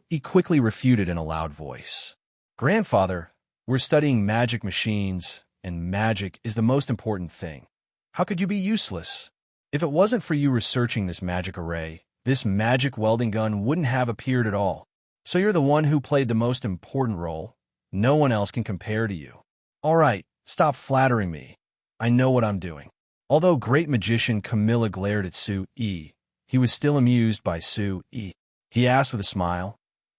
He quickly refuted in a loud voice. Grandfather, we're studying magic machines, and magic is the most important thing. How could you be useless? If it wasn't for you researching this magic array, this magic welding gun wouldn't have appeared at all. So you're the one who played the most important role. No one else can compare to you. All right, stop flattering me. I know what I'm doing. Although great magician Camilla glared at he was still amused by He asked with a smile,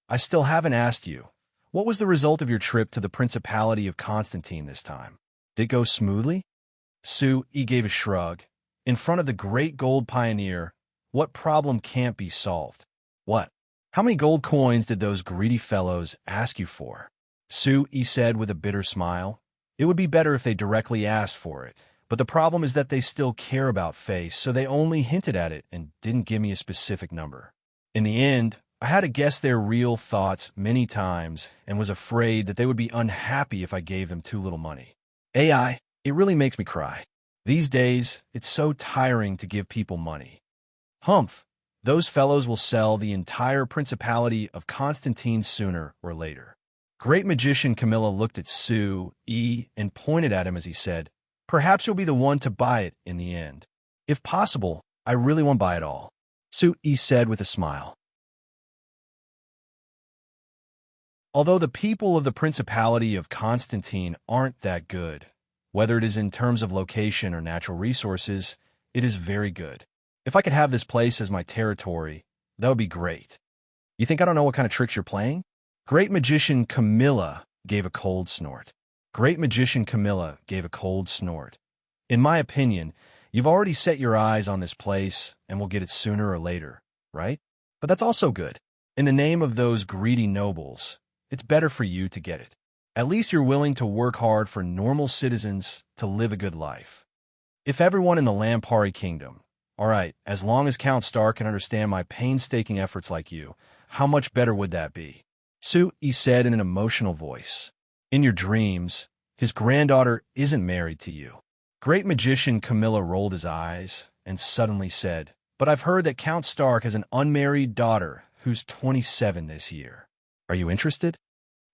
I still haven't asked you. What was the result of your trip to the Principality of Constantine this time? Did it go smoothly? He gave a shrug. In front of the great gold pioneer, what problem can't be solved? What? How many gold coins did those greedy fellows ask you for? He said with a bitter smile. It would be better if they directly asked for it, but the problem is that they still care about face, so they only hinted at it and didn't give me a specific number. In the end, I had to guess their real thoughts many times and was afraid that they would be unhappy if I gave them too little money. It really makes me cry. These days, it's so tiring to give people money. Humph, those fellows will sell the entire Principality of Constantine sooner or later. Great magician Camilla looked at and pointed at him as he said, Perhaps you'll be the one to buy it in the end. If possible, I really won't buy it all. He said with a smile. Although the people of the Principality of Constantine aren't that good, whether it is in terms of location or natural resources, it is very good. If I could have this place as my territory, that would be great. You think I don't know what kind of tricks you're playing? Great magician Camilla gave a cold snort. Great magician Camilla gave a cold snort. In my opinion, you've already set your eyes on this place and will get it sooner or later, right? But that's also good. In the name of those greedy nobles, it's better for you to get it. At least you're willing to work hard for normal citizens to live a good life. If everyone in the Lampari Kingdom, all right, as long as Count Stark can understand my painstaking efforts like you, how much better would that be? He said in an emotional voice. In your dreams, his granddaughter isn't married to you. Great magician Camilla rolled his eyes and suddenly said, But I've heard that Count Stark has an unmarried daughter who's 27 this year. Are you interested?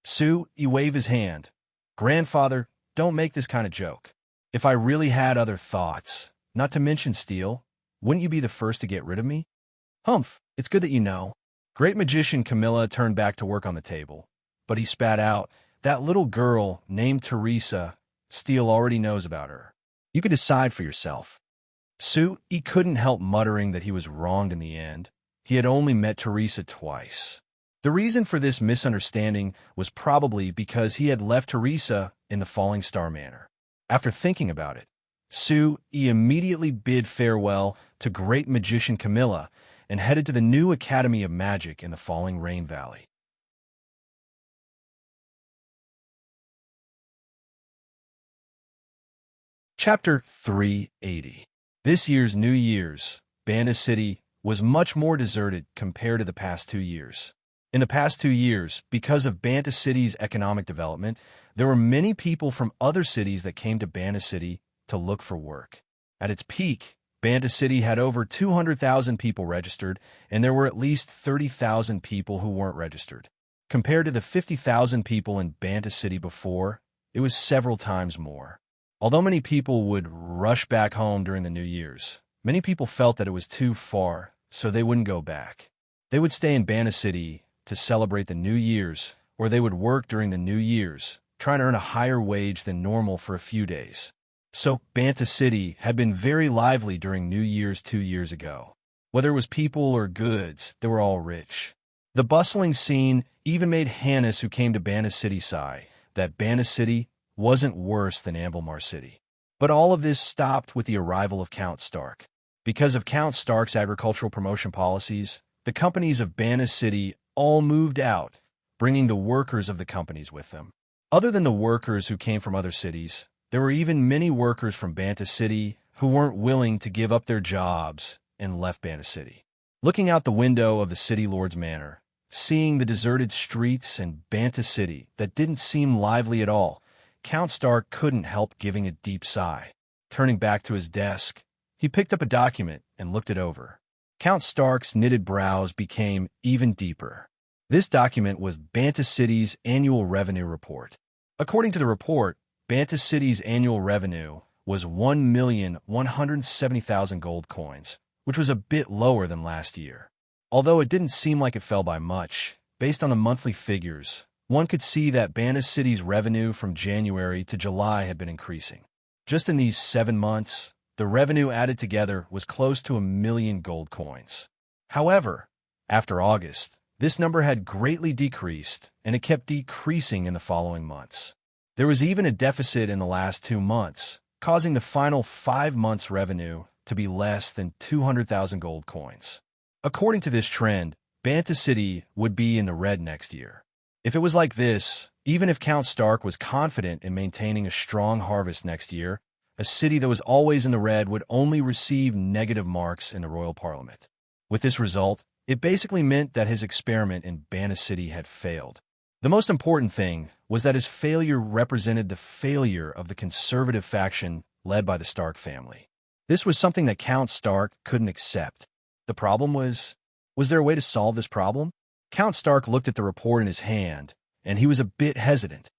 He waved his hand. Grandfather, don't make this kind of joke. If I really had other thoughts, not to mention steal, wouldn't you be the first to get rid of me? Humph, it's good that you know. Great magician Camilla turned back to work on the table, but he spat out, That little girl named Teresa, Steele already knows about her. You can decide for yourself. He couldn't help muttering that he was wronged in the end. He had only met Teresa twice. The reason for this misunderstanding was probably because he had left Teresa in the Falling Star Manor. After thinking about it, he immediately bid farewell to great magician Camilla and headed to the new Academy of Magic in the Falling Rain Valley. Chapter 380. This year's New Year's, Banda City was much more deserted compared to the past 2 years. In the past 2 years, because of Banta City's economic development, there were many people from other cities that came to Banta City to look for work. At its peak, Banta City had over 200,000 people registered, and there were at least 30,000 people who weren't registered. Compared to the 50,000 people in Banta City before, it was several times more. Although many people would rush back home during the New Year's, many people felt that it was too far, so they wouldn't go back. They would stay in Banta City to celebrate the New Year's, or they would work during the New Year's, trying to earn a higher wage than normal for a few days. So, Banta City had been very lively during New Year's 2 years ago. Whether it was people or goods, they were all rich. The bustling scene even made Hannes, who came to Banna City, sigh that Banna City wasn't worse than Amblemar City. But all of this stopped with the arrival of Count Stark. Because of Count Stark's agricultural promotion policies, the companies of Banna City all moved out, bringing the workers of the companies with them. Other than the workers who came from other cities, there were even many workers from Banta City who weren't willing to give up their jobs and left Banna City. Looking out the window of the city lord's manor, seeing the deserted streets in Banta City that didn't seem lively at all, Count Stark couldn't help giving a deep sigh. Turning back to his desk, he picked up a document and looked it over. Count Stark's knitted brows became even deeper. This document was Banta City's annual revenue report. According to the report, Banta City's annual revenue was 1,170,000 gold coins, which was a bit lower than last year. Although it didn't seem like it fell by much, based on the monthly figures, one could see that Banna City's revenue from January to July had been increasing. Just in these 7 months, the revenue added together was close to 1,000,000 gold coins. However, after August, this number had greatly decreased, and it kept decreasing in the following months. There was even a deficit in the last 2 months, causing the final 5 months' revenue to be less than 200,000 gold coins. According to this trend, Banta City would be in the red next year. If it was like this, even if Count Stark was confident in maintaining a strong harvest next year, a city that was always in the red would only receive negative marks in the royal parliament. With this result, it basically meant that his experiment in Banna City had failed. The most important thing was that his failure represented the failure of the conservative faction led by the Stark family. This was something that Count Stark couldn't accept. The problem was there a way to solve this problem? Count Stark looked at the report in his hand, and he was a bit hesitant.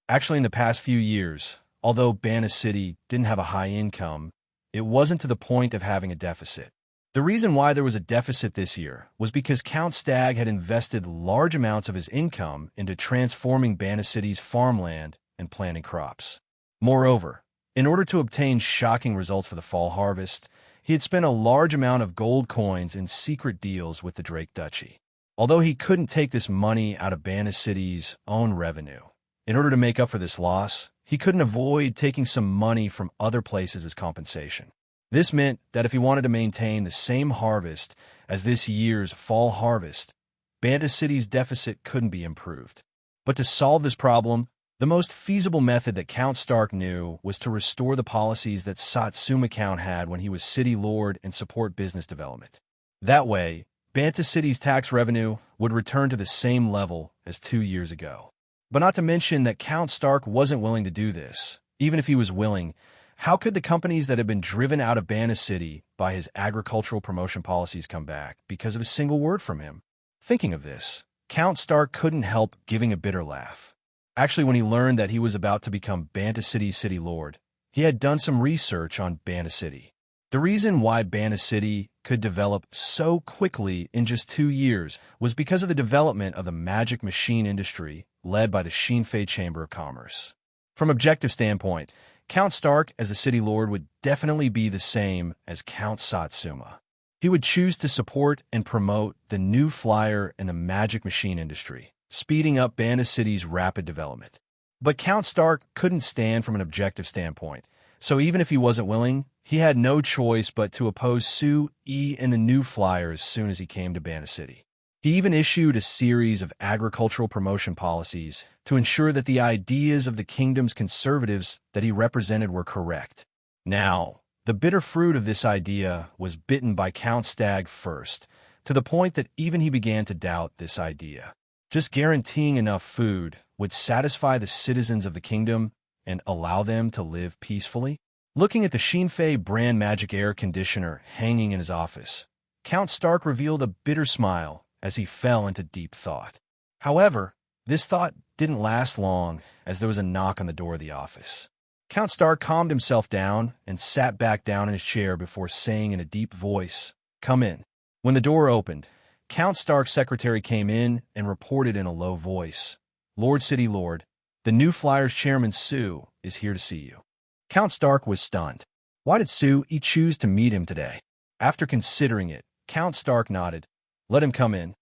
Actually, in the past few years, although Banna City didn't have a high income, it wasn't to the point of having a deficit. The reason why there was a deficit this year was because Count Stag had invested large amounts of his income into transforming Banna City's farmland and planting crops. Moreover, in order to obtain shocking results for the fall harvest, he had spent a large amount of gold coins in secret deals with the Drake Duchy. Although he couldn't take this money out of Banna City's own revenue, in order to make up for this loss, he couldn't avoid taking some money from other places as compensation. This meant that if he wanted to maintain the same harvest as this year's fall harvest, Banta City's deficit couldn't be improved. But to solve this problem, the most feasible method that Count Stark knew was to restore the policies that Satsuma Count had when he was city lord and support business development. That way, Banta City's tax revenue would return to the same level as 2 years ago. But not to mention that Count Stark wasn't willing to do this. Even if he was willing, how could the companies that had been driven out of Banna City by his agricultural promotion policies come back because of a single word from him? Thinking of this, Count Stark couldn't help giving a bitter laugh. Actually, when he learned that he was about to become Banta City's city lord, he had done some research on Banna City. The reason why Banna City could develop so quickly in just 2 years was because of the development of the magic machine industry led by the Shinfei Chamber of Commerce. From objective standpoint, Count Stark as the city lord would definitely be the same as Count Satsuma. He would choose to support and promote the new flyer in the magic machine industry, speeding up Banna City's rapid development. But Count Stark couldn't stand from an objective standpoint, so even if he wasn't willing, he had no choice but to oppose Su-E and the new flyer as soon as he came to Banna City. He even issued a series of agricultural promotion policies to ensure that the ideas of the kingdom's conservatives that he represented were correct. Now, the bitter fruit of this idea was bitten by Count Stag first, to the point that even he began to doubt this idea. Just guaranteeing enough food would satisfy the citizens of the kingdom and allow them to live peacefully? Looking at the Shinfei brand magic air conditioner hanging in his office, Count Stark revealed a bitter smile as he fell into deep thought. However, this thought didn't last long as there was a knock on the door of the office. Count Stark calmed himself down and sat back down in his chair before saying in a deep voice, "Come in." When the door opened, Count Stark's secretary came in and reported in a low voice, "Lord City Lord, the new Flyers chairman Sue is here to see you." Count Stark was stunned. Why did Sue choose to meet him today? After considering it, Count Stark nodded. Let him come in.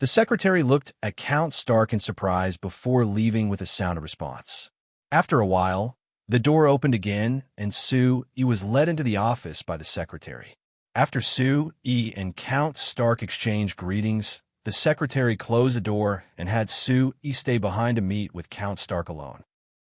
The secretary looked at Count Stark in surprise before leaving with a sound response. After a while, the door opened again, and Sue was led into the office by the secretary. After Sue and Count Stark exchanged greetings, the secretary closed the door and had Sue stay behind to meet with Count Stark alone.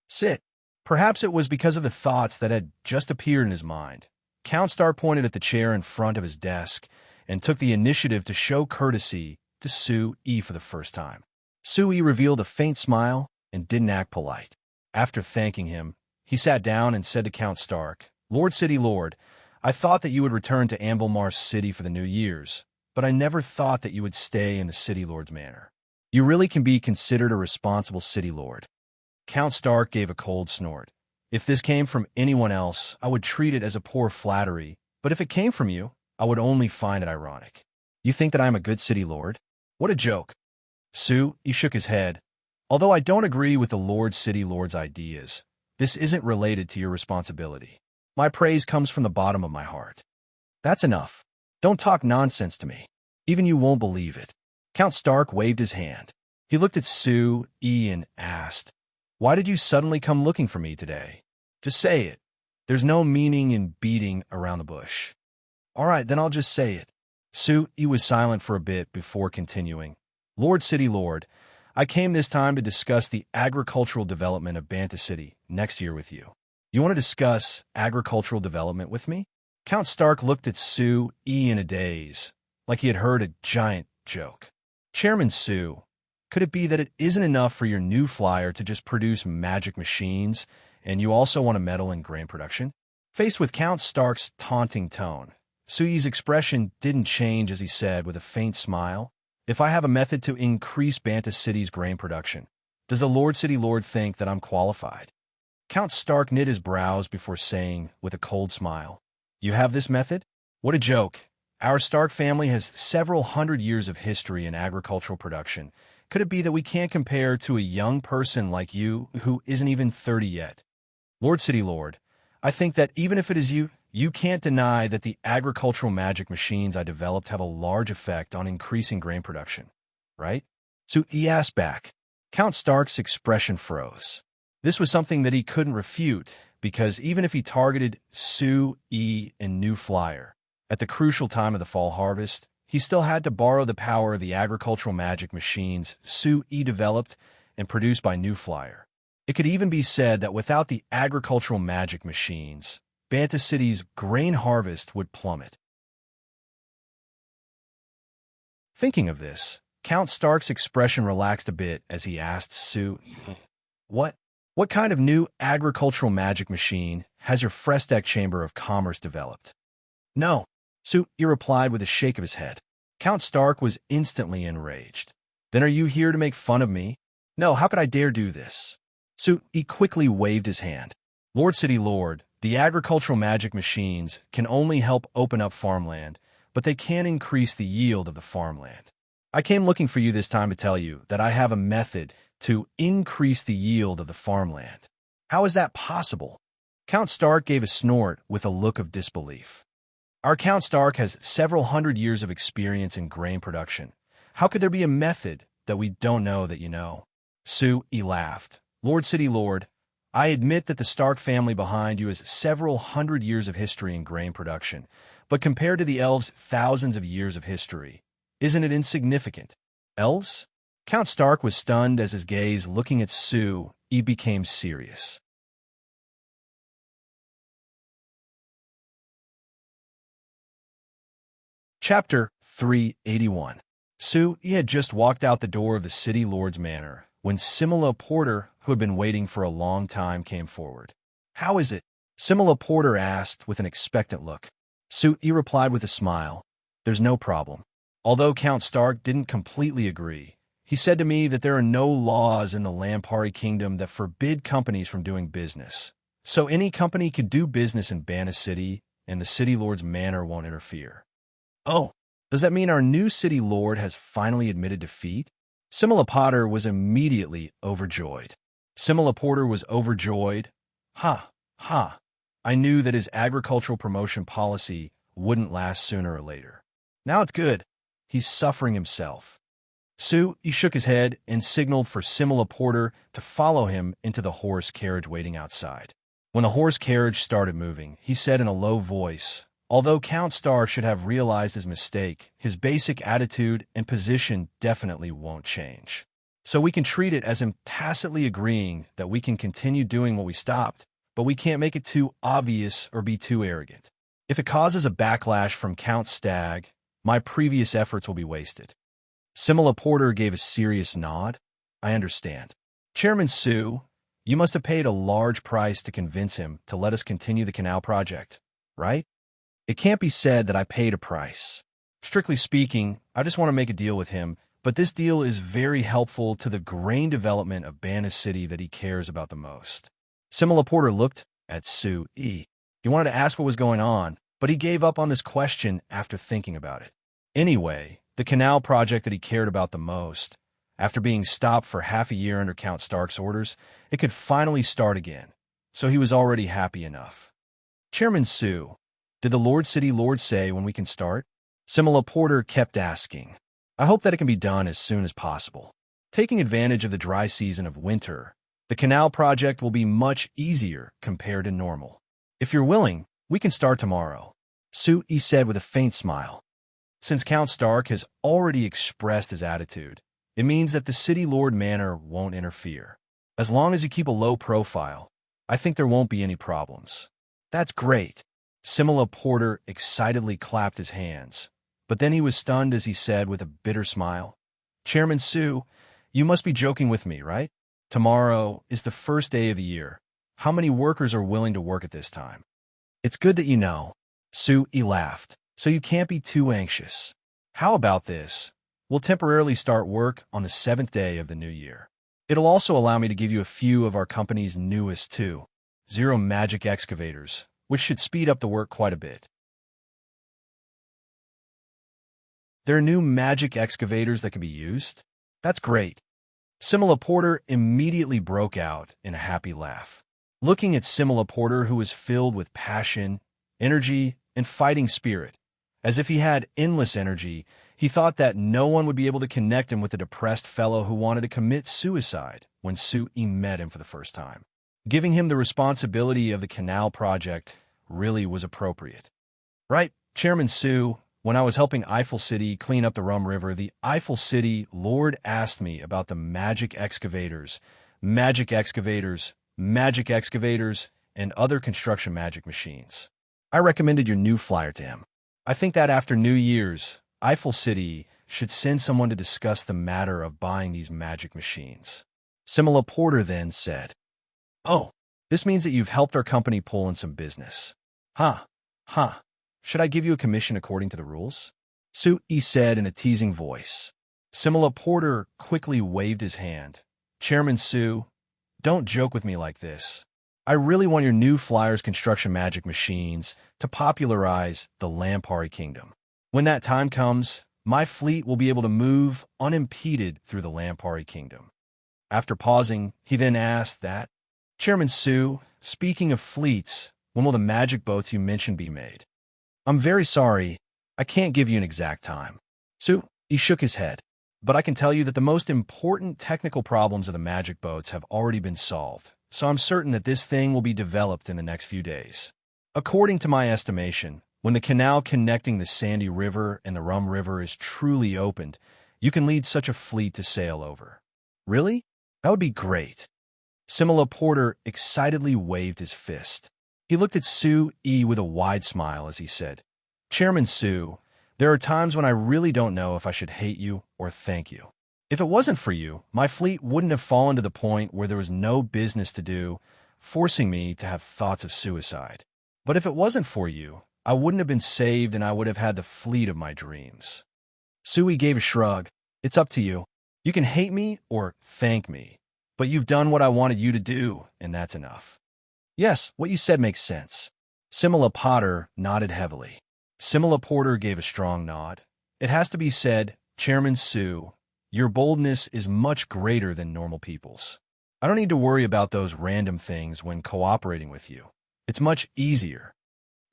Sit. Perhaps it was because of the thoughts that had just appeared in his mind. Count Stark pointed at the chair in front of his desk and took the initiative to show courtesy to Sue for the first time. Sue revealed a faint smile and didn't act polite. After thanking him, he sat down and said to Count Stark, Lord City Lord, I thought that you would return to Amblemar City for the New Year's, but I never thought that you would stay in the City Lord's manor. You really can be considered a responsible City Lord. Count Stark gave a cold snort. If this came from anyone else, I would treat it as a poor flattery, but if it came from you, I would only find it ironic. You think that I am a good City Lord? What a joke. Sue, he shook his head. Although I don't agree with the Lord City Lord's ideas, this isn't related to your responsibility. My praise comes from the bottom of my heart. That's enough. Don't talk nonsense to me. Even you won't believe it. Count Stark waved his hand. He looked at Sue and asked, Why did you suddenly come looking for me today? Just say it. There's no meaning in beating around the bush. All right, then I'll just say it. Sue was silent for a bit before continuing. Lord City Lord, I came this time to discuss the agricultural development of Banta City next year with you. You want to discuss agricultural development with me? Count Stark looked at Sue in a daze, like he had heard a giant joke. Chairman Sue, could it be that it isn't enough for your new flyer to just produce magic machines, and you also want to meddle in grain production? Faced with Count Stark's taunting tone, Sue's expression didn't change as he said with a faint smile, If I have a method to increase Banta City's grain production, does the Lord City Lord think that I'm qualified? Count Stark knit his brows before saying, with a cold smile, You have this method? What a joke. Our Stark family has several hundred years of history in agricultural production. Could it be that we can't compare to a young person like you who isn't even 30 yet? Lord City Lord, I think that even if it is you, you can't deny that the agricultural magic machines I developed have a large effect on increasing grain production, right? So he asked back. Count Stark's expression froze. This was something that he couldn't refute, because even if he targeted Sue and New Flyer at the crucial time of the fall harvest, he still had to borrow the power of the agricultural magic machines Sue developed and produced by New Flyer. It could even be said that without the agricultural magic machines, Banta City's grain harvest would plummet. Thinking of this, Count Stark's expression relaxed a bit as he asked Sue, What kind of new agricultural magic machine has your Frestec Chamber of Commerce developed? No, Sue replied with a shake of his head. Count Stark was instantly enraged. Then are you here to make fun of me? No, how could I dare do this? Sue quickly waved his hand. Lord City Lord, the agricultural magic machines can only help open up farmland, but they can't increase the yield of the farmland. I came looking for you this time to tell you that I have a method to increase the yield of the farmland. How is that possible? Count Stark gave a snort with a look of disbelief. Our Count Stark has several hundred years of experience in grain production. How could there be a method that we don't know that you know? Sue laughed. Lord City Lord, I admit that the Stark family behind you has several hundred years of history in grain production, but compared to the elves' thousands of years of history, isn't it insignificant? Elves? Count Stark was stunned as his gaze looking at Sue became serious. Chapter 381. Sue had just walked out the door of the City Lord's manor when Simila Porter, who had been waiting for a long time, came forward. How is it? Simila Porter asked with an expectant look. Sue replied with a smile. There's no problem. Although Count Stark didn't completely agree, he said to me that there are no laws in the Lampari Kingdom that forbid companies from doing business. So any company could do business in Banta City, and the City Lord's manor won't interfere. Oh, does that mean our new City Lord has finally admitted defeat? Simila Potter was immediately overjoyed. Simila Porter was overjoyed. Ha, ha. I knew that his agricultural promotion policy wouldn't last sooner or later. Now it's good. He's suffering himself. He shook his head and signaled for Simila Porter to follow him into the horse carriage waiting outside. When the horse carriage started moving, he said in a low voice, although Count Starr should have realized his mistake, his basic attitude and position definitely won't change. So we can treat it as him tacitly agreeing that we can continue doing what we stopped, but we can't make it too obvious or be too arrogant. If it causes a backlash from Count Stagg, my previous efforts will be wasted. Simila Porter gave a serious nod. I understand. Chairman Sue, you must have paid a large price to convince him to let us continue the canal project, right? It can't be said that I paid a price. Strictly speaking, I just want to make a deal with him, but this deal is very helpful to the grain development of Banna City that he cares about the most. Simila Porter looked at Sue. He wanted to ask what was going on, but he gave up on this question after thinking about it. Anyway, the canal project that he cared about the most, after being stopped for half a year under Count Stark's orders, it could finally start again, so he was already happy enough. Chairman Sue, did the Lord City Lord say when we can start? Simila Porter kept asking. I hope that it can be done as soon as possible. Taking advantage of the dry season of winter, the canal project will be much easier compared to normal. If you're willing, we can start tomorrow, Sue said with a faint smile. Since Count Stark has already expressed his attitude, it means that the City Lord Manor won't interfere. As long as you keep a low profile, I think there won't be any problems. That's great. Simila Porter excitedly clapped his hands, but then he was stunned as he said with a bitter smile, Chairman Sue, you must be joking with me, right? Tomorrow is the first day of the year. How many workers are willing to work at this time? It's good that you know. Sue laughed. So you can't be too anxious. How about this? We'll temporarily start work on the 7th day of the new year. It'll also allow me to give you a few of our company's newest 2.0 magic excavators, which should speed up the work quite a bit. There are new magic excavators that can be used? That's great. Simila Porter immediately broke out in a happy laugh. Looking at Simila Porter, who was filled with passion, energy, and fighting spirit, as if he had endless energy, he thought that no one would be able to connect him with a depressed fellow who wanted to commit suicide when Sue met him for the first time. Giving him the responsibility of the canal project really was appropriate. Right, Chairman Sue, when I was helping Eiffel City clean up the Rum River, the Eiffel City Lord asked me about the magic excavators, magic excavators, magic excavators, and other construction magic machines. I recommended your new flyer to him. I think that after New Year's, Eiffel City should send someone to discuss the matter of buying these magic machines. Simila Porter then said, Oh, this means that you've helped our company pull in some business. Should I give you a commission according to the rules? Sue said in a teasing voice. Simila Porter quickly waved his hand. Chairman Sue, don't joke with me like this. I really want your new flyers construction magic machines to popularize the Lampari Kingdom. When that time comes, my fleet will be able to move unimpeded through the Lampari Kingdom. After pausing, he then asked that, Chairman Sue, speaking of fleets, when will the magic boats you mentioned be made? I'm very sorry, I can't give you an exact time. He shook his head, but I can tell you that the most important technical problems of the magic boats have already been solved. So I'm certain that this thing will be developed in the next few days. According to my estimation, when the canal connecting the Sandy River and the Rum River is truly opened, you can lead such a fleet to sail over. Really? That would be great. Simila Porter excitedly waved his fist. He looked at Sue with a wide smile as he said, Chairman Sue, there are times when I really don't know if I should hate you or thank you. If it wasn't for you, my fleet wouldn't have fallen to the point where there was no business to do, forcing me to have thoughts of suicide. But if it wasn't for you, I wouldn't have been saved and I would have had the fleet of my dreams. Sue gave a shrug. It's up to you. You can hate me or thank me, but you've done what I wanted you to do, and that's enough. Yes, what you said makes sense. Simila Porter nodded heavily. Simila Porter gave a strong nod. It has to be said, Chairman Sue, your boldness is much greater than normal people's. I don't need to worry about those random things when cooperating with you. It's much easier.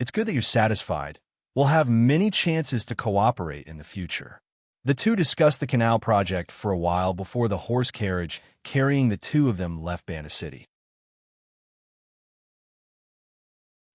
It's good that you're satisfied. We'll have many chances to cooperate in the future. The two discussed the canal project for a while before the horse carriage carrying the two of them left Banda City.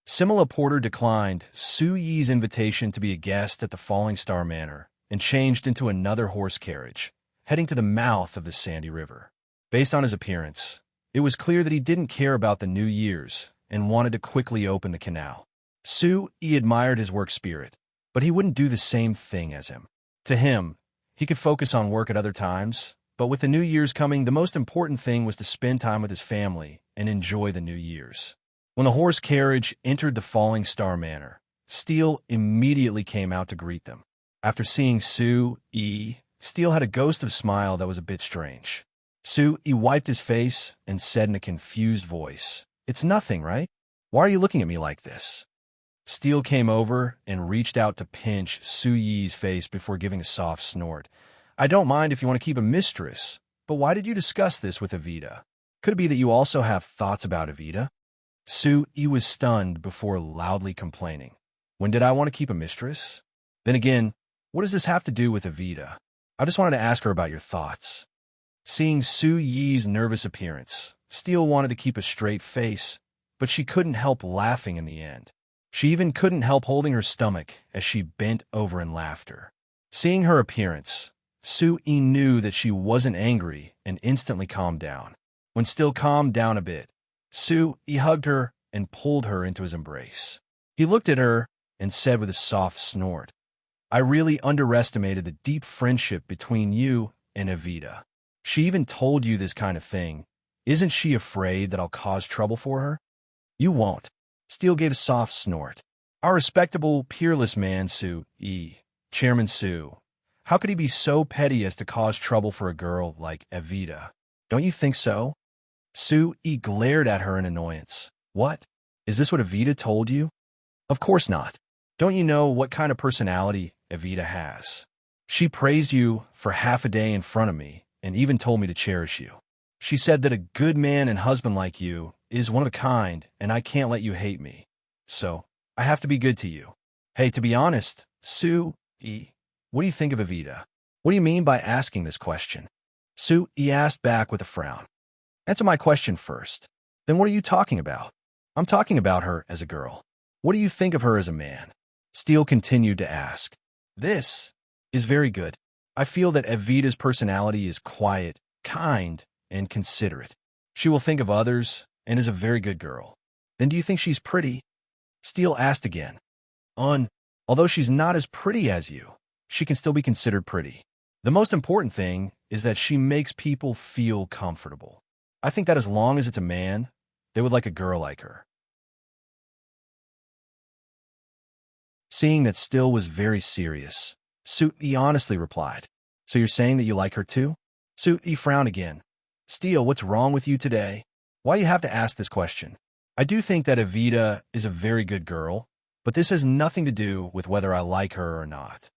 Simila Porter declined Su Yi's invitation to be a guest at the Falling Star Manor and changed into another horse carriage, heading to the mouth of the Sandy River. Based on his appearance, it was clear that he didn't care about the New Year's and wanted to quickly open the canal. Su Yi admired his work spirit, but he wouldn't do the same thing as him. To him, he could focus on work at other times, but with the New Year's coming, the most important thing was to spend time with his family and enjoy the New Year's. When the horse carriage entered the Falling Star Manor, Steele immediately came out to greet them. After seeing Su Yi, Steele had a ghost of a smile that was a bit strange. Su Yi wiped his face and said in a confused voice, "It's nothing, right? Why are you looking at me like this?" Steele came over and reached out to pinch Su Yi's face before giving a soft snort. "I don't mind if you want to keep a mistress, but why did you discuss this with Evita? Could it be that you also have thoughts about Evita?" Su Yi was stunned before loudly complaining. "When did I want to keep a mistress? Then again, what does this have to do with Evita? I just wanted to ask her about your thoughts." Seeing Su Yi's nervous appearance, Steele wanted to keep a straight face, but she couldn't help laughing in the end. She even couldn't help holding her stomach as she bent over in laughter. Seeing her appearance, Su Yi knew that she wasn't angry and instantly calmed down. When Steele calmed down a bit, Su Yi hugged her and pulled her into his embrace. He looked at her and said with a soft snort, "I really underestimated the deep friendship between you and Evita. She even told you this kind of thing. Isn't she afraid that I'll cause trouble for her?" "You won't." Steele gave a soft snort. "Our respectable, peerless man, Su Yi, Chairman Su. How could he be so petty as to cause trouble for a girl like Evita? Don't you think so?" Su Yi glared at her in annoyance. "What? Is this what Evita told you?" "Of course not. Don't you know what kind of personality Evita has? She praised you for half a day in front of me and even told me to cherish you. She said that a good man and husband like you is one of a kind, and I can't let you hate me. So, I have to be good to you. Hey, to be honest, Su Yi, what do you think of Evita? What do you mean by asking this question?" Su Yi asked back with a frown. "Answer my question first. Then what are you talking about?" "I'm talking about her as a girl. What do you think of her as a man?" Steele continued to ask. "This is very good. I feel that Evita's personality is quiet, kind, and considerate. She will think of others and is a very good girl. Then do you think she's pretty?" Steele asked again. Although she's not as pretty as you, she can still be considered pretty. The most important thing is that she makes people feel comfortable. I think that as long as it's a man, they would like a girl like her." Seeing that Steele was very serious, Su Yi honestly replied, "So you're saying that you like her too?" Su Yi frowned again. "Steele, what's wrong with you today? Why you have to ask this question? I do think that Evita is a very good girl, but this has nothing to do with whether I like her or not."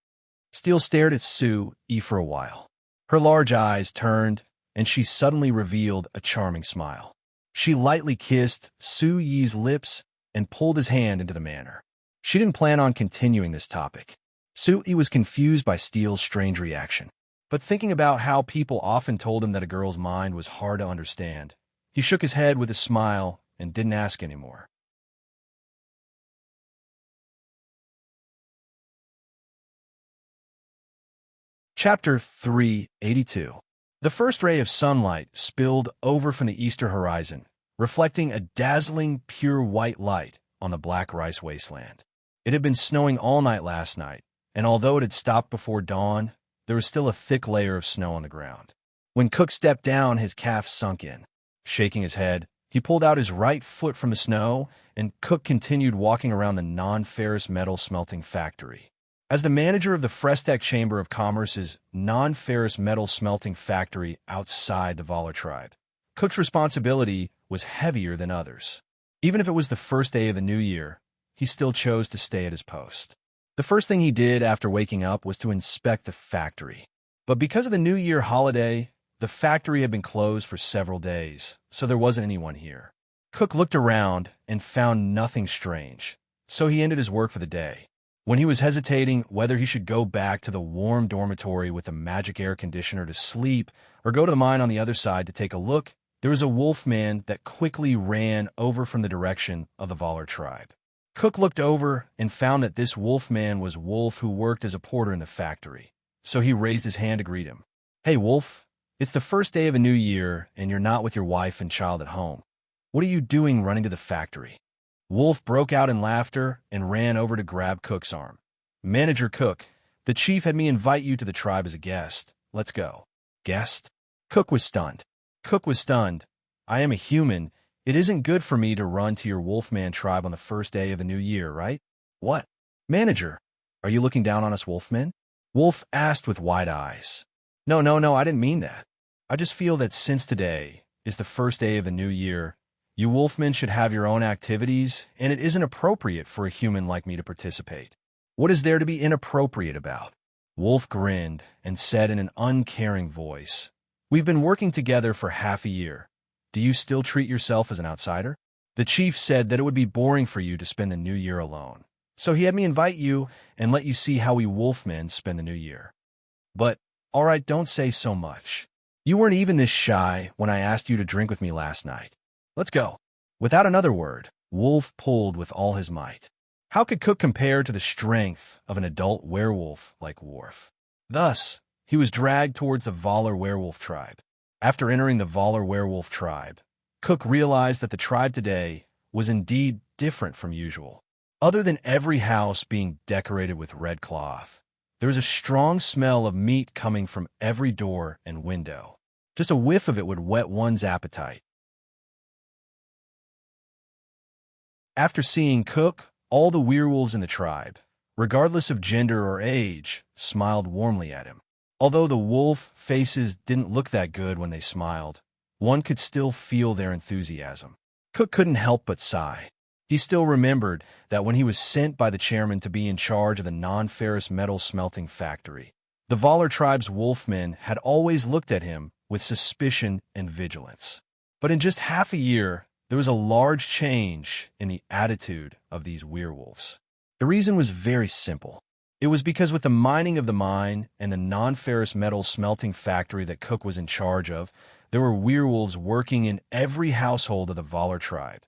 Steele stared at Su Yi for a while. Her large eyes turned, and she suddenly revealed a charming smile. She lightly kissed Su Yi's lips and pulled his hand into the manor. She didn't plan on continuing this topic. Su Yi was confused by Steele's strange reaction. But thinking about how people often told him that a girl's mind was hard to understand, he shook his head with a smile and didn't ask anymore. Chapter 382. The first ray of sunlight spilled over from the eastern horizon, reflecting a dazzling, pure white light on the black rice wasteland. It had been snowing all night last night, and although it had stopped before dawn, there was still a thick layer of snow on the ground. When Cook stepped down, his calves sunk in. Shaking his head, he pulled out his right foot from the snow, and Cook continued walking around the non-ferrous metal smelting factory. As the manager of the Frestech Chamber of Commerce's non-ferrous metal smelting factory outside the Valar tribe, Cook's responsibility was heavier than others. Even if it was the first day of the new year, he still chose to stay at his post. The first thing he did after waking up was to inspect the factory. But because of the New Year holiday, The factory had been closed for several days, so there wasn't anyone here. Cook looked around and found nothing strange, so he ended his work for the day. When he was hesitating whether he should go back to the warm dormitory with a magic air conditioner to sleep or go to the mine on the other side to take a look, there was a wolfman that quickly ran over from the direction of the Valar tribe. Cook looked over and found that this wolfman was Wolf, who worked as a porter in the factory. So he raised his hand to greet him. "Hey, Wolf, it's the first day of a new year, and you're not with your wife and child at home. What are you doing running to the factory?" Wolf broke out in laughter and ran over to grab Cook's arm. "Manager Cook, the chief had me invite you to the tribe as a guest. Let's go." "Guest?" Cook was stunned. "I am a human. It isn't good for me to run to your Wolfman tribe on the first day of the new year, right?" "What? Manager, are you looking down on us wolfmen?" Wolf asked with wide eyes. No, I didn't mean that. I just feel that since today is the first day of the new year, you wolfmen should have your own activities, and it isn't appropriate for a human like me to participate." "What is there to be inappropriate about?" Wolf grinned and said in an uncaring voice, "We've been working together for half a year. Do you still treat yourself as an outsider? The chief said that it would be boring for you to spend the new year alone, so he had me invite you and let you see how we wolfmen spend the new year." "But, all right, don't say so much. You weren't even this shy when I asked you to drink with me last night. Let's go." Without another word, Wolf pulled with all his might. How could Cook compare to the strength of an adult werewolf like Worf? Thus, he was dragged towards the Valar werewolf tribe. After entering the Valar werewolf tribe, Cook realized that the tribe today was indeed different from usual. Other than every house being decorated with red cloth, there was a strong smell of meat coming from every door and window. Just a whiff of it would whet one's appetite. After seeing Cook, all the werewolves in the tribe, regardless of gender or age, smiled warmly at him. Although the wolf faces didn't look that good when they smiled, one could still feel their enthusiasm. Cook couldn't help but sigh. He still remembered that when he was sent by the chairman to be in charge of the non-ferrous metal smelting factory, the Valar tribe's wolfmen had always looked at him with suspicion and vigilance. But in just half a year, there was a large change in the attitude of these werewolves. The reason was very simple. It was because with the mining of the mine and the non-ferrous metal smelting factory that Cook was in charge of, there were werewolves working in every household of the Valar tribe,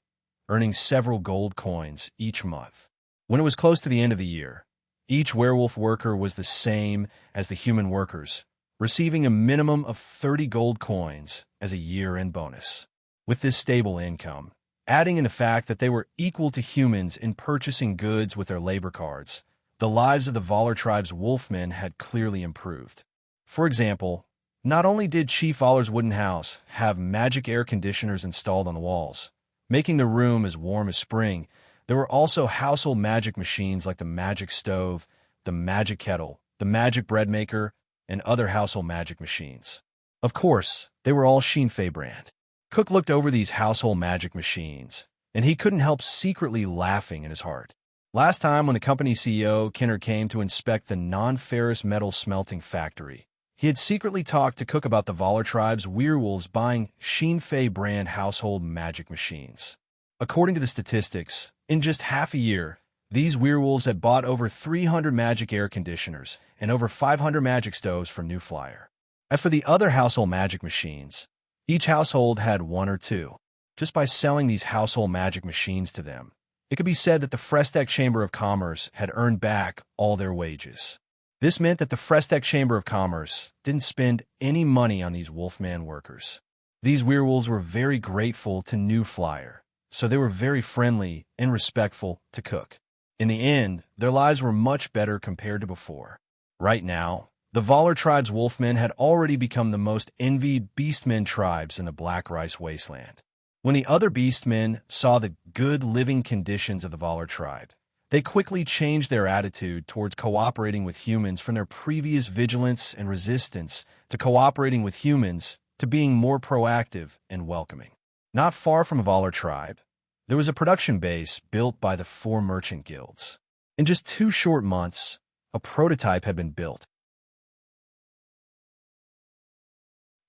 earning several gold coins each month. When it was close to the end of the year, each werewolf worker was the same as the human workers, receiving a minimum of 30 gold coins as a year-end bonus. With this stable income, adding in the fact that they were equal to humans in purchasing goods with their labor cards, the lives of the Valar tribe's wolfmen had clearly improved. For example, not only did Chief Valar's wooden house have magic air conditioners installed on the walls, making the room as warm as spring, there were also household magic machines like the magic stove, the magic kettle, the magic bread maker, and other household magic machines. Of course, they were all Shin-Fei brand. Cook looked over these household magic machines, and he couldn't help secretly laughing in his heart. Last time when the company's CEO, Kinner, came to inspect the non-ferrous metal smelting factory, he had secretly talked to Cook about the Valar tribe's werewolves buying Shin-Fei brand household magic machines. According to the statistics, in just half a year, these werewolves had bought over 300 magic air conditioners and over 500 magic stoves from New Flyer. As for the other household magic machines, each household had one or two. Just by selling these household magic machines to them, it could be said that the Frestek Chamber of Commerce had earned back all their wages. This meant that the Frestek Chamber of Commerce didn't spend any money on these wolfman workers. These werewolves were very grateful to New Flyer, so they were very friendly and respectful to Cook. In the end, their lives were much better compared to before. Right now, the Valar tribe's wolfmen had already become the most envied beastmen tribes in the Black Rice Wasteland. When the other beastmen saw the good living conditions of the Valar tribe, they quickly changed their attitude towards cooperating with humans from their previous vigilance and resistance to cooperating with humans to being more proactive and welcoming. Not far from the Valar tribe, there was a production base built by the 4 merchant guilds. In just 2 short months, a prototype had been built.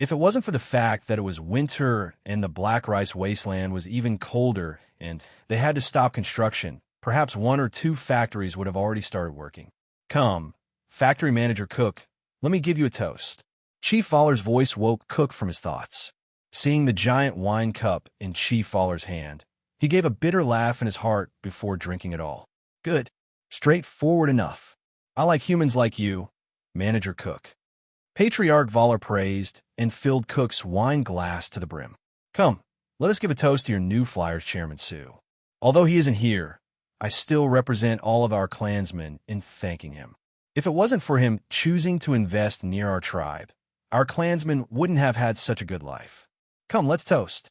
If it wasn't for the fact that it was winter and the black rice wasteland was even colder and they had to stop construction, perhaps 1 or 2 factories would have already started working. Come, factory manager Cook, let me give you a toast. Chief Fowler's voice woke Cook from his thoughts. Seeing the giant wine cup in Chief Fowler's hand, he gave a bitter laugh in his heart before drinking it all. Good. Straightforward enough. I like humans like you, Manager Cook. Patriarch Voller praised and filled Cook's wine glass to the brim. Come, let us give a toast to your new Flyers chairman, Sue. Although he isn't here, I still represent all of our clansmen in thanking him. If it wasn't for him choosing to invest near our tribe, our clansmen wouldn't have had such a good life. Come, let's toast.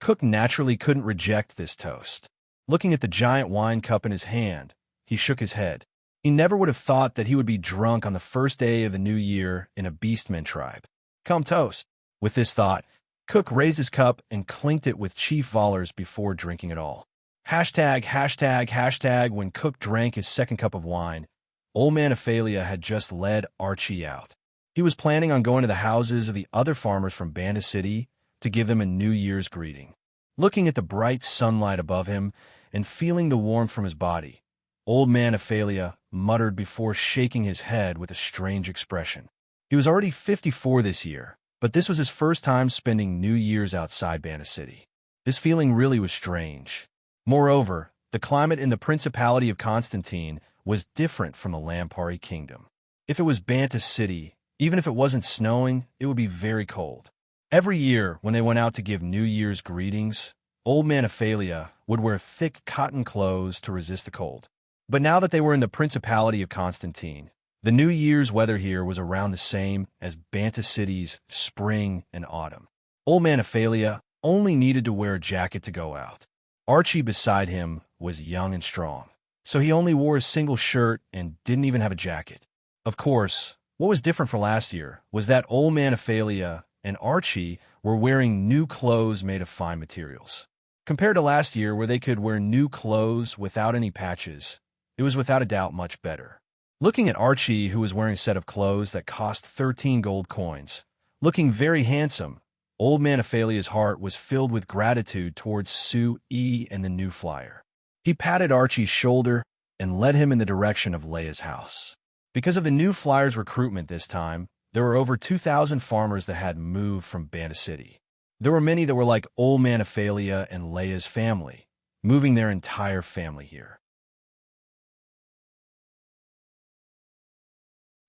Cook naturally couldn't reject this toast. Looking at the giant wine cup in his hand, he shook his head. He never would have thought that he would be drunk on the first day of the new year in a beastman tribe. Come toast. With this thought, Cook raised his cup and clinked it with Chief Voller's before drinking it all. Hashtag. When Cook drank his second cup of wine, Old Man Ophelia had just led Archie out. He was planning on going to the houses of the other farmers from Banda City to give them a New Year's greeting. Looking at the bright sunlight above him and feeling the warmth from his body, Old Man Ophelia muttered before shaking his head with a strange expression. He was already 54 this year, but this was his first time spending New Year's outside Banda City. This feeling really was strange. Moreover, the climate in the Principality of Constantine was different from the Lampari Kingdom. If it was Banta City, even if it wasn't snowing, it would be very cold. Every year, when they went out to give New Year's greetings, Old Man Ophelia would wear thick cotton clothes to resist the cold. But now that they were in the Principality of Constantine, the New Year's weather here was around the same as Banta City's spring and autumn. Old Man Ophelia only needed to wear a jacket to go out. Archie beside him was young and strong, so he only wore a single shirt and didn't even have a jacket. Of course, what was different from last year was that Old Man Ophelia and Archie were wearing new clothes made of fine materials. Compared to last year, where they could wear new clothes without any patches, it was without a doubt much better. Looking at Archie, who was wearing a set of clothes that cost 13 gold coins, looking very handsome, Old Man Ophelia's heart was filled with gratitude towards Sue E. and the new flyer. He patted Archie's shoulder and led him in the direction of Leia's house. Because of the new flyer's recruitment this time, there were over 2,000 farmers that had moved from Banda City. There were many that were like Old Man Ophelia and Leia's family, moving their entire family here.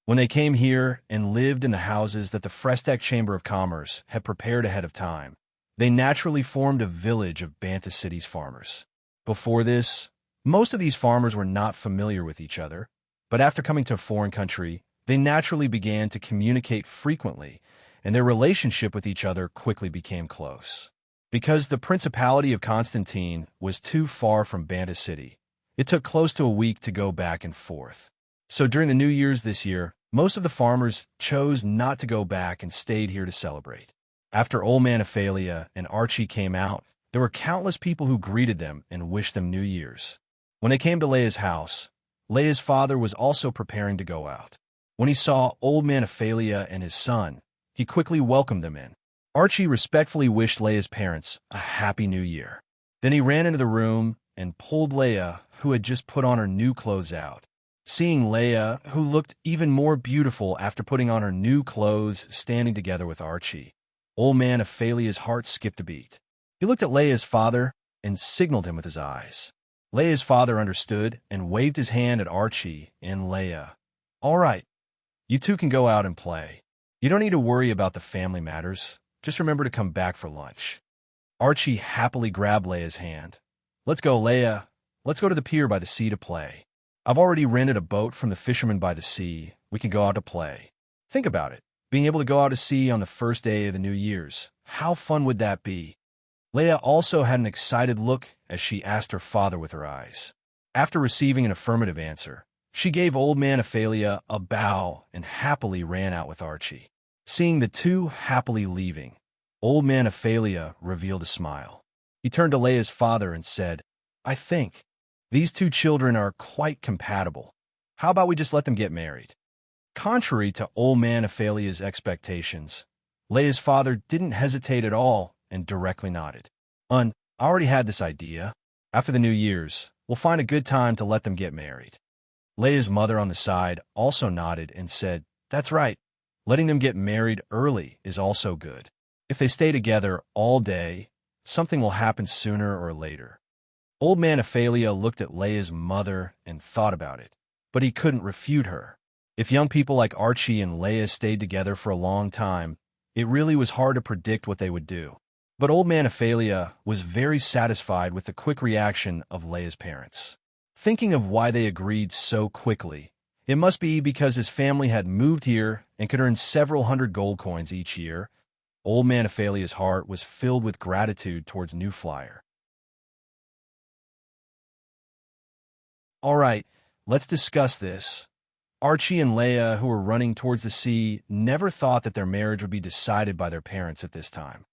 When they came here and lived in the houses that the Frestec Chamber of Commerce had prepared ahead of time, they naturally formed a village of Banta City's farmers. Before this, most of these farmers were not familiar with each other, but after coming to a foreign country, they naturally began to communicate frequently, and their relationship with each other quickly became close. Because the Principality of Constantine was too far from Banda City, it took close to a week to go back and forth. So during the New Year's this year, most of the farmers chose not to go back and stayed here to celebrate. After Old Man Ophelia and Archie came out, there were countless people who greeted them and wished them New Year's. When they came to Leia's house, Leia's father was also preparing to go out. When he saw Old Man Ophelia and his son, he quickly welcomed them in. Archie respectfully wished Leia's parents a Happy New Year. Then he ran into the room and pulled Leia, who had just put on her new clothes, out. Seeing Leia, who looked even more beautiful after putting on her new clothes, standing together with Archie, Old Man Ophelia's heart skipped a beat. He looked at Leia's father and signaled him with his eyes. Leia's father understood and waved his hand at Archie and Leia. All right, you two can go out and play. You don't need to worry about the family matters. Just remember to come back for lunch. Archie happily grabbed Leia's hand. Let's go, Leia. Let's go to the pier by the sea to play. I've already rented a boat from the fishermen by the sea. We can go out to play. Think about it. Being able to go out to sea on the first day of the New Year's. How fun would that be? Leia also had an excited look as she asked her father with her eyes. After receiving an affirmative answer, she gave Old Man Ophelia a bow and happily ran out with Archie. Seeing the two happily leaving, Old Man Ophelia revealed a smile. He turned to Leia's father and said, I think these two children are quite compatible. How about we just let them get married? Contrary to Old Man Ophelia's expectations, Leia's father didn't hesitate at all and directly nodded. I already had this idea. After the New Year's, we'll find a good time to let them get married. Leia's mother on the side also nodded and said, That's right. Letting them get married early is also good. If they stay together all day, something will happen sooner or later. Old Man Ophelia looked at Leia's mother and thought about it, but he couldn't refute her. If young people like Archie and Leia stayed together for a long time, it really was hard to predict what they would do. But Old Man Ophelia was very satisfied with the quick reaction of Leia's parents. Thinking of why they agreed so quickly, it must be because his family had moved here and could earn several hundred gold coins each year. Old Man Ophelia's heart was filled with gratitude towards New Flyer. All right, let's discuss this. Archie and Leia, who were running towards the sea, never thought that their marriage would be decided by their parents at this time.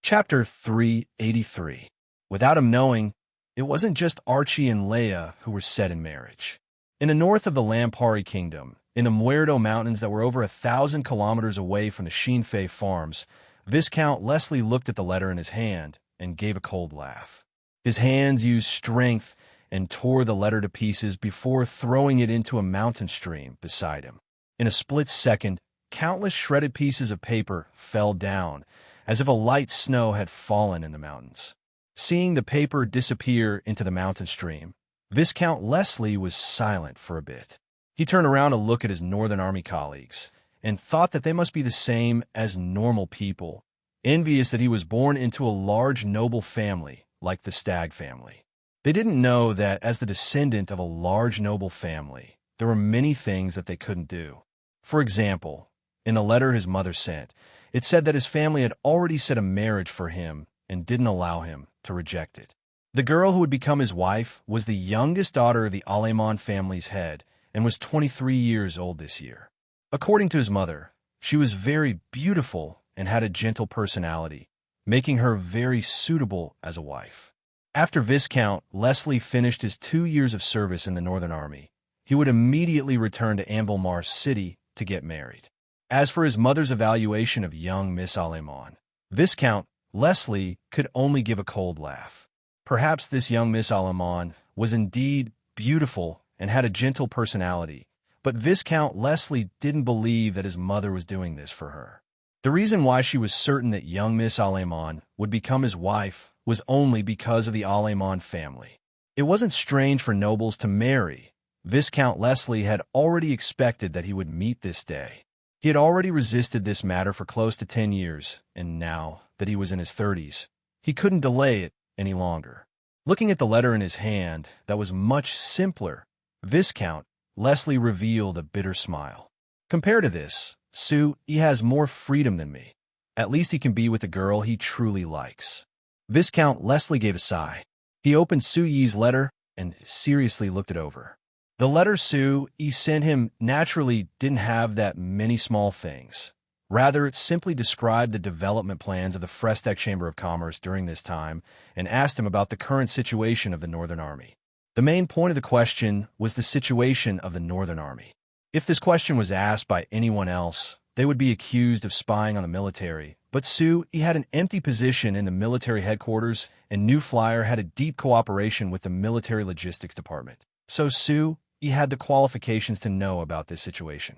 Chapter 383. Without him knowing, it wasn't just Archie and Leia who were set in marriage. In the north of the Lampari Kingdom, in the Muerto Mountains that were over 1,000 kilometers away from the Shinfei farms, Viscount Leslie looked at the letter in his hand and gave a cold laugh. His hands used strength and tore the letter to pieces before throwing it into a mountain stream beside him. In a split second, countless shredded pieces of paper fell down, as if a light snow had fallen in the mountains. Seeing the paper disappear into the mountain stream, Viscount Leslie was silent for a bit. He turned around to look at his Northern Army colleagues and thought that they must be the same as normal people, envious that he was born into a large noble family like the Stag family. They didn't know that as the descendant of a large noble family, there were many things that they couldn't do. For example, in a letter his mother sent, it said that his family had already set a marriage for him and didn't allow him to reject it. The girl who would become his wife was the youngest daughter of the Alemán family's head and was 23 years old this year. According to his mother, she was very beautiful and had a gentle personality, making her very suitable as a wife. After Viscount Leslie finished his 2 years of service in the Northern Army, he would immediately return to Anvilmar City to get married. As for his mother's evaluation of young Miss Alemán, Viscount Leslie could only give a cold laugh. Perhaps this young Miss Alemán was indeed beautiful and had a gentle personality, but Viscount Leslie didn't believe that his mother was doing this for her. The reason why she was certain that young Miss Alemán would become his wife was only because of the Alemán family. It wasn't strange for nobles to marry. Viscount Leslie had already expected that he would meet this day. He had already resisted this matter for close to 10 years, and now that he was in his 30s, he couldn't delay it any longer. Looking at the letter in his hand that was much simpler, Viscount Leslie revealed a bitter smile. Compared to this, Sue, he has more freedom than me. At least he can be with the girl he truly likes. Viscount Leslie gave a sigh. He opened Sue Yi's letter and seriously looked it over. The letter Sue Yi sent him naturally didn't have that many small things. Rather, it simply described the development plans of the Frestec Chamber of Commerce during this time and asked him about the current situation of the Northern Army. The main point of the question was the situation of the Northern Army. If this question was asked by anyone else, they would be accused of spying on the military. But Sue, he had an empty position in the military headquarters, and New Flyer had a deep cooperation with the military logistics department. So Sue, he had the qualifications to know about this situation.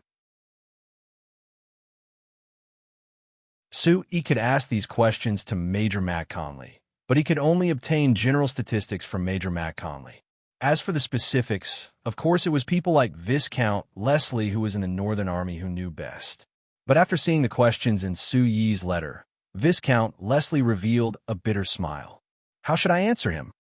Sue, he could ask these questions to Major Matt Conley, but he could only obtain general statistics from Major Matt Conley. As for the specifics, of course it was people like Viscount Leslie who was in the Northern Army who knew best. But after seeing the questions in Sue Yi's letter, Viscount Leslie revealed a bitter smile. How should I answer him?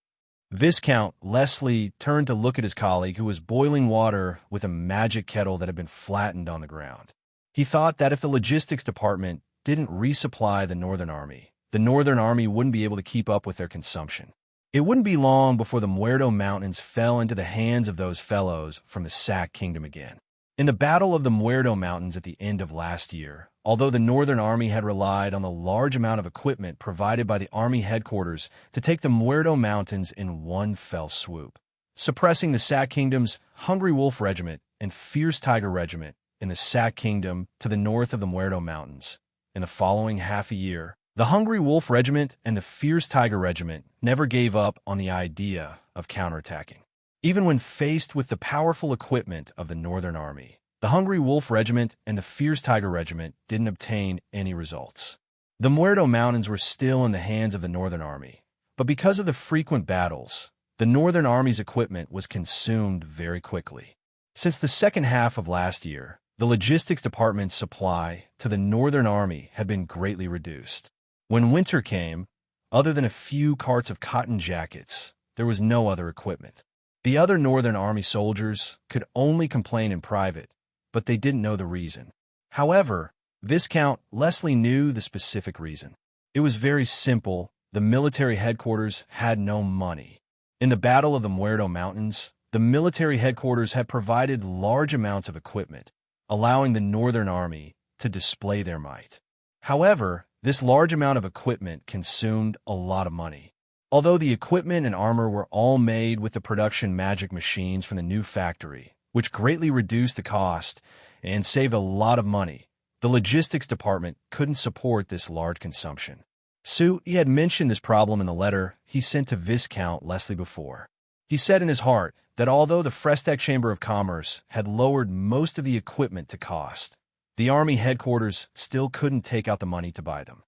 Viscount Leslie turned to look at his colleague who was boiling water with a magic kettle that had been flattened on the ground. He thought that if the logistics department didn't resupply the Northern Army wouldn't be able to keep up with their consumption. It wouldn't be long before the Muerto Mountains fell into the hands of those fellows from the Sac Kingdom again. In the Battle of the Muerto Mountains at the end of last year, although the Northern Army had relied on the large amount of equipment provided by the Army headquarters to take the Muerto Mountains in one fell swoop, suppressing the Sac Kingdom's Hungry Wolf Regiment and Fierce Tiger Regiment in the Sac Kingdom to the north of the Muerto Mountains. In the following half a year, the Hungry Wolf Regiment and the Fierce Tiger Regiment never gave up on the idea of counterattacking. Even when faced with the powerful equipment of the Northern Army, the Hungry Wolf Regiment and the Fierce Tiger Regiment didn't obtain any results. The Muerto Mountains were still in the hands of the Northern Army, but because of the frequent battles, the Northern Army's equipment was consumed very quickly. Since the second half of last year, the logistics department's supply to the Northern Army had been greatly reduced. When winter came, other than a few carts of cotton jackets, there was no other equipment. The other Northern Army soldiers could only complain in private, but they didn't know the reason. However, Viscount Leslie knew the specific reason. It was very simple. The military headquarters had no money. In the Battle of the Muerto Mountains, the military headquarters had provided large amounts of equipment, allowing the Northern Army to display their might. However, this large amount of equipment consumed a lot of money. Although the equipment and armor were all made with the production magic machines from the new factory, which greatly reduced the cost and saved a lot of money, the logistics department couldn't support this large consumption. He had mentioned this problem in the letter he sent to Viscount Leslie before. He said in his heart that although the Frestec Chamber of Commerce had lowered most of the equipment to cost, the Army headquarters still couldn't take out the money to buy them.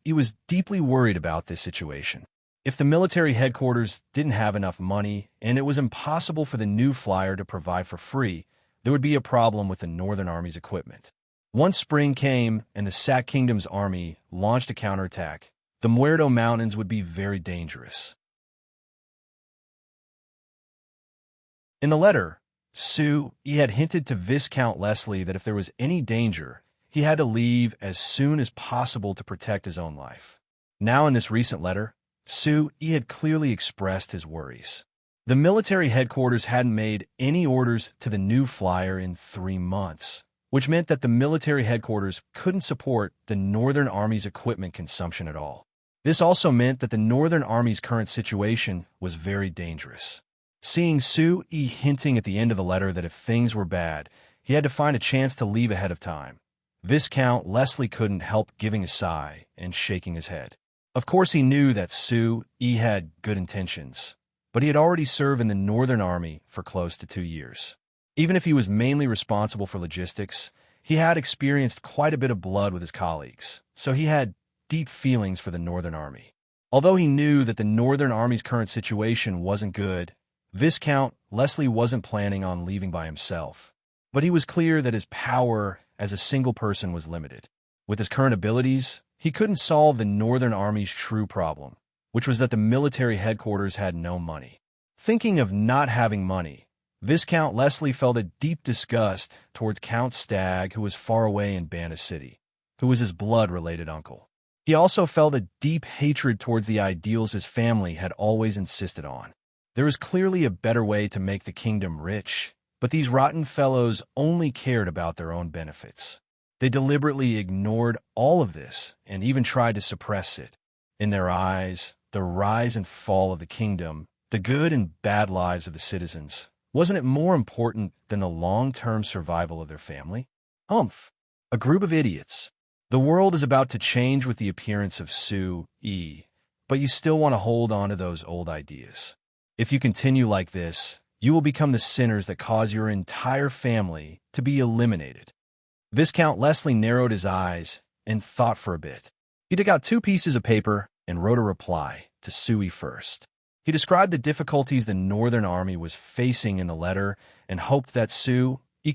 He was deeply worried about this situation. If the military headquarters didn't have enough money and it was impossible for the new flyer to provide for free, there would be a problem with the Northern Army's equipment. Once spring came and the Sac Kingdom's army launched a counterattack, the Muerto Mountains would be very dangerous. In the letter, he had hinted to Viscount Leslie that if there was any danger, he had to leave as soon as possible to protect his own life. Now in this recent letter, he had clearly expressed his worries. The military headquarters hadn't made any orders to the new flyer in 3 months, which meant that the military headquarters couldn't support the Northern Army's equipment consumption at all. This also meant that the Northern Army's current situation was very dangerous. Seeing hinting at the end of the letter that if things were bad, he had to find a chance to leave ahead of time, Viscount Leslie couldn't help giving a sigh and shaking his head. Of course, he knew that had good intentions, but he had already served in the Northern Army for close to 2 years. Even if he was mainly responsible for logistics, he had experienced quite a bit of blood with his colleagues, so he had deep feelings for the Northern Army. Although he knew that the Northern Army's current situation wasn't good, Viscount Leslie wasn't planning on leaving by himself, but he was clear that his power as a single person was limited. With his current abilities, he couldn't solve the Northern Army's true problem, which was that the military headquarters had no money. Thinking of not having money, Viscount Leslie felt a deep disgust towards Count Stagg, who was far away in Banda City, who was his blood-related uncle. He also felt a deep hatred towards the ideals his family had always insisted on. There was clearly a better way to make the kingdom rich, but these rotten fellows only cared about their own benefits. They deliberately ignored all of this and even tried to suppress it. In their eyes, the rise and fall of the kingdom, the good and bad lives of the citizens, wasn't it more important than the long-term survival of their family? A group of idiots. The world is about to change with the appearance of but you still want to hold on to those old ideas. If you continue like this, you will become the sinners that cause your entire family to be eliminated. Viscount Leslie narrowed his eyes and thought for a bit. He took out 2 pieces of paper and wrote a reply to first. He described the difficulties the Northern Army was facing in the letter and hoped that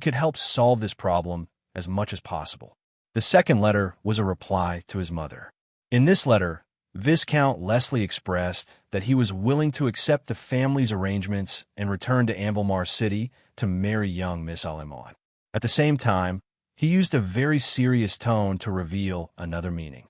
could help solve this problem as much as possible. The second letter was a reply to his mother. In this letter, Viscount Leslie expressed that he was willing to accept the family's arrangements and return to Anvilmar City to marry young Miss Alemon. At the same time, he used a very serious tone to reveal another meaning.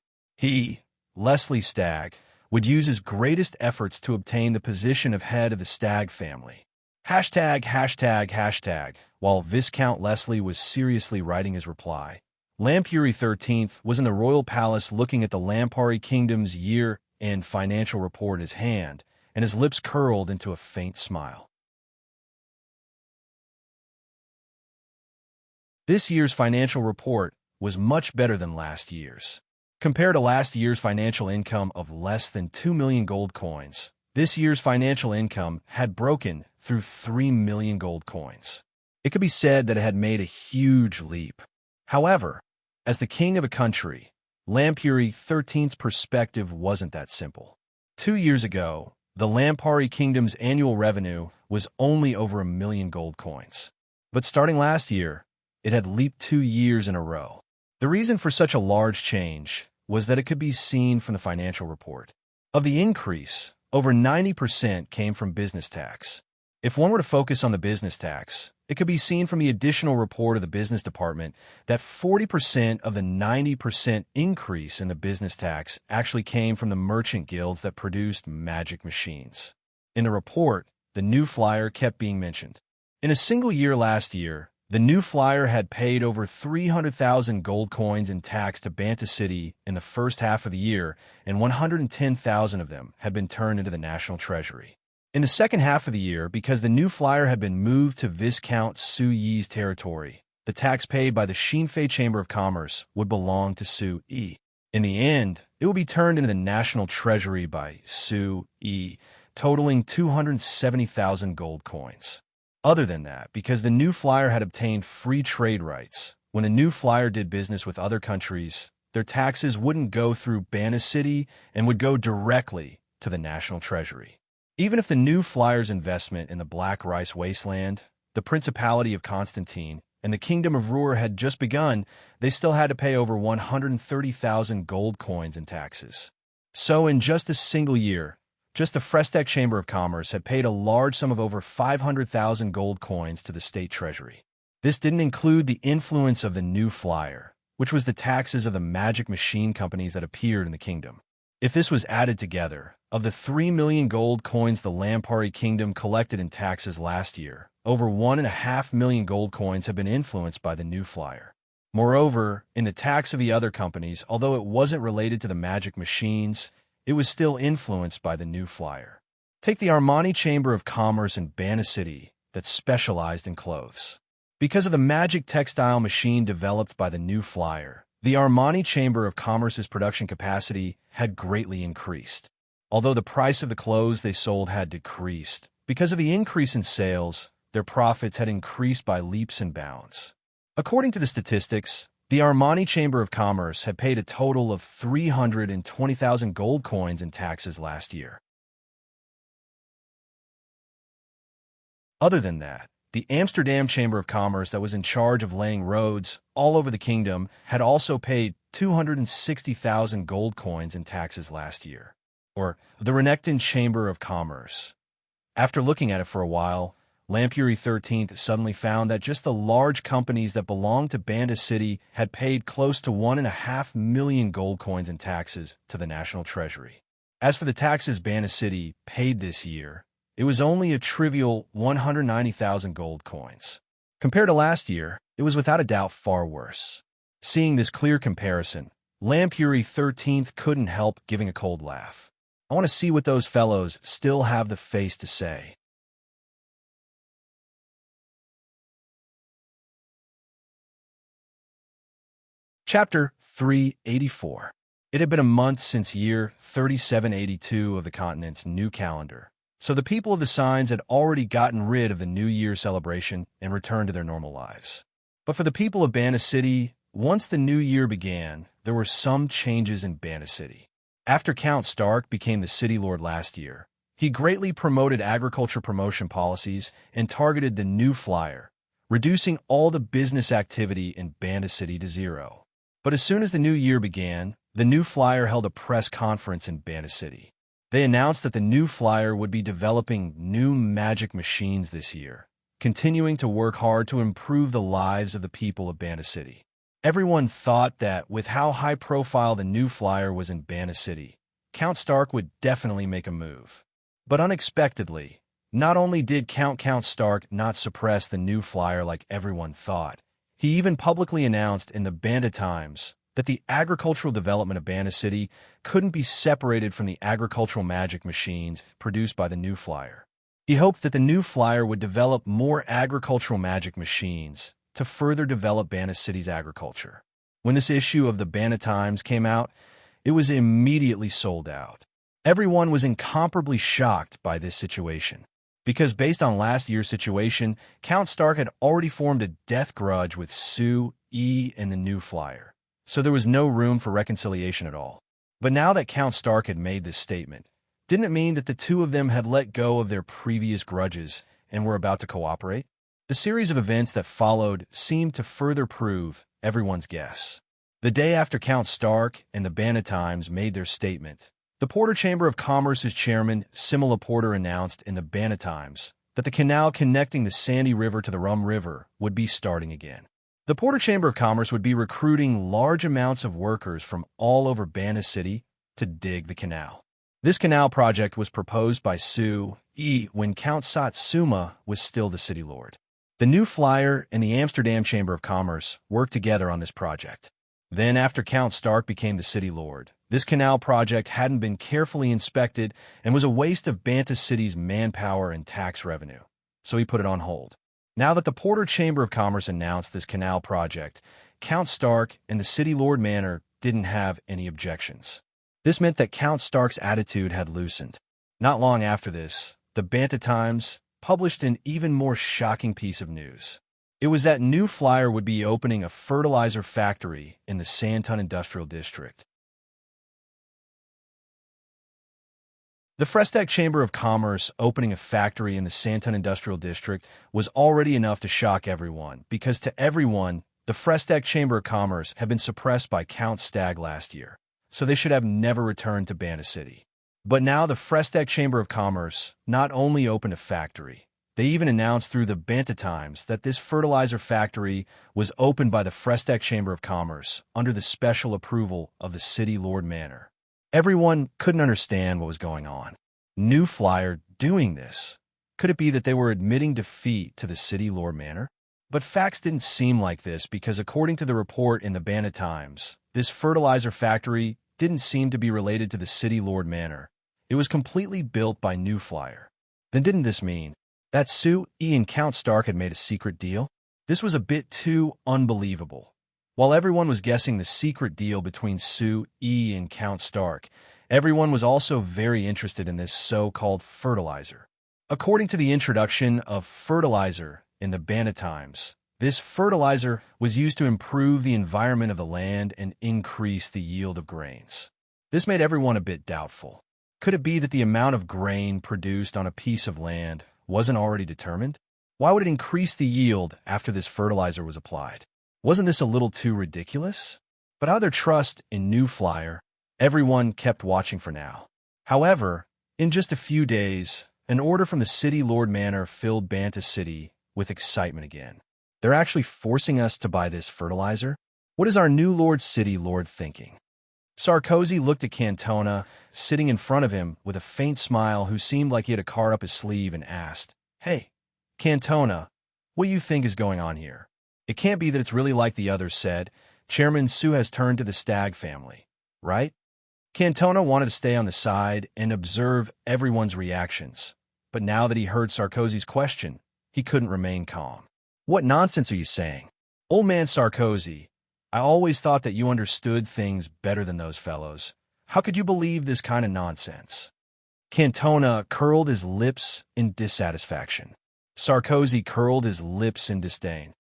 Leslie Stagg, would use his greatest efforts to obtain the position of head of the Stagg family. ####. While Viscount Leslie was seriously writing his reply, Lampuri XIII was in the royal palace looking at the Lampari Kingdom's year-end financial report in his hand, and his lips curled into a faint smile. This year's financial report was much better than last year's. Compared to last year's financial income of less than 2 million gold coins, this year's financial income had broken through 3 million gold coins. It could be said that it had made a huge leap. However, as the king of a country, Lampuri XIII's perspective wasn't that simple. 2 years ago, the Lampari Kingdom's annual revenue was only over 1 million gold coins. But starting last year, it had leaped 2 years in a row. The reason for such a large change was that it could be seen from the financial report. Of the increase, over 90% came from business tax. If one were to focus on the business tax, it could be seen from the additional report of the business department that 40% of the 90% increase in the business tax actually came from the merchant guilds that produced magic machines. In the report, the new flyer kept being mentioned. In a single year last year, the new flyer had paid over 300,000 gold coins in tax to Banta City in the first half of the year, and 110,000 of them had been turned into the national treasury. In the second half of the year, because the new flyer had been moved to Viscount Su Yi's territory, the tax paid by the Xinfei Chamber of Commerce would belong to Su Yi. In the end, it would be turned into the national treasury by Su Yi, totaling 270,000 gold coins. Other than that, because the new flyer had obtained free trade rights, when the new flyer did business with other countries, their taxes wouldn't go through Banta City and would go directly to the national treasury. Even if the new flyer's investment in the Black Rice Wasteland, the Principality of Constantine, and the Kingdom of Ruhr had just begun, they still had to pay over 130,000 gold coins in taxes. So in just a single year, just the Frestec Chamber of Commerce had paid a large sum of over 500,000 gold coins to the state treasury. This didn't include the influence of the new flyer, which was the taxes of the magic machine companies that appeared in the kingdom. If this was added together, of the 3 million gold coins the Lampari Kingdom collected in taxes last year, over 1.5 million gold coins have been influenced by the new flyer. Moreover, in the tax of the other companies, although it wasn't related to the magic machines, it was still influenced by the new flyer. Take the Armani Chamber of Commerce in Banta City that specialized in clothes. Because of the magic textile machine developed by the new flyer, the Armani Chamber of Commerce's production capacity had greatly increased. Although the price of the clothes they sold had decreased, because of the increase in sales, their profits had increased by leaps and bounds. According to the statistics, the Armani Chamber of Commerce had paid a total of 320,000 gold coins in taxes last year. Other than that, the Amsterdam Chamber of Commerce that was in charge of laying roads all over the kingdom had also paid 260,000 gold coins in taxes last year. Or the Renekton Chamber of Commerce. After looking at it for a while, Lampuri XIII suddenly found that just the large companies that belonged to Banta City had paid close to 1.5 million gold coins in taxes to the national treasury. As for the taxes Banta City paid this year, it was only a trivial 190,000 gold coins. Compared to last year, it was without a doubt far worse. Seeing this clear comparison, Lampuri XIII couldn't help giving a cold laugh. I want to see what those fellows still have the face to say. Chapter 384. It had been a month since year 3782 of the continent's new calendar, so the people of the signs had already gotten rid of the New Year celebration and returned to their normal lives. But for the people of Banta City, once the new year began, there were some changes in Banta City. After Count Stark became the city lord last year, he greatly promoted agriculture promotion policies and targeted the new flyer, reducing all the business activity in Banta City to zero. But as soon as the new year began, the new flyer held a press conference in Banta City. They announced that the new flyer would be developing new magic machines this year, continuing to work hard to improve the lives of the people of Banta City. Everyone thought that with how high-profile the new flyer was in Banta City, Count Stark would definitely make a move. But unexpectedly, not only did Count Stark not suppress the new flyer like everyone thought, he even publicly announced in the Banta Times that the agricultural development of Banta City couldn't be separated from the agricultural magic machines produced by the new flyer. He hoped that the new flyer would develop more agricultural magic machines to further develop Banna City's agriculture. When this issue of the Banna Times came out, it was immediately sold out. Everyone was incomparably shocked by this situation, because based on last year's situation, Count Stark had already formed a death grudge with Sue, E, and the new flyer, so there was no room for reconciliation at all. But now that Count Stark had made this statement, didn't it mean that the two of them had let go of their previous grudges and were about to cooperate? The series of events that followed seemed to further prove everyone's guess. The day after Count Stark and the Banna Times made their statement, the Porter Chamber of Commerce's chairman, Simila Porter, announced in the Banna Times that the canal connecting the Sandy River to the Rum River would be starting again. The Porter Chamber of Commerce would be recruiting large amounts of workers from all over Banna City to dig the canal. This canal project was proposed by Sue E when Count Satsuma was still the city lord. The new flyer and the Amsterdam Chamber of Commerce worked together on this project. Then, after Count Stark became the city lord, this canal project hadn't been carefully inspected and was a waste of Banna City's manpower and tax revenue, so he put it on hold. Now that the Porter Chamber of Commerce announced this canal project, Count Stark and the city lord manor didn't have any objections. This meant that Count Stark's attitude had loosened. Not long after this, the Banna Times published an even more shocking piece of news. It was that new flyer would be opening a fertilizer factory in the Sandton Industrial District. The Frestec Chamber of Commerce opening a factory in the Sandton Industrial District was already enough to shock everyone, because to everyone, the Frestec Chamber of Commerce had been suppressed by Count Stagg last year, so they should have never returned to Banna City. But now the Frestec Chamber of Commerce not only opened a factory, they even announced through the Banna Times that this fertilizer factory was opened by the Frestec Chamber of Commerce under the special approval of the City Lord Manor. Everyone couldn't understand what was going on. New flyer doing this. Could it be that they were admitting defeat to the City Lord Manor? But facts didn't seem like this, because according to the report in the Banna Times, this fertilizer factory didn't seem to be related to the City Lord Manor. It was completely built by New Flyer. Then didn't this mean that Sue E and Count Stark had made a secret deal? This was a bit too unbelievable. While everyone was guessing the secret deal between Sue E and Count Stark, everyone was also very interested in this so-called fertilizer. According to the introduction of fertilizer in the Banna Times, this fertilizer was used to improve the environment of the land and increase the yield of grains. This made everyone a bit doubtful. Could it be that the amount of grain produced on a piece of land wasn't already determined? Why would it increase the yield after this fertilizer was applied? Wasn't this a little too ridiculous? But out of their trust in New Flyer, everyone kept watching for now. However, in just a few days, an order from the City Lord Manor filled Banna City with excitement again. They're actually forcing us to buy this fertilizer? What is our new City Lord thinking? Sarkozy looked at Cantona, sitting in front of him with a faint smile, who seemed like he had a card up his sleeve, and asked, "Hey, Cantona, what do you think is going on here? It can't be that it's really like the others said. Chairman Sue has turned to the Stagg family, right?" Cantona wanted to stay on the side and observe everyone's reactions, but now that he heard Sarkozy's question, he couldn't remain calm. "What nonsense are you saying? Old man Sarkozy, I always thought that you understood things better than those fellows. How could you believe this kind of nonsense?" Cantona curled his lips in dissatisfaction. Sarkozy curled his lips in disdain.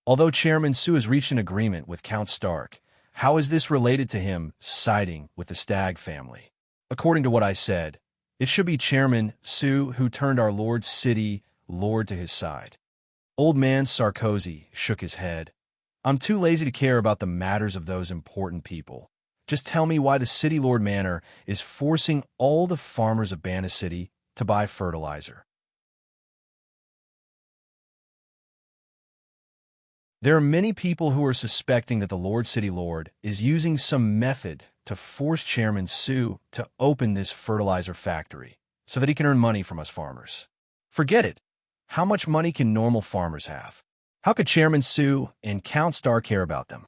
Although Chairman Sue has reached an agreement with Count Stark, how is this related to him siding with the Stagg family? According to what I said, it should be Chairman Sue who turned our Lord City Lord to his side. Old man Sarkozy shook his head. "I'm too lazy to care about the matters of those important people. Just tell me why the City Lord Manor is forcing all the farmers of Banna City to buy fertilizer." There are many people who are suspecting that the Lord City Lord is using some method to force Chairman Sue to open this fertilizer factory so that he can earn money from us farmers. Forget it. How much money can normal farmers have? How could Chairman Sue and Count Stark care about them?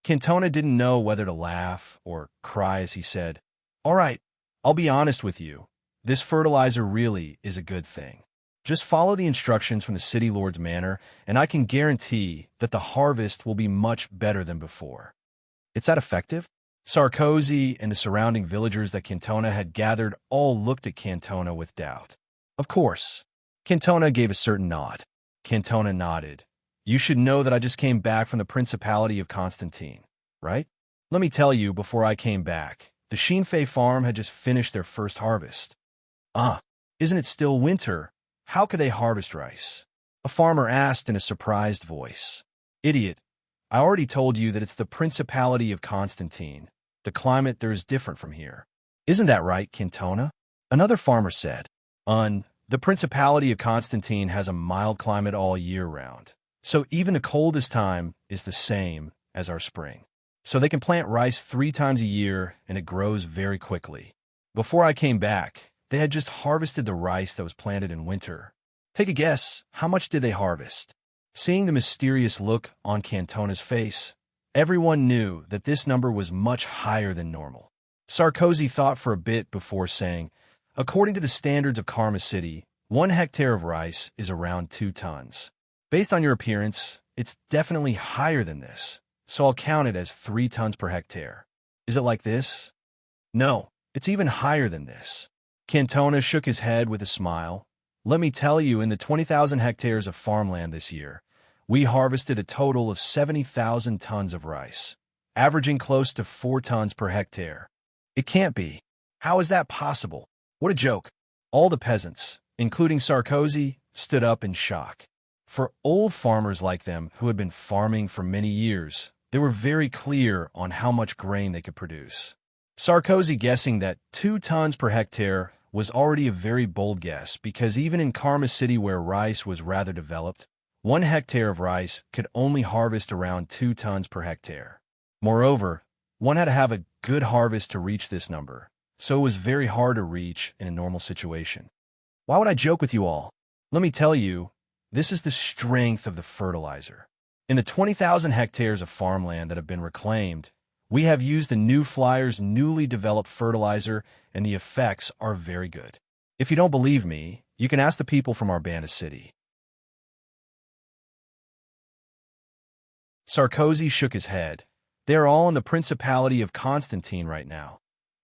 Cantona didn't know whether to laugh or cry as he said, "All right, I'll be honest with you. This fertilizer really is a good thing. Just follow the instructions from the city lord's manor, and I can guarantee that the harvest will be much better than before. It's that effective? Sarkozy and the surrounding villagers that Cantona had gathered all looked at Cantona with doubt. Of course. Cantona gave a certain nod. Cantona nodded. You should know that I just came back from the Principality of Constantine, right? Let me tell you, before I came back, the Shinfei farm had just finished their first harvest. Isn't it still winter? How could they harvest rice? A farmer asked in a surprised voice. Idiot. I already told you that it's the Principality of Constantine. The climate there is different from here. Isn't that right, Cantona? Another farmer said. The Principality of Constantine has a mild climate all year round. So even the coldest time is the same as our spring. So they can plant rice 3 times a year, and it grows very quickly. Before I came back, they had just harvested the rice that was planted in winter. Take a guess, how much did they harvest? Seeing the mysterious look on Cantona's face, everyone knew that this number was much higher than normal. Sarkozy thought for a bit before saying, according to the standards of Karma City, 1 hectare of rice is around 2 tons. Based on your appearance, it's definitely higher than this, so I'll count it as 3 tons per hectare. Is it like this? No, it's even higher than this. Cantona shook his head with a smile. Let me tell you, in the 20,000 hectares of farmland this year, we harvested a total of 70,000 tons of rice, averaging close to 4 tons per hectare. It can't be. How is that possible? What a joke. All the peasants, including Sarkozy, stood up in shock. For old farmers like them who had been farming for many years, they were very clear on how much grain they could produce. Sarkozy guessing that 2 tons per hectare was already a very bold guess, because even in Karma City, where rice was rather developed, 1 hectare of rice could only harvest around 2 tons per hectare. Moreover, one had to have a good harvest to reach this number, so it was very hard to reach in a normal situation. Why would I joke with you all? Let me tell you, this is the strength of the fertilizer. In the 20,000 hectares of farmland that have been reclaimed, we have used the New Flyer's newly developed fertilizer, and the effects are very good. If you don't believe me, you can ask the people from Urbana City. Sarkozy shook his head. They are all in the Principality of Constantine right now.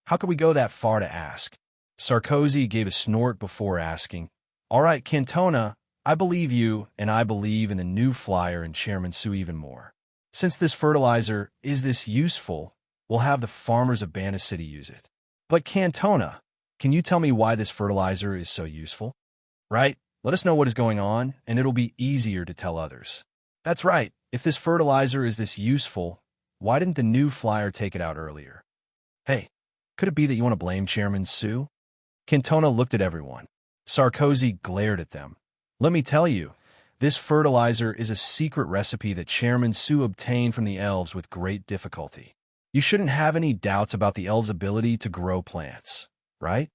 How could we go that far to ask? Sarkozy gave a snort before asking, all right, Cantona, I believe you, and I believe in the New Flyer and Chairman Su even more. Since this fertilizer is this useful, we'll have the farmers of Urbana City use it. But Cantona, can you tell me why this fertilizer is so useful? Right? Let us know what is going on, and it'll be easier to tell others. That's right. If this fertilizer is this useful, why didn't the New Flyer take it out earlier? Hey, could it be that you want to blame Chairman Su? Cantona looked at everyone. Sarkozy glared at them. Let me tell you, this fertilizer is a secret recipe that Chairman Su obtained from the elves with great difficulty. You shouldn't have any doubts about the elves' ability to grow plants, right?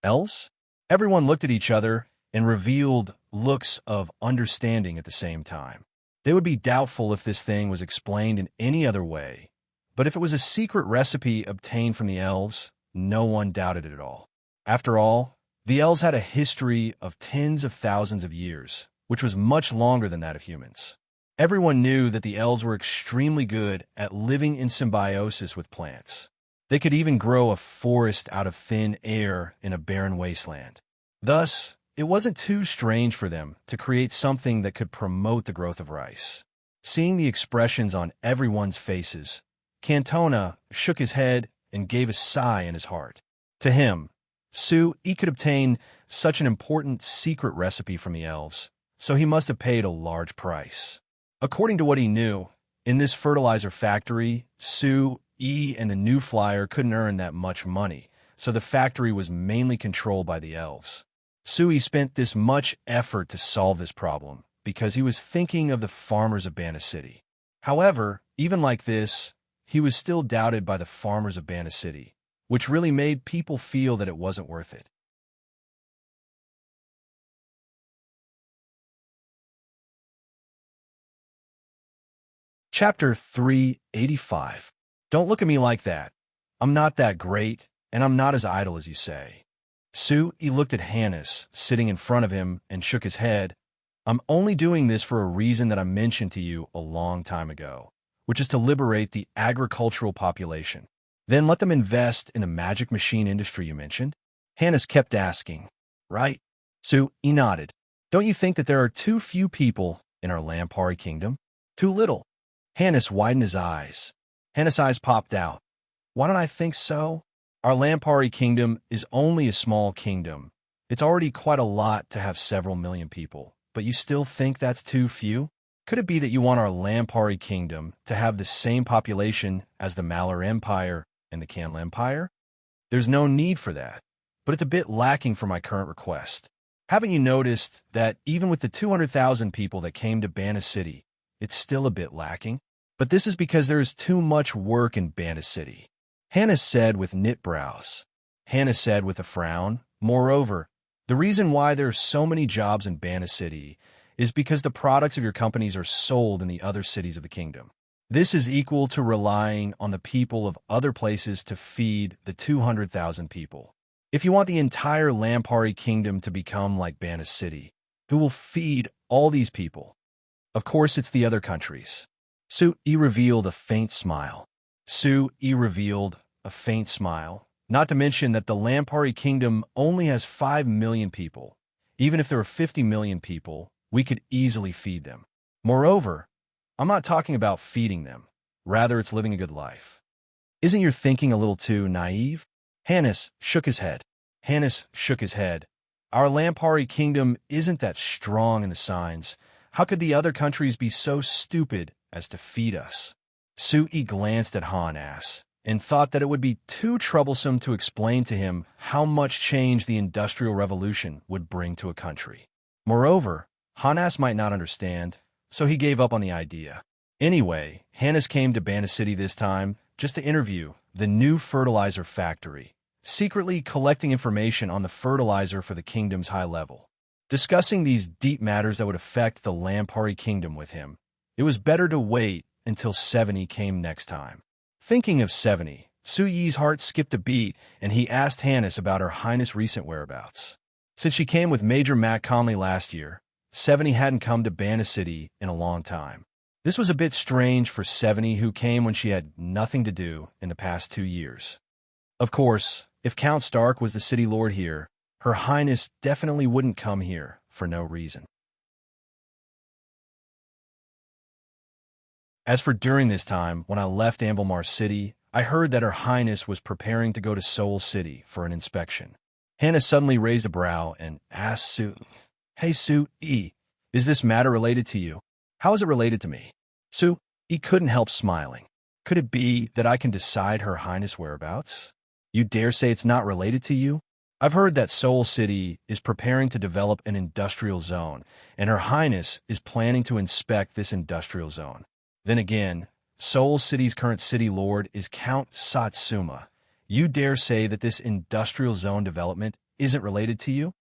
Elves? Everyone looked at each other and revealed looks of understanding at the same time. They would be doubtful if this thing was explained in any other way, but if it was a secret recipe obtained from the elves, no one doubted it at all. After all, the elves had a history of tens of thousands of years, which was much longer than that of humans. Everyone knew that the elves were extremely good at living in symbiosis with plants. They could even grow a forest out of thin air in a barren wasteland. Thus, it wasn't too strange for them to create something that could promote the growth of rice. Seeing the expressions on everyone's faces, Cantona shook his head and gave a sigh in his heart. To him, he could obtain such an important secret recipe from the elves, so he must have paid a large price. According to what he knew, in this fertilizer factory, and the New Flyer couldn't earn that much money, so the factory was mainly controlled by the elves. Spent this much effort to solve this problem because he was thinking of the farmers of Urbana City. However, even like this, he was still doubted by the farmers of Urbana City, which really made people feel that it wasn't worth it. Chapter 385. Don't look at me like that. I'm not that great, and I'm not as idle as you say. He looked at Hannes, sitting in front of him, and shook his head. I'm only doing this for a reason that I mentioned to you a long time ago, which is to liberate the agricultural population. Then let them invest in the magic machine industry you mentioned. Hannes kept asking, right? He nodded. Don't you think that there are too few people in our Lampari kingdom? Too little. Hannes widened his eyes. Hannes' eyes popped out. Why don't I think so? Our Lampari kingdom is only a small kingdom. It's already quite a lot to have several million people, but you still think that's too few? Could it be that you want our Lampari kingdom to have the same population as the Malar Empire and the Cantal Empire? There's no need for that, but it's a bit lacking for my current request. Haven't you noticed that even with the 200,000 people that came to Bana City, it's still a bit lacking? But this is because there is too much work in Bana City. Hannes said with knit brows. Hannes said with a frown, moreover, the reason why there are so many jobs in Bana City is because the products of your companies are sold in the other cities of the kingdom. This is equal to relying on the people of other places to feed the 200,000 people. If you want the entire Lampari kingdom to become like Bana City, who will feed all these people? Of course, it's the other countries. He revealed a faint smile. He revealed a faint smile. Not to mention that the Lampari kingdom only has 5 million people. Even if there were 50 million people, we could easily feed them. Moreover, I'm not talking about feeding them. Rather, it's living a good life. Isn't your thinking a little too naive? Hannes shook his head. Hannes shook his head. Our Lampari kingdom isn't that strong in the signs. How could the other countries be so stupid as to feed us? He glanced at Hannes and thought that it would be too troublesome to explain to him how much change the Industrial Revolution would bring to a country. Moreover, Hannes might not understand, so he gave up on the idea. Anyway, Hannes came to Bana City this time just to interview the new fertilizer factory, secretly collecting information on the fertilizer for the kingdom's high level. Discussing these deep matters that would affect the Lampari kingdom with him, it was better to wait until 70 came next time. Thinking of 70, Suyi's heart skipped a beat, and he asked Hannes about Her Highness' recent whereabouts. Since she came with Major Matt Conley last year, 70 hadn't come to Bana City in a long time. This was a bit strange for 70, who came when she had nothing to do in the past 2 years. Of course, if Count Stark was the city lord here, Her Highness definitely wouldn't come here for no reason. As for during this time, when I left Amblemar City, I heard that Her Highness was preparing to go to Seoul City for an inspection. Hannah suddenly raised a brow and asked Sue, Hey Sue-e, is this matter related to you? How is it related to me? Sue-e couldn't help smiling. Could it be that I can decide Her Highness' whereabouts? You dare say it's not related to you? I've heard that Seoul City is preparing to develop an industrial zone, and Her Highness is planning to inspect this industrial zone. Then again, Seoul City's current city lord is Count Satsuma. You dare say that this industrial zone development isn't related to you?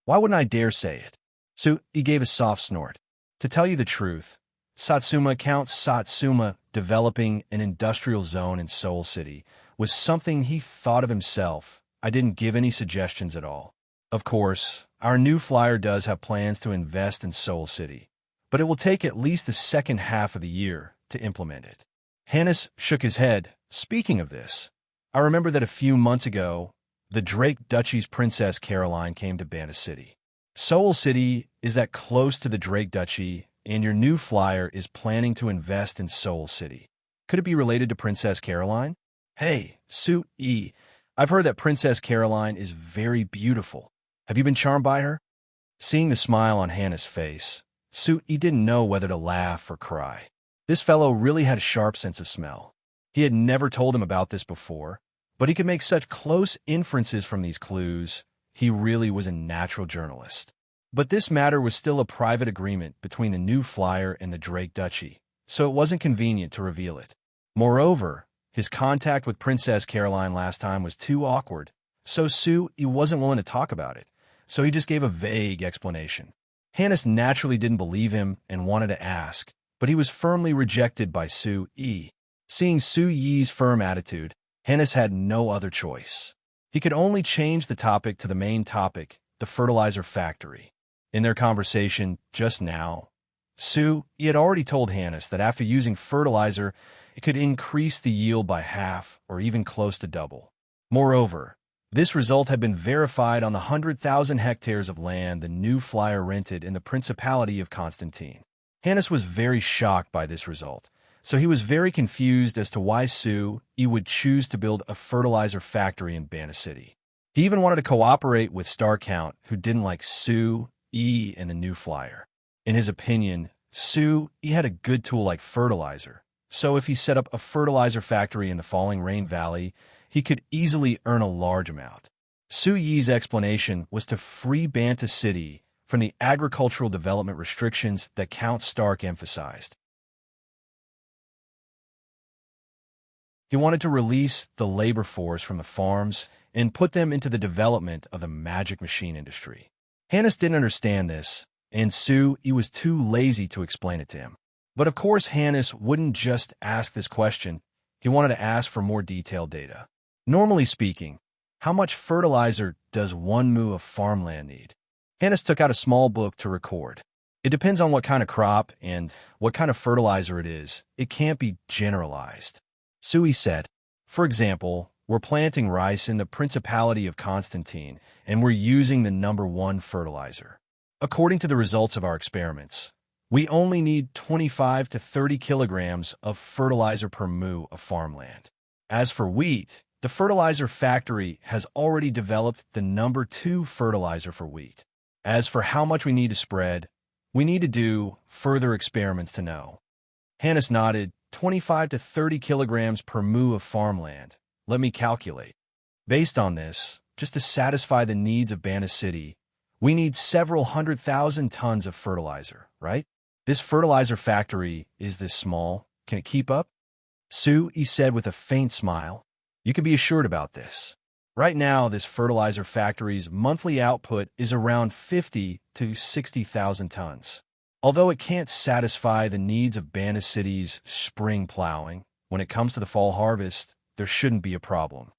Why wouldn't I dare say it? He gave a soft snort. To tell you the truth, Count Satsuma developing an industrial zone in Seoul City was something he thought of himself. I didn't give any suggestions at all. Of course, our new flyer does have plans to invest in Seoul City, but it will take at least the second half of the year to implement it. Hannes shook his head. Speaking of this, I remember that a few months ago, the Drake Duchy's Princess Caroline came to Bana City. Seoul City is that close to the Drake Duchy, and your new flyer is planning to invest in Seoul City. Could it be related to Princess Caroline? Hey, Sue-e, I've heard that Princess Caroline is very beautiful. Have you been charmed by her? Seeing the smile on Hannah's face, Sue-e didn't know whether to laugh or cry. This fellow really had a sharp sense of smell. He had never told him about this before, but he could make such close inferences from these clues. He really was a natural journalist. But this matter was still a private agreement between the new flyer and the Drake Duchy, so it wasn't convenient to reveal it. Moreover, his contact with Princess Caroline last time was too awkward, so he wasn't willing to talk about it, so he just gave a vague explanation. Hannes naturally didn't believe him and wanted to ask, but he was firmly rejected by Sue-e. Seeing Sue-ye's firm attitude, Hannes had no other choice. He could only change the topic to the main topic, the fertilizer factory. In their conversation just now, he had already told Hannes that after using fertilizer, it could increase the yield by half or even close to double. Moreover, this result had been verified on the 100,000 hectares of land the new flyer rented in the Principality of Constantine. Hannes was very shocked by this result, so he was very confused as to why he would choose to build a fertilizer factory in Bana City. He even wanted to cooperate with Starcount, who didn't like he and the new flyer. In his opinion, he had a good tool like fertilizer, so if he set up a fertilizer factory in the Falling Rain Valley, he could easily earn a large amount. Yi's explanation was to free Banta City from the agricultural development restrictions that Count Stark emphasized. He wanted to release the labor force from the farms and put them into the development of the magic machine industry. Hannes didn't understand this, and he was too lazy to explain it to him. But of course Hannes wouldn't just ask this question, he wanted to ask for more detailed data. Normally speaking, how much fertilizer does 1 mu of farmland need? Hannes took out a small book to record. It depends on what kind of crop and what kind of fertilizer it is. It can't be generalized. He said, for example, we're planting rice in the Principality of Constantine, and we're using the number 1 fertilizer. According to the results of our experiments, we only need 25 to 30 kilograms of fertilizer per mu of farmland. As for wheat, the fertilizer factory has already developed the number 2 fertilizer for wheat. As for how much we need to spread, we need to do further experiments to know. Hannes nodded, 25 to 30 kilograms per mu of farmland. Let me calculate. Based on this, just to satisfy the needs of Bana City, we need several 100,000 tons of fertilizer, right? This fertilizer factory is this small. Can it keep up? He said with a faint smile. You can be assured about this. Right now, this fertilizer factory's monthly output is around 50 to 60,000 tons. Although it can't satisfy the needs of Bana City's spring plowing, when it comes to the fall harvest, there shouldn't be a problem.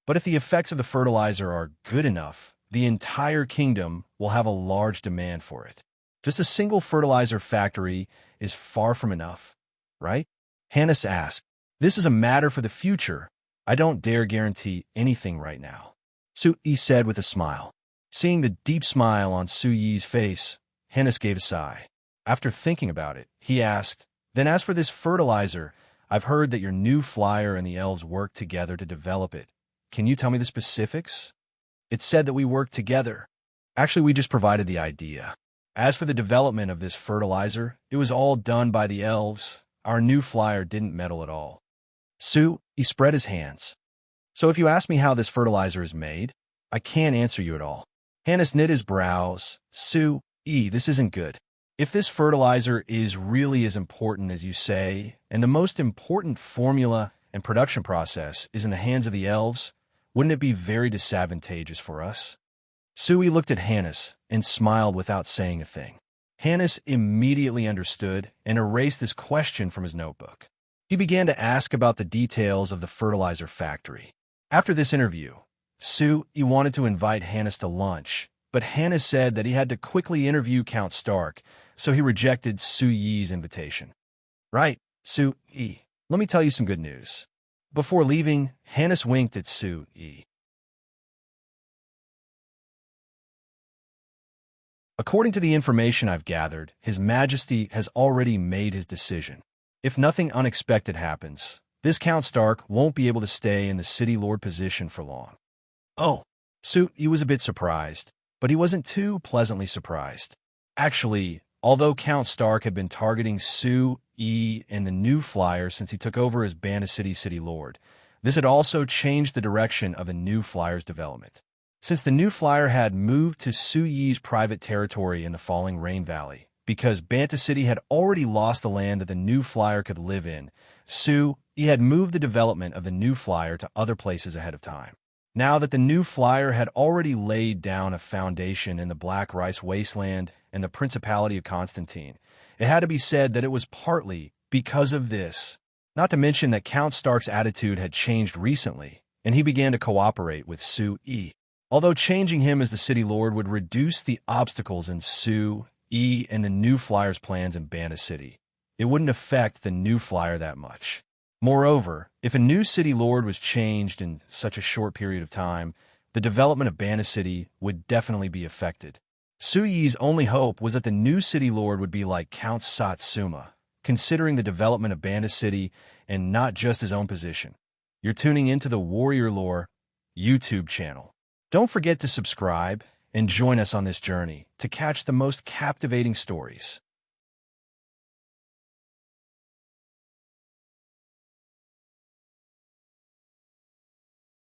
But if the effects of the fertilizer are good enough, the entire kingdom will have a large demand for it. Just a single fertilizer factory is far from enough, right? Hannes asked. This is a matter for the future. I don't dare guarantee anything right now. Yi said with a smile. Seeing the deep smile on Yi's face, Hannes gave a sigh. After thinking about it, he asked, then as for this fertilizer, I've heard that your new flyer and the elves worked together to develop it. Can you tell me the specifics? It said that we worked together. Actually, we just provided the idea. As for the development of this fertilizer, it was all done by the elves. Our new flyer didn't meddle at all. He spread his hands. So if you ask me how this fertilizer is made, I can't answer you at all. Hannes knit his brows. This isn't good. If this fertilizer is really as important as you say, and the most important formula and production process is in the hands of the elves, wouldn't it be very disadvantageous for us? Looked at Hannes and smiled without saying a thing. Hannes immediately understood and erased this question from his notebook. He began to ask about the details of the fertilizer factory. After this interview, he wanted to invite Hannes to lunch, but Hannes said that he had to quickly interview Count Stark, so he rejected Yi's invitation. Right, Yi, let me tell you some good news. Before leaving, Hannes winked at Yi. According to the information I've gathered, His Majesty has already made his decision. If nothing unexpected happens, this Count Stark won't be able to stay in the city lord position for long. Oh, he was a bit surprised, but he wasn't too pleasantly surprised. Actually, although Count Stark had been targeting Yi and the new flyer since he took over as Bana city lord, this had also changed the direction of the new flyer's development. Since the new flyer had moved to Yi's private territory in the Falling Rain Valley, because Banta City had already lost the land that the new flyer could live in, he had moved the development of the new flyer to other places ahead of time. Now that the new flyer had already laid down a foundation in the Black Rice Wasteland and the Principality of Constantine, it had to be said that it was partly because of this. Not to mention that Count Stark's attitude had changed recently, and he began to cooperate with Su-yi. Although changing him as the city lord would reduce the obstacles in Su-yi and the new flyer's plans in Banda City, it wouldn't affect the new flyer that much. Moreover, if a new city lord was changed in such a short period of time, the development of Banda City would definitely be affected. Su-yi's only hope was that the new city lord would be like Count Satsuma, considering the development of Banda City and not just his own position. You're tuning into the Warrior Lore YouTube channel. Don't forget to subscribe and join us on this journey to catch the most captivating stories.